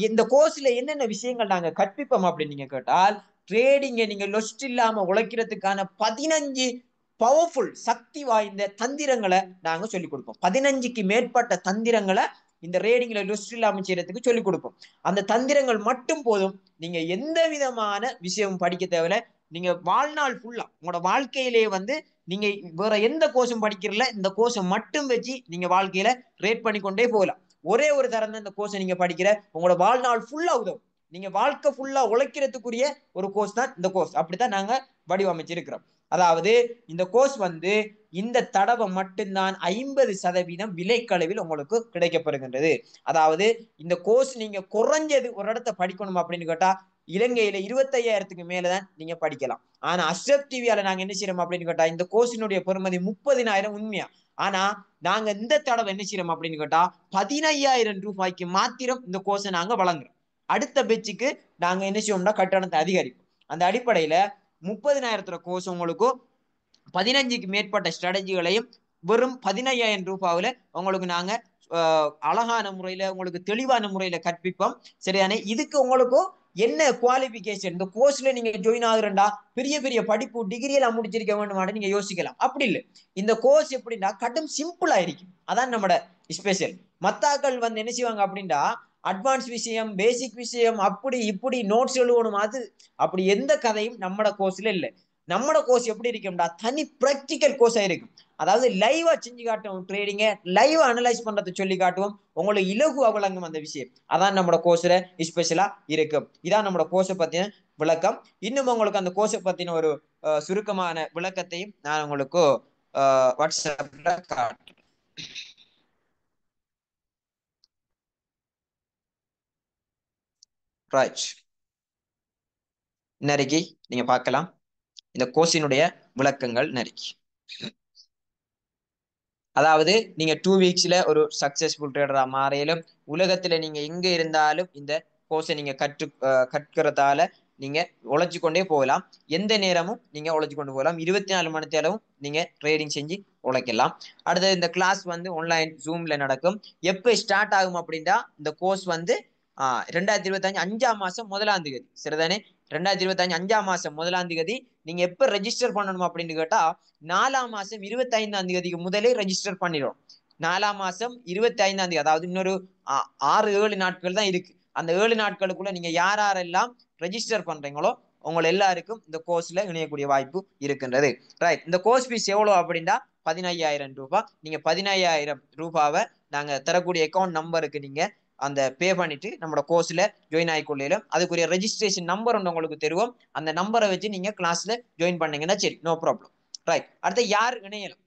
இந்த கோர்ஸ்ல என்னென்ன விஷயங்கள் நாங்க கற்பிப்போம் அப்படின்னு நீங்க கேட்டால், ட்ரேடிங்கை நீங்க லொஸ்ட் இல்லாம உழைக்கிறதுக்கான 15 பவர்ஃபுல் சக்தி வாய்ந்த தந்திரங்களை நாங்க சொல்லிக் கொடுப்போம். 15க்கு மேற்பட்ட தந்திரங்களை இந்த ரேடிங்ல லொஸ்ட் இல்லாம செய்யறதுக்கு சொல்லிக் கொடுப்போம். அந்த தந்திரங்கள் மட்டும் போதும். நீங்க எந்த விதமான விஷயமும் படிக்க தேவையில்ல. நீங்க வாழ்நாள் ஃபுல்லா உங்களோட வாழ்க்கையிலேயே நீங்க வேற எந்த கோர்ஸும் படிக்கிறல, இந்த கோர்ஸை மட்டும் வச்சு நீங்க வாழ்க்கையில ரேட் பண்ணிக்கொண்டே போகலாம். ஒரே ஒரு தரம் தான் இந்த கோர்ஸை நீங்க படிக்கிற உங்களோட வாழ்நாள் ஃபுல்லா உதவும். நீங்க வாழ்க்கை ஃபுல்லா உழைக்கிறதுக்குரிய ஒரு கோர்ஸ் தான் இந்த கோர்ஸ். அப்படித்தான் நாங்க வடிவமைச்சிருக்கிறோம். அதாவது இந்த கோர்ஸ் இந்த தடவை மட்டும்தான் 50% விலைக்களவில் உங்களுக்கு கிடைக்கப்படுகின்றது. அதாவது இந்த கோர்ஸ் நீங்க குறைஞ்சது ஒரு இடத்த படிக்கணும் அப்படின்னு கேட்டா இலங்கையில 25,000க்கு மேலதான் நீங்க படிக்கலாம். ஆனா அஷ்ரப் டிவியால நாங்க என்ன செய்யறோம் அப்படின்னு கேட்டா இந்த கோர்ஸினுடைய பெறுமதி 30,000 உண்மையா. ஆனா நாங்க இந்த தடவை என்ன செய்யறோம் அப்படின்னு கேட்டா 15,000 ரூபாய்க்கு மாத்திரம் இந்த கோர்ஸை நாங்க வழங்குறோம். அடுத்த பேச்சுக்கு நாங்க என்ன செய்வோம்னா கட்டணத்தை அதிகரிப்போம். அந்த அடிப்படையில 30,000 கோர்ஸ் உங்களுக்கு 15க்கு மேற்பட்ட ஸ்ட்ராட்டஜிகளையும் வெறும் 15,000 ரூபாயில உங்களுக்கு நாங்க அழகான முறையில உங்களுக்கு தெளிவான முறையில கற்பிப்போம். சரிதானே? இதுக்கு உங்களுக்கு என்ன குவாலிபிகேஷன், இந்த கோர்ஸ்ல நீங்க ஜாயின் ஆகுறா பெரிய பெரிய படிப்பு டிகிரி எல்லாம் முடிச்சிருக்க வேண்டும் நீங்க யோசிக்கலாம். அப்படி இல்லை. இந்த கோர்ஸ் எப்படின்னா கடும் சிம்பிளா இருக்கும். அதான் நம்மட ஸ்பெஷல். மத்தாக்கள் என்ன செய்வாங்க அப்படின்னா அட்வான்ஸ் விஷயம், பேசிக் விஷயம், அப்படி இப்படி நோட்ஸ் எழுதணும், அது அப்படி எந்த கதையும் நம்மட கோர்ஸ்ல இல்லை. நம்மட கோர்ஸ் எப்படி இருக்கும்டா தனி பிராக்டிக்கல் கோர்ஸா இருக்கும். அதாவது லைவா செஞ்சு காட்டுவோம். ட்ரேடிங்க லைவா அனலைஸ் பண்றதை சொல்லி காட்டுவோம். உங்களுக்கு இலகு அவலங்கும் அந்த விஷயம். அதான் நம்மளோட கோர்ஸ்ல ஸ்பெஷலா இருக்கும். இதான் நம்மளோட கோர்ஸை பத்தின விளக்கம். இன்னும் உங்களுக்கு அந்த கோர்ஸை பத்தின ஒரு சுருக்கமான விளக்கத்தையும் நான் உங்களுக்கு வாட்ஸ்அப்ல காட்டுறேன். ரைட். நெருக்கி நீங்க பார்க்கலாம் இந்த கோர்ஸினுடைய விளக்கங்கள் நெருக்கி. அதாவது நீங்க 2 வீக்ஸ்ல ஒரு சக்சஸ்ஃபுல் ட்ரேடரா மாறையிலும் உலகத்துல நீங்க எங்க இருந்தாலும் இந்த கோர்ஸை நீங்க கற்கிறதால நீங்க உழைச்சு கொண்டே போகலாம். எந்த நேரமும் நீங்க உழைச்சு கொண்டு போகலாம். 24 மணி நேரமும் நீங்க ட்ரேடிங் செஞ்சு உழைக்கலாம். அடுத்து இந்த கிளாஸ் வந்து ஆன்லைன் ஜூம்ல நடக்கும். எப்ப ஸ்டார்ட் ஆகும் அப்படின்னா இந்த கோர்ஸ் வந்து 2025 5ஆம் மாசம் 1ஆம் தேதி சரிதானே. 2025 5ஆம் மாசம் 1ஆம் தேதி நீங்க எப்ப ரெஜிஸ்டர் பண்ணணும் அப்படின்னு கேட்டா 4ஆம் மாசம் 25ஆம் தேதிக்கு முதலே ரெஜிஸ்டர் பண்ணிடும். 4ஆம் மாசம் 25ஆம் தேதி, அதாவது இன்னொரு 6-7 நாட்கள் தான் இருக்கு. அந்த 7 நாட்களுக்குள்ள நீங்க யாரெல்லாம் ரெஜிஸ்டர் பண்றீங்களோ உங்க எல்லாருக்கும் இந்த கோர்ஸ்ல இணையக்கூடிய வாய்ப்பு இருக்கின்றது. ரைட். இந்த கோர்ஸ் ஃபீஸ் எவ்வளவு அப்படின்னா 15,000 ரூபாய். நீங்க 15,000 ரூபாவை நாங்க தரக்கூடிய அக்கௌண்ட் நம்பருக்கு நீங்க அந்த பே பண்ணிட்டு நம்மளோட கோர்ஸ்ல ஜாயின் ஆகிக்கொள்ளையிலும் அதுக்குரிய ரெஜிஸ்ட்ரேஷன் நம்பர் ஒன்று உங்களுக்கு தருவோம். அந்த நம்பரை வச்சு நீங்க கிளாஸ்ல ஜாயின் பண்ணீங்கன்னா சரி, நோ ப்ராப்ளம். ரைட். அடுத்து யார் இணையலாம்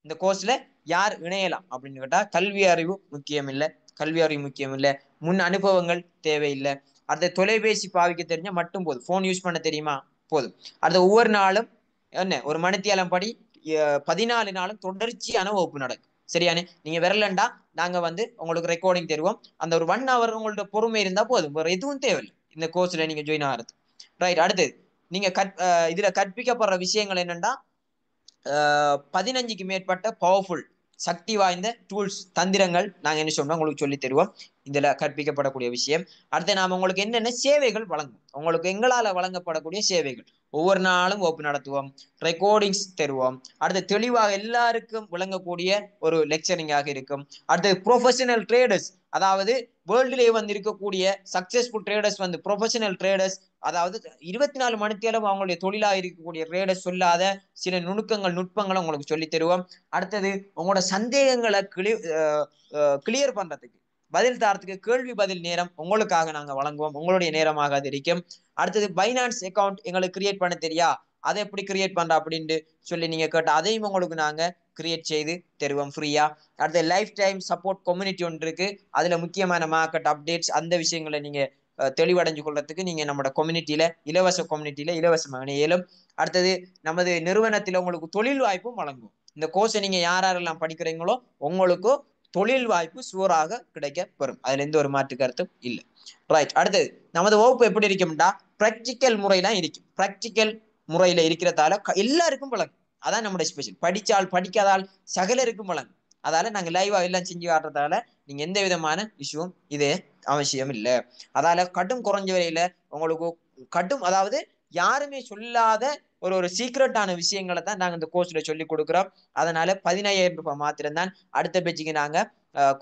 இந்த கோர்ஸ்ல, யார் இணையலாம் அப்படின்னு கேட்டா கல்வி அறிவு முக்கியம் இல்லை, கல்வி அறிவு முக்கியம் இல்லை, முன் அனுபவங்கள் தேவையில்லை. அடுத்த தொலைபேசி பாவிக்க தெரிஞ்சா மட்டும் போதும், போன் யூஸ் பண்ண தெரியுமா போதும். அடுத்த ஒவ்வொரு நாளும் என்ன ஒரு மணித்தியாலம் படி 14 நாளும் தொடர்ச்சியான வகுப்பு நடக்கும். சரியானே. நீங்க விரலண்டா நாங்க வந்து உங்களுக்கு ரெக்கார்டிங் தருவோம். அந்த ஒரு 1 hour உங்களோட பொறுமை இருந்தா போதும், வேற எதுவும் தேவையில்லை இந்த கோர்ஸ்ல நீங்க ஜாயின் ஆகிறது. ரைட். அடுத்து நீங்க இதுல கற்பிக்கப்படுற விஷயங்கள் என்னன்னா 15க்கு மேற்பட்ட பவர்ஃபுல் சக்தி வாய்ந்த டூல்ஸ் தந்திரங்கள் நாங்க என்ன சொன்னோம் உங்களுக்கு சொல்லி தருவோம் இதுல கற்பிக்கப்படக்கூடிய விஷயம். அடுத்து நாம உங்களுக்கு என்னென்ன சேவைகள் வழங்கும், உங்களுக்கு எங்களால வழங்கப்படக்கூடிய சேவைகள் ஒவ்வொரு நாளும் வகுப்பு நடத்துவோம், ரெக்கார்டிங்ஸ் தருவோம். அடுத்து தெளிவாக எல்லாருக்கும் விளங்கக்கூடிய ஒரு லெக்சரிங்காக இருக்கும். அடுத்து ப்ரொஃபஷனல் ட்ரேடர்ஸ், அதாவது வேர்ல்டுலேயே வந்து இருக்கக்கூடிய சக்சஸ்ஃபுல் ட்ரேடர்ஸ் வந்து ப்ரொஃபஷனல் ட்ரேடர்ஸ், அதாவது 24 மணித்தேரம் அவங்களுடைய தொழிலாக இருக்கக்கூடிய ட்ரேடர்ஸ் சொல்லாத சில நுட்பங்களை உங்களுக்கு சொல்லி தருவோம். அடுத்தது உங்களோட சந்தேகங்களை கிளியர் பண்றதுக்கு பதில் தரத்துக்கு கேள்வி பதில் நேரம் உங்களுக்காக நாங்க வழங்குவோம், உங்களுடைய நேரமாக அது இருக்கும். அடுத்தது பைனான்ஸ் அக்கௌண்ட் எங்களுக்கு கிரியேட் பண்ண தெரியா, அதை எப்படி கிரியேட் பண்ற அப்படின்னு சொல்லி நீங்க கேட்ட அதையும் உங்களுக்கு நாங்க கிரியேட் செய்து தருவோம் ஃப்ரீயா. அடுத்து லைஃப் டைம் சப்போர்ட் கம்யூனிட்டி ஒன்று இருக்கு, அதுல முக்கியமான மார்க்கெட் அப்டேட்ஸ் அந்த விஷயங்களை நீங்க தெளிவடைஞ்சு கொள்றதுக்கு நீங்க நம்மளோட கம்யூனிட்டியில இலவசமாக இணையலும். அடுத்தது நமது நிறுவனத்தில் உங்களுக்கு தொழில் வாய்ப்பும் வழங்கும். இந்த கோர்ஸை நீங்க யாரெல்லாம் படிக்கிறீங்களோ உங்களுக்கு தொழில் வாய்ப்பு சூறாக கிடைக்க பெறும், அதுல எந்த ஒரு மாற்று கருத்தும் இல்லை. ரைட். அடுத்தது நமது வகுப்பு எப்படி இருக்கும்டா பிராக்டிக்கல் முறையெல்லாம் இருக்கும். பிராக்டிக்கல் முறையில இருக்கிறதால எல்லாருக்கும் வழங்கும், அதான் நம்முடைய ஸ்பெஷல். படிச்சால் படிக்காதால் சகலருக்கும் வழங்கும். அதால நாங்க லைவா எல்லாம் செஞ்சு காட்டுறதால நீங்க எந்த விதமான இஷ்யூவும் இது அவசியம் இல்லை. அதால கடும் குறைஞ்ச வரையில உங்களுக்கு அதாவது யாருமே சொல்லாத ஒரு சீக்ரெட்டான விஷயங்களை தான் நாங்க இந்த கோர்ஸ்ல சொல்லி கொடுக்குறோம். அதனால 15,000 ரூபாய் மாத்திரம்தான். அடுத்த பேச்சுக்கு நாங்க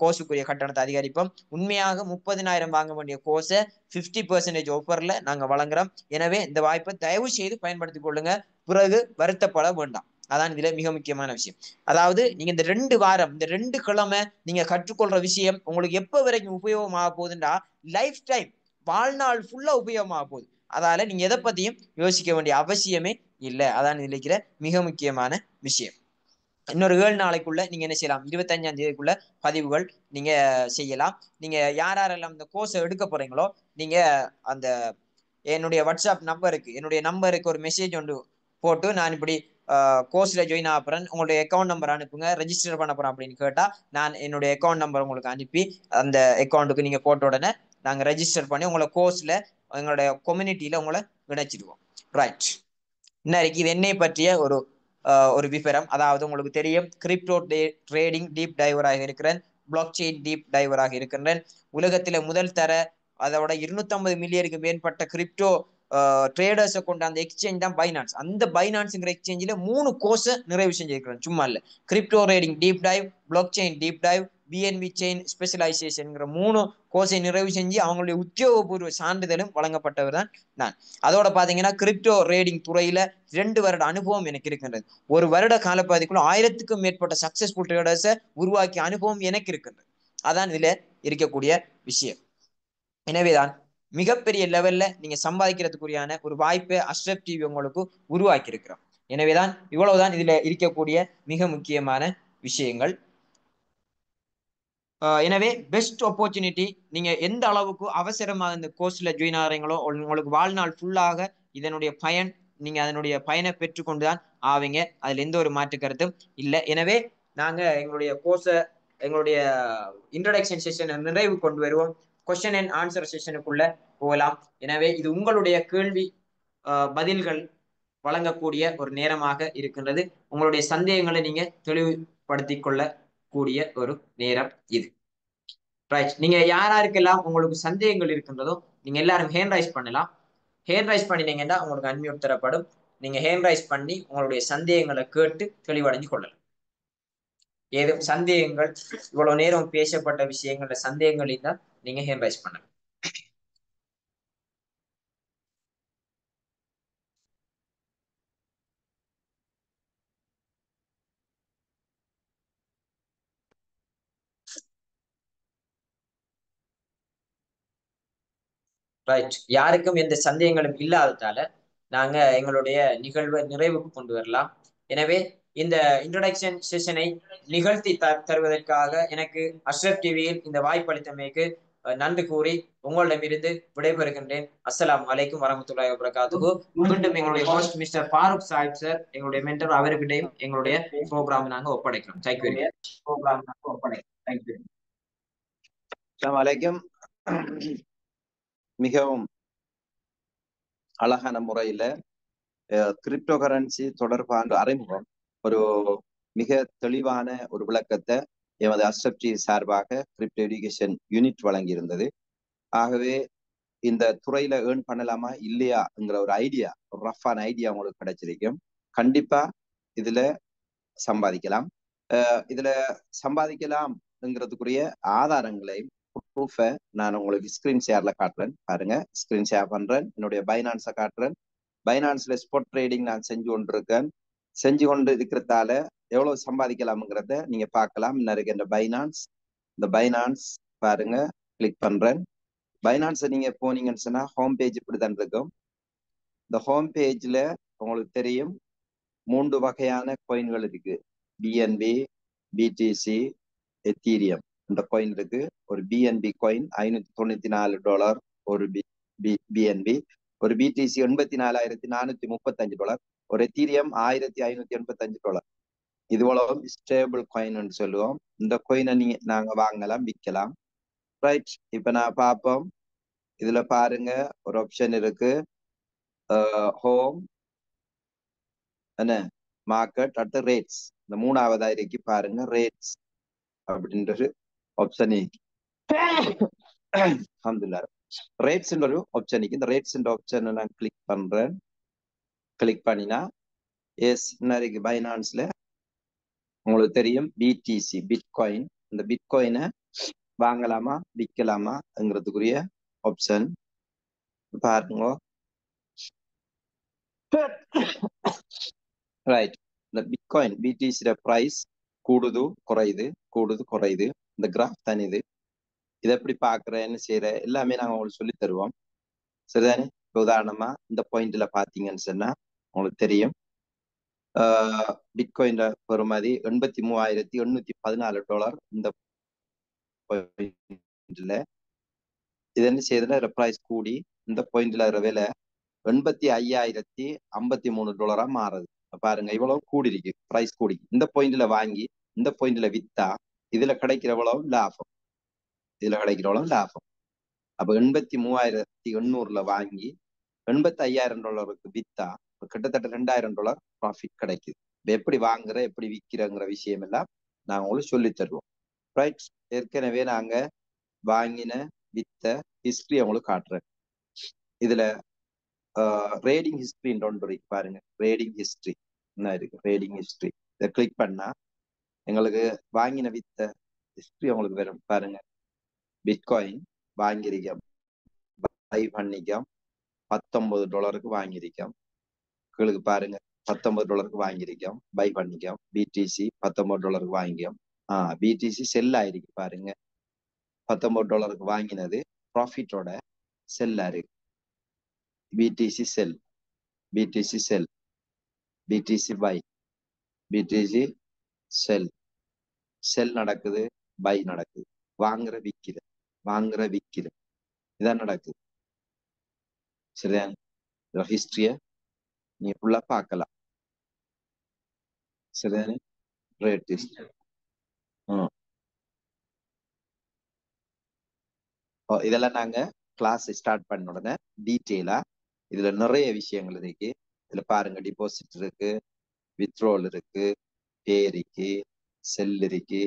கோர்ஸுக்குரிய கட்டணத்தை அதிகரிப்போம். உண்மையாக 30,000 வாங்க வேண்டிய கோர்ஸை 50% ஆஃபர்ல நாங்க வழங்குறோம். எனவே இந்த வாய்ப்பை தயவு செய்து பயன்படுத்திக் கொள்ளுங்க, பிறகு வருத்தப்பட வேண்டாம். அதான் இதுல மிக முக்கியமான விஷயம். அதாவது நீங்க இந்த 2 வாரம் இந்த 2 கிழமை நீங்க கற்றுக்கொள்ற விஷயம் உங்களுக்கு எப்ப வரைக்கும் உபயோகமாக போகுதுன்னா லைஃப் டைம் வாழ்நாள் ஃபுல்லா உபயோகமாக போகுது. அதால நீங்க எதை பத்தியும் யோசிக்க வேண்டிய அவசியமே இல்லை. அதான் இதுல இருக்கிற மிக முக்கியமான விஷயம். இன்னொரு 7 நாளைக்குள்ள நீங்க என்ன செய்யலாம், 25ஆம் தேதிக்குள்ள பதிவுகள் நீங்க செய்யலாம். நீங்க யாரெல்லாம் இந்த கோர்ஸை எடுக்க போறீங்களோ நீங்க அந்த என்னுடைய வாட்ஸ்அப் நம்பருக்கு ஒரு மெசேஜ் ஒன்று போட்டு நான் இப்படி கோர்ஸ்ல ஜாயின் ஆகிறேன், உங்களுடைய அக்கௌண்ட் நம்பர் அனுப்புங்க, ரெஜிஸ்டர் பண்ண போறேன் அப்படின்னு கேட்டா நான் என்னுடைய அக்கௌண்ட் நம்பர் உங்களுக்கு அனுப்பி அந்த அக்கௌண்ட்டுக்கு நீங்க போட்ட உடனே நாங்க ரெஜிஸ்டர் பண்ணி உங்களை கோர்ஸ்ல எங்களுடைய கம்யூனிட்டியில உங்களை இணைச்சிடுவோம். ரைட். இன்னைக்கு இது என்னை பற்றிய ஒரு விவரம். அதாவது உங்களுக்கு தெரியும் கிரிப்டோ ட்ரேடிங் டீப் டைவராக இருக்கிறேன், பிளாக் செயின் டீப் டைவராக இருக்கின்றேன். உலகத்தில முதல் தர அதோட 250 மில்லியனுக்கு மேற்பட்ட கிரிப்டோ ட்ரேடர்ஸை கொண்ட அந்த எக்ஸ்சேஞ்ச் தான் பைனான்ஸ். அந்த பைனான்ஸ்ங்கிற எக்ஸ்சேஞ்சில் 3 கோர்ஸை நிறைவு செஞ்சிருக்கிறேன், சும்மா இல்லை. Crypto trading deep dive, blockchain deep dive, BNB chain ஸ்பெஷலைசேஷன்ங்கிற 3 கோர்ஸை நிறைவு செஞ்சு அவங்களுடைய உத்தியோகபூர்வ சான்றிதழும் வழங்கப்பட்டவர் தான் நான். அதோட பாத்தீங்கன்னா கிரிப்டோ ட்ரேடிங் துறையில 2 வருட அனுபவம் எனக்கு இருக்கின்றது. ஒரு வருட காலப்பகுதிக்குள்ள 1000க்கும் மேற்பட்ட சக்சஸ்ஃபுல் ட்ரேடர்ஸை உருவாக்கிய அனுபவம் எனக்கு இருக்கின்றது. அதான் இதுல இருக்கக்கூடிய விஷயம். எனவேதான் மிகப்பெரிய லெவல்ல நீங்க சம்பாதிக்கிறதுக்குரியான ஒரு வாய்ப்பை அஷ்ரப் டிவி உங்களுக்கு உருவாக்கி இருக்கிறோம். எனவேதான் இவ்வளவுதான் இதுல இருக்கக்கூடிய மிக முக்கியமான விஷயங்கள். எனவே பெஸ்ட் ஆப்பர்ச்சுனிட்டி, நீங்க எந்த அளவுக்கு அவசரமாக இந்த கோர்ஸ்ல ஜாயின் ஆகிறீங்களோ உங்களுக்கு வாழ்நாள் ஃபுல்லாக இதனுடைய பயன், நீங்க அதனுடைய பயனை பெற்றுக்கொண்டுதான் ஆவீங்க, அதுல எந்த ஒரு மாற்று கருத்தும் இல்லை. எனவே நாங்க எங்களுடைய கோர்ஸை எங்களுடைய இன்ட்ரடக்ஷன் செஷனை நிறைவு கொண்டு வருவோம். கொஸ்டின் அண்ட் ஆன்சர் செஷனுக்குள்ள போகலாம். எனவே இது உங்களுடைய கேள்வி பதில்கள் வழங்கக்கூடிய ஒரு நேரமாக இருக்கின்றது. உங்களுடைய சந்தேகங்களை நீங்க தெளிவுபடுத்திக் கொள்ளக்கூடிய ஒரு நேரம் இது. ரைட், நீங்க யாருக்கெல்லாம் உங்களுக்கு சந்தேகங்கள் இருக்கின்றதோ நீங்க எல்லாரும் ஹேண்ட் ரைஸ் பண்ணலாம். ஹேண்ட் ரைஸ் பண்ணினீங்கன்னா உங்களுக்கு அன்மியூட் தரப்படும். நீங்க ஹேண்ட் ரைஸ் பண்ணி உங்களுடைய சந்தேகங்களை கேட்டு தெளிவடைஞ்சு கொள்ளலாம். ஏதும் சந்தேகங்கள், இவ்வளவு நேரம் பேசப்பட்ட விஷயங்கள்ல சந்தேகங்கள் இருந்தால் நீங்க ஹேண்ட் ரைஸ் பண்ணலாம். ரைட், யாருக்கும் எந்த சந்தேகங்களும் இல்லாததால நாங்க எங்களுடைய நிகழ்வை நிறைவுக்கு கொண்டு வரலாம். எனவே இந்த இன்ட்ரோடக்ஷன் செஷனை நிகழ்த்தி தருவதற்காக எனக்கு அஷ்ரப் டிவியில் இந்த வாய்ப்பளித்தமைக்கு நன்றி கூறி உங்களிடமிருந்து விடைபெறுகின்றேன். அஸ்ஸலாமு அலைக்கும் வரஹ்மத்துல்லாஹி வபரகாத்துஹு. மீண்டும் எங்களுடைய host mister Farooq Sahib sir, எங்களுடைய மென்டர், அவர்கிட்டையும் எங்களுடைய ப்ரோக்ராம் நாங்க ஒப்படைக்கிறோம். தேங்க்யூ. அஸ்ஸலாமு அலைக்கும். மிகவும் அழகான முறையில கிரிப்டோ கரன்சி தொடர்பான அறிமுகம், ஒரு மிக தெளிவான ஒரு விளக்கத்தை எமது அஷ்ரப் டிவி சார்பாக கிரிப்டோ எஜுகேஷன் யூனிட் வழங்கியிருந்தது. ஆகவே இந்த துறையில ஏர்ன் பண்ணலாமா இல்லையாங்கிற ஒரு ஐடியா, ஒரு ரஃபான ஐடியா உங்களுக்கு கிடைச்சிருக்கும். கண்டிப்பா இதுல சம்பாதிக்கலாம். இதுல சம்பாதிக்கலாம்ங்கிறதுக்குரிய ஆதாரங்களை, ப்ரூஃபை நான் உங்களுக்கு ஸ்கிரீன் ஷேர்ல காட்டுறேன். பாருங்க, ஸ்கிரீன் ஷேர் பண்றேன். என்னுடைய பைனான்ஸை காட்டுறேன். பைனான்ஸ்ல ஸ்பாட் ட்ரேடிங் நான் செஞ்சு கொண்டு இருக்கிறதால எவ்வளவு சம்பாதிக்கலாம்ங்கிறத நீங்க பார்க்கலாம். இன்னும் இந்த பைனான்ஸ் பாருங்க, கிளிக் பண்றேன். பைனான்ஸை நீங்க போனீங்கன்னு சொன்னா ஹோம் பேஜ் இப்படிதான் இருக்கும். இந்த ஹோம் பேஜ்ல உங்களுக்கு தெரியும் 3 வகையான காயின்கள் இருக்கு. BNB, BTC, Ethereum. இந்த காயின் இருக்கு. ஒரு பிஎன்பி காயின் $594, ஒரு பிஎன்பி. ஒரு பிடிசி $84,435, ஒரு எத்தீரியம் $1,585. இதுவளவும் ஸ்டேபிள் காயின் சொல்லுவோம். இந்த காயினை நாங்க வாங்கலாம், விற்கலாம். ரைட், இப்ப நான் பார்ப்போம். இதுல பாருங்க, ஒரு ஆப்ஷன் இருக்கு, ஹோம், என்ன, மார்க்கெட், அடுத்த ரேட்ஸ். இந்த 3ஆவதா இருக்கு பாருங்க, ரேட்ஸ் அப்படின்றது ஆப்ஷன் இருக்கு. அல்ஹம்துலில்லாஹ், ரேட்ஸ் ஒரு ஆப்ஷன் இருக்கு. இந்த ரேட்ஸ் ஆப்ஷனை நான் கிளிக் பண்றேன். கிளிக் பண்ணினா எஸ் இருக்கு. பைனான்ஸ்ல உங்களுக்கு தெரியும் பிடிசி, பிட்காயின். இந்த பிட்காயினை வாங்கலாமா விற்கலாமாங்கிறதுக்குரிய ஆப்ஷன் பாருங்க. ரைட், இந்த பிட்காயின் பிடிசியோட பிரைஸ் கூடுது குறையுது. இந்த கிராஃப் தான் இது. இதை எப்படி பாக்குறேன்னு செய்யற எல்லாமே நாங்க உங்களுக்கு சொல்லி தருவோம். சரிதானே? இப்போ உதாரணமா இந்த பாயிண்ட்ல பாத்தீங்கன்னு சொன்னா உங்களுக்கு தெரியும், பிட்காயின் பெறுமதி $83,814. இந்த பாயிண்ட்ல இது என்ன செய்யுதுன்னா பிரைஸ் கூடி இந்த பாயிண்ட்ல விலை $85,053 மாறுது. பாருங்க, இவ்வளவு கூடி இருக்கு, பிரைஸ் கூடி. இந்த பாயிண்ட்ல வாங்கி இந்த பாயிண்ட்ல வித்தா இதுல கிடைக்கிற எவ்வளவு லாபம், அப்ப 83,800 வாங்கி $85,000 வித்தா கிட்டத்தட்ட $2,000 ப்ராஃபிட் கிடைக்குது. எப்படி வாங்குற எப்படி விற்கிறங்கிற விஷயம் எல்லாம் நாங்க உங்களுக்கு சொல்லி தருவோம். ரைட், ஏற்கனவே நாங்க வாங்கின வித்த ஹிஸ்டரி உங்களுக்கு காட்டுறேன். இதுல ரேடிங் ஹிஸ்டரி ஒன்று இருக்கு பாருங்க. ரேடிங் ஹிஸ்டரி என்ன இருக்கு, ரேடிங் ஹிஸ்டரி. இதை கிளிக் பண்ணா எங்களுக்கு வாங்கின வித்த ஹிஸ்டரி உங்களுக்கு வரும். பாருங்க, பிட்காயின் வாங்கியிருக்கோம், பை பண்ணிக்கோம், $19 வாங்கியிருக்கோம். உங்களுக்கு பாருங்க, $19 வாங்கியிருக்கோம், பை பண்ணிக்கோம். பிடிசி $19 வாங்கிக்கோம். பிடிசி செல் ஆயிருக்கு பாருங்க. $19 வாங்கினது ப்ராஃபிட்டோட செல் ஆயிருக்கு. BTC sell, BTC buy, BTC sell. Sell நடக்குது, பை நடக்குது, வாங்குற விக்கிற இதான் நடக்குது. சரியான ஹிஸ்டரிய நீ ஃபுல்லா பார்க்கலாம். சரிதானே? ரேட் ஹிஸ்டரி இதெல்லாம் நாங்க கிளாஸ் ஸ்டார்ட் பண்ண உடனே டீட்டெயிலா இதுல நிறைய விஷயங்கள் இருக்கு. இதுல பாருங்க, டிபாசிட் இருக்கு, வித்ட்ரோல் இருக்கு, பே இருக்கு, செல் இருக்கு,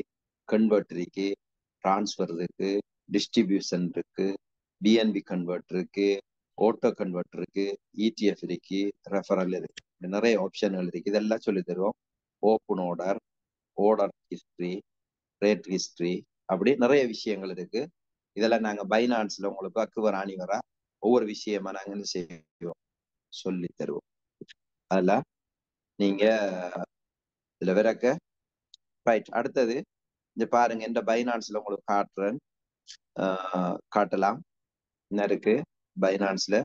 கன்வெர்ட் இருக்கு, டிரான்ஸ்ஃபர் இருக்கு, டிஸ்ட்ரிபியூஷன் இருக்கு, பிஎன்பி கன்வெர்ட் இருக்கு, ஆட்டோ கன்வெர்ட் இருக்கு, இடிஎஃப் இருக்கு, ரெஃபரல் இருக்கு. நிறைய ஆப்ஷன்கள் இருக்கு. இதெல்லாம் சொல்லி தருவோம். Open order, order history, rate history, அப்படி நிறைய விஷயங்கள் இருக்கு. இதெல்லாம் நாங்க பைனான்ஸ்ல உங்களுக்கு அக்குவர் ஆணிவரா ஒவ்வொரு விஷயமா நாங்க என்ன செய்வோம், சொல்லி தருவோம். அதெல்லாம் நீங்க இதுல விறக்க ரைட். அடுத்தது இந்த பாருங்க, இந்த பைனான்ஸ்ல உங்களுக்கு காட்டுறேன், காட்டலாம். என்ன இருக்கு பைனான்ஸ்ல?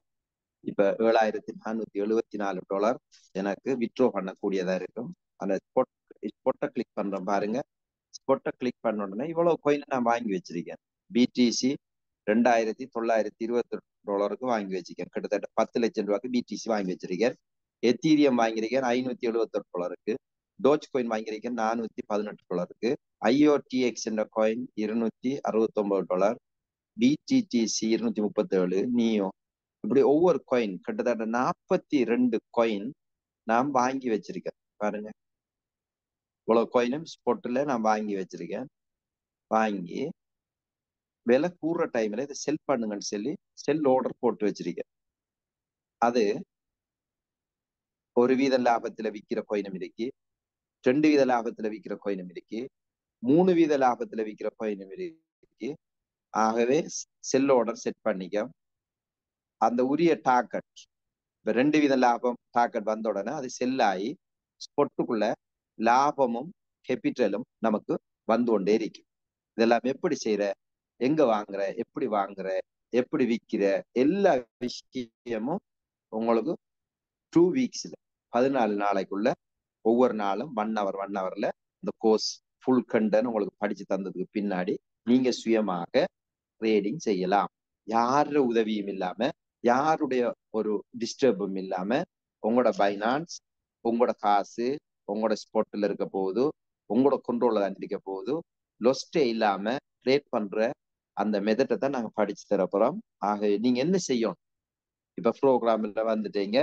இப்ப $7,474 எனக்கு வித்ட்ரோ பண்ணக்கூடியதா இருக்கும். அந்த ஸ்பொட்டை கிளிக் பண்றேன் பாருங்க. ஸ்பொட்டை கிளிக் பண்ண உடனே இவ்வளவு கோயின் நான் வாங்கி வச்சிருக்கேன். பிடிசி $2,928 வாங்கி வச்சிருக்கேன். கிட்டத்தட்ட 10 லட்சம் ரூபாய்க்கு பிடிசி வாங்கி வச்சிருக்கேன். எத்தீரியம் வாங்கியிருக்கேன் $578. டோஜ் கோயின் வாங்கியிருக்கேன் $418. ஐஓடிஎக்ஸ் என்ற காயின் $269, பிடிடிசி 237, நியோ, இப்படி ஒவ்வொரு காயின் கிட்டத்தட்ட 42 காயின் நான் வாங்கி வச்சிருக்கேன். பாருங்க, இவ்வளவு காயினும் ஸ்பாட்ல நான் வாங்கி வச்சிருக்கேன். வாங்கி விலை கூடுற டைம்ல இதை செல் பண்ணுங்கன்னு சொல்லி செல் ஆர்டர் போட்டு வச்சிருக்கேன். அது 1% லாபத்துல விற்கிற காயினும் இருக்கு, 2% லாபத்துல விற்கிற காயினும் இருக்கு, 3% லாபத்துல விற்கிற காயினும் இருக்கு. ஆகவே செல் ஆர்டர் செட் பண்ணிக்க. அந்த உரிய டார்கெட், இப்ப 2% லாபம் டார்கெட் வந்த உடனே அது செல் ஆகி ஸ்பொட்டுக்குள்ள லாபமும் கேபிட்டலும் நமக்கு வந்து கொண்டே இருக்கு. இதெல்லாம் எப்படி செய்யற, எங்க வாங்குற, எப்படி வாங்குற, எப்படி விற்கிற, எல்லா விஷயமும் உங்களுக்கு 2 வீக்ஸ்ல 14 நாளைக்குள்ள ஒவ்வொரு நாளும் 1 hour 1 hourல இந்த கோர்ஸ் ஃபுல் கண்டன் உங்களுக்கு படிச்சு தந்ததுக்கு பின்னாடி நீங்க சுயமாக ட்ரேடிங் செய்யலாம். யாரோட உதவியும் இல்லாம, யாருடைய ஒரு டிஸ்டர்பும் இல்லாம உங்களோட பைனான்ஸ், உங்களோட காசு உங்களோட ஸ்பாட்ல இருக்க போகுது, உங்களோட கண்ட்ரோல்ல தான் இருக்க போகுது. லொஸ்டே இல்லாம ட்ரேட் பண்ற அந்த மெத்தட்டை தான் நாங்க படிச்சு தரப்போறோம். ஆக நீங்க என்ன செய்யணும், இப்ப ப்ரோக்ராம்ல வந்துட்டீங்க,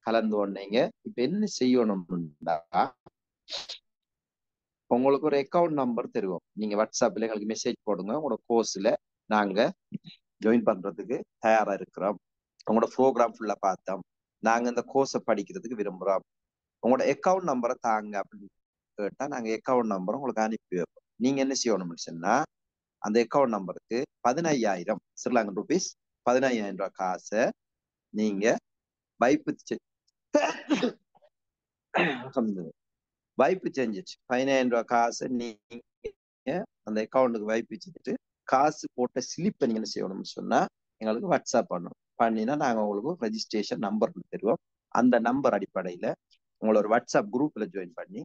கலந்து கொண்டீங்க. இப்ப என்ன செய்யணும்னா, உங்களுக்கு ஒரு அக்கௌண்ட் நம்பர் தருவோம். நீங்க வாட்ஸ்அப்ல எங்களுக்கு மெசேஜ் போடுங்க. உங்களோட கோர்ஸ்ல நாங்க ஜாயின் பண்றதுக்கு தயாரா இருக்கிறோம். உங்களோட ப்ரோக்ராம் ஃபுல்லா பார்த்தோம், நாங்க இந்த கோர்ஸை படிக்கிறதுக்கு விரும்புறோம், உங்களோட அக்கௌண்ட் நம்பரை தாங்க அப்படின்னு கேட்டா நாங்க அக்கௌண்ட் நம்பரை உங்களுக்கு அனுப்பி வைப்போம். நீங்க என்ன செய்யணும்னு சொன்னா, அந்த அக்கௌண்ட் நம்பருக்கு 15,000 ஸ்ரீலங்கன் ருபீஸ், 15,000 ரூபாய் காசை நீங்க வைப்பு செஞ்சுட்டு 15,000 ரூபாய் காசை நீங்க அந்த அக்கௌண்ட்டுக்கு வைப்பு செஞ்சுட்டு காசு போட்ட ஸ்லிப்பை நீங்க என்ன செய்யணும்னு சொன்னா எங்களுக்கு வாட்ஸ்அப் பண்ணணும். பண்ணினா நாங்க உங்களுக்கு ரெஜிஸ்ட்ரேஷன் நம்பர் தருவோம். அந்த நம்பர் அடிப்படையில உங்களை ஒரு வாட்ஸ்அப் குரூப்ல ஜாயின் பண்ணி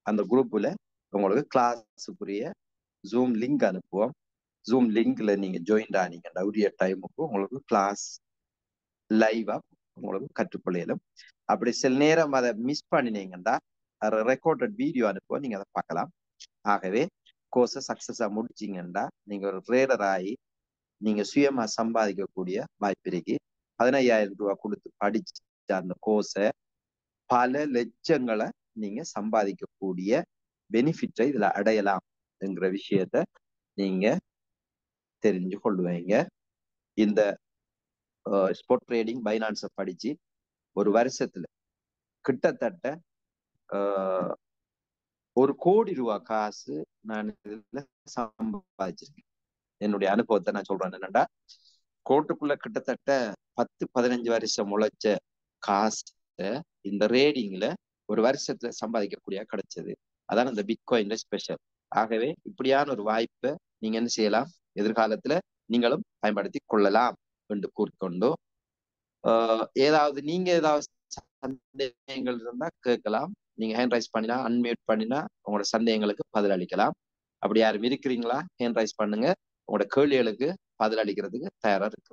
அந்த குரூப்ல உங்களுக்கு கிளாஸுக்குரிய ஜூம் லிங்க் அனுப்புவோம். ஜூம் லிங்க்ல நீங்க ஜாயின் ஆனீங்கன்னா உரிய டைமுக்கு உங்களுக்கு கிளாஸ் லைவா உங்களுக்கு கற்றுக்கொள்ளும். அப்படி சில நேரம் அதை மிஸ் பண்ணினீங்கன்னா ரெக்கார்டட் வீடியோ அனுப்புவோம், நீங்க அதை பார்க்கலாம். ஆகவே கோர்ஸை சக்சஸா முடிச்சிங்கன்னா நீங்க ஒரு ட்ரேடர் ஆகி நீங்க சுயமா சம்பாதிக்கக்கூடிய வாய்ப்பு இருக்கு. 15,000 ரூபாய் கொடுத்து படிச்ச அந்த கோர்ஸை பல லட்சங்களை நீங்க சம்பாதிக்கக்கூடிய பெனிஃபிட்டை இதுல அடையலாம் என்கிற விஷயத்த நீங்க தெரிஞ்சு கொள்ளுவீங்க. இந்த ஸ்பாட் ட்ரேடிங் பைனான்ஸை படிச்சு ஒரு வருஷத்துல கிட்டத்தட்ட 1 கோடி ரூபாய் காசு நான் இதுல சம்பாதிச்சிருக்கேன். என்னுடைய அனுபவத்தை நான் சொல்றேன். என்னன்னா, கோட்டுக்குள்ள கிட்டத்தட்ட 10-15 வருஷம் உழைச்ச காசு இந்த ரேடிங்ல ஒரு வருஷத்துல சம்பாதிக்கக்கூடிய கிடைச்சது. அதான் இந்த பிட்காயின்ல ஸ்பெஷல். ஆகவே இப்படியான ஒரு வாய்ப்பை நீங்க என்ன செய்யலாம், எதிர்காலத்துல நீங்களும் பயன்படுத்தி கொள்ளலாம் என்று கூறிக்கொண்டு, ஏதாவது நீங்க ஏதாவது சந்தேகங்கள் இருந்தா கேட்கலாம். நீங்க ஹேண்ட் ரைஸ் பண்ணினா, அன்மியூட் பண்ணினா உங்களோட சந்தேகங்களுக்கு பதில் அளிக்கலாம். அப்படி யாரும் இருக்கிறீங்களா, ஹேண்ட் ரைஸ் பண்ணுங்க. உங்களோட கேள்விகளுக்கு பதில் அளிக்கிறதுக்கு தயாரா இருக்கு.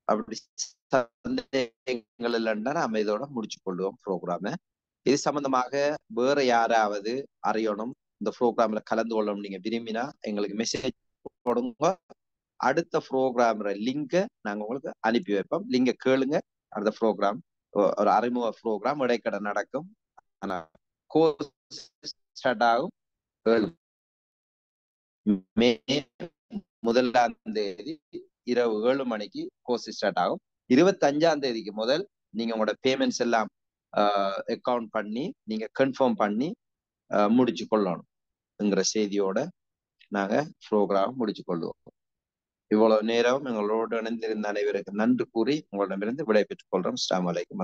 அப்படி சந்தேகங்கள் இல்லைன்னா நாம இதோட முடிச்சு கொள்வோம் ப்ரோக்ராம. இது சம்பந்தமாக வேற யாராவது அறியணும், இந்த ப்ரோக்ராம்ல கலந்து கொள்ள நீங்க விரும்பினா எங்களுக்கு மெசேஜ் போடுங்க. அடுத்த ப்ரோக்ராம் லிங்கை நாங்க உங்களுக்கு அனுப்பி வைப்போம். லிங்க கேளுங்க. அடுத்த ப்ரோக்ராம் ஒரு அறிமுக ப்ரோக்ராம் இடைக்கடை நடக்கும். ஆனா கோர்ஸ் ஸ்டார்ட் ஆகும் மே 1 இரவு 7 மணிக்கு கோர்ஸ் ஸ்டார்ட் ஆகும். 25 முதல் நீங்க உங்களோட பேமெண்ட்ஸ் எல்லாம் அக்கௌண்ட் பண்ணி நீங்க கன்ஃபார்ம் பண்ணி முடிச்சு கொள்ளணும்ங்கிற செய்தியோட நாங்க ப்ரோக்ராம் முடிச்சு கொள்வோம். இவ்வளவு நேரம் எங்களோடு இணைந்திருந்த அனைவருக்கு நன்றி கூறி உங்களிடமிருந்து விடை பெற்றுக் கொள்றோம். அஸ்ஸலாமு அலைக்கும்.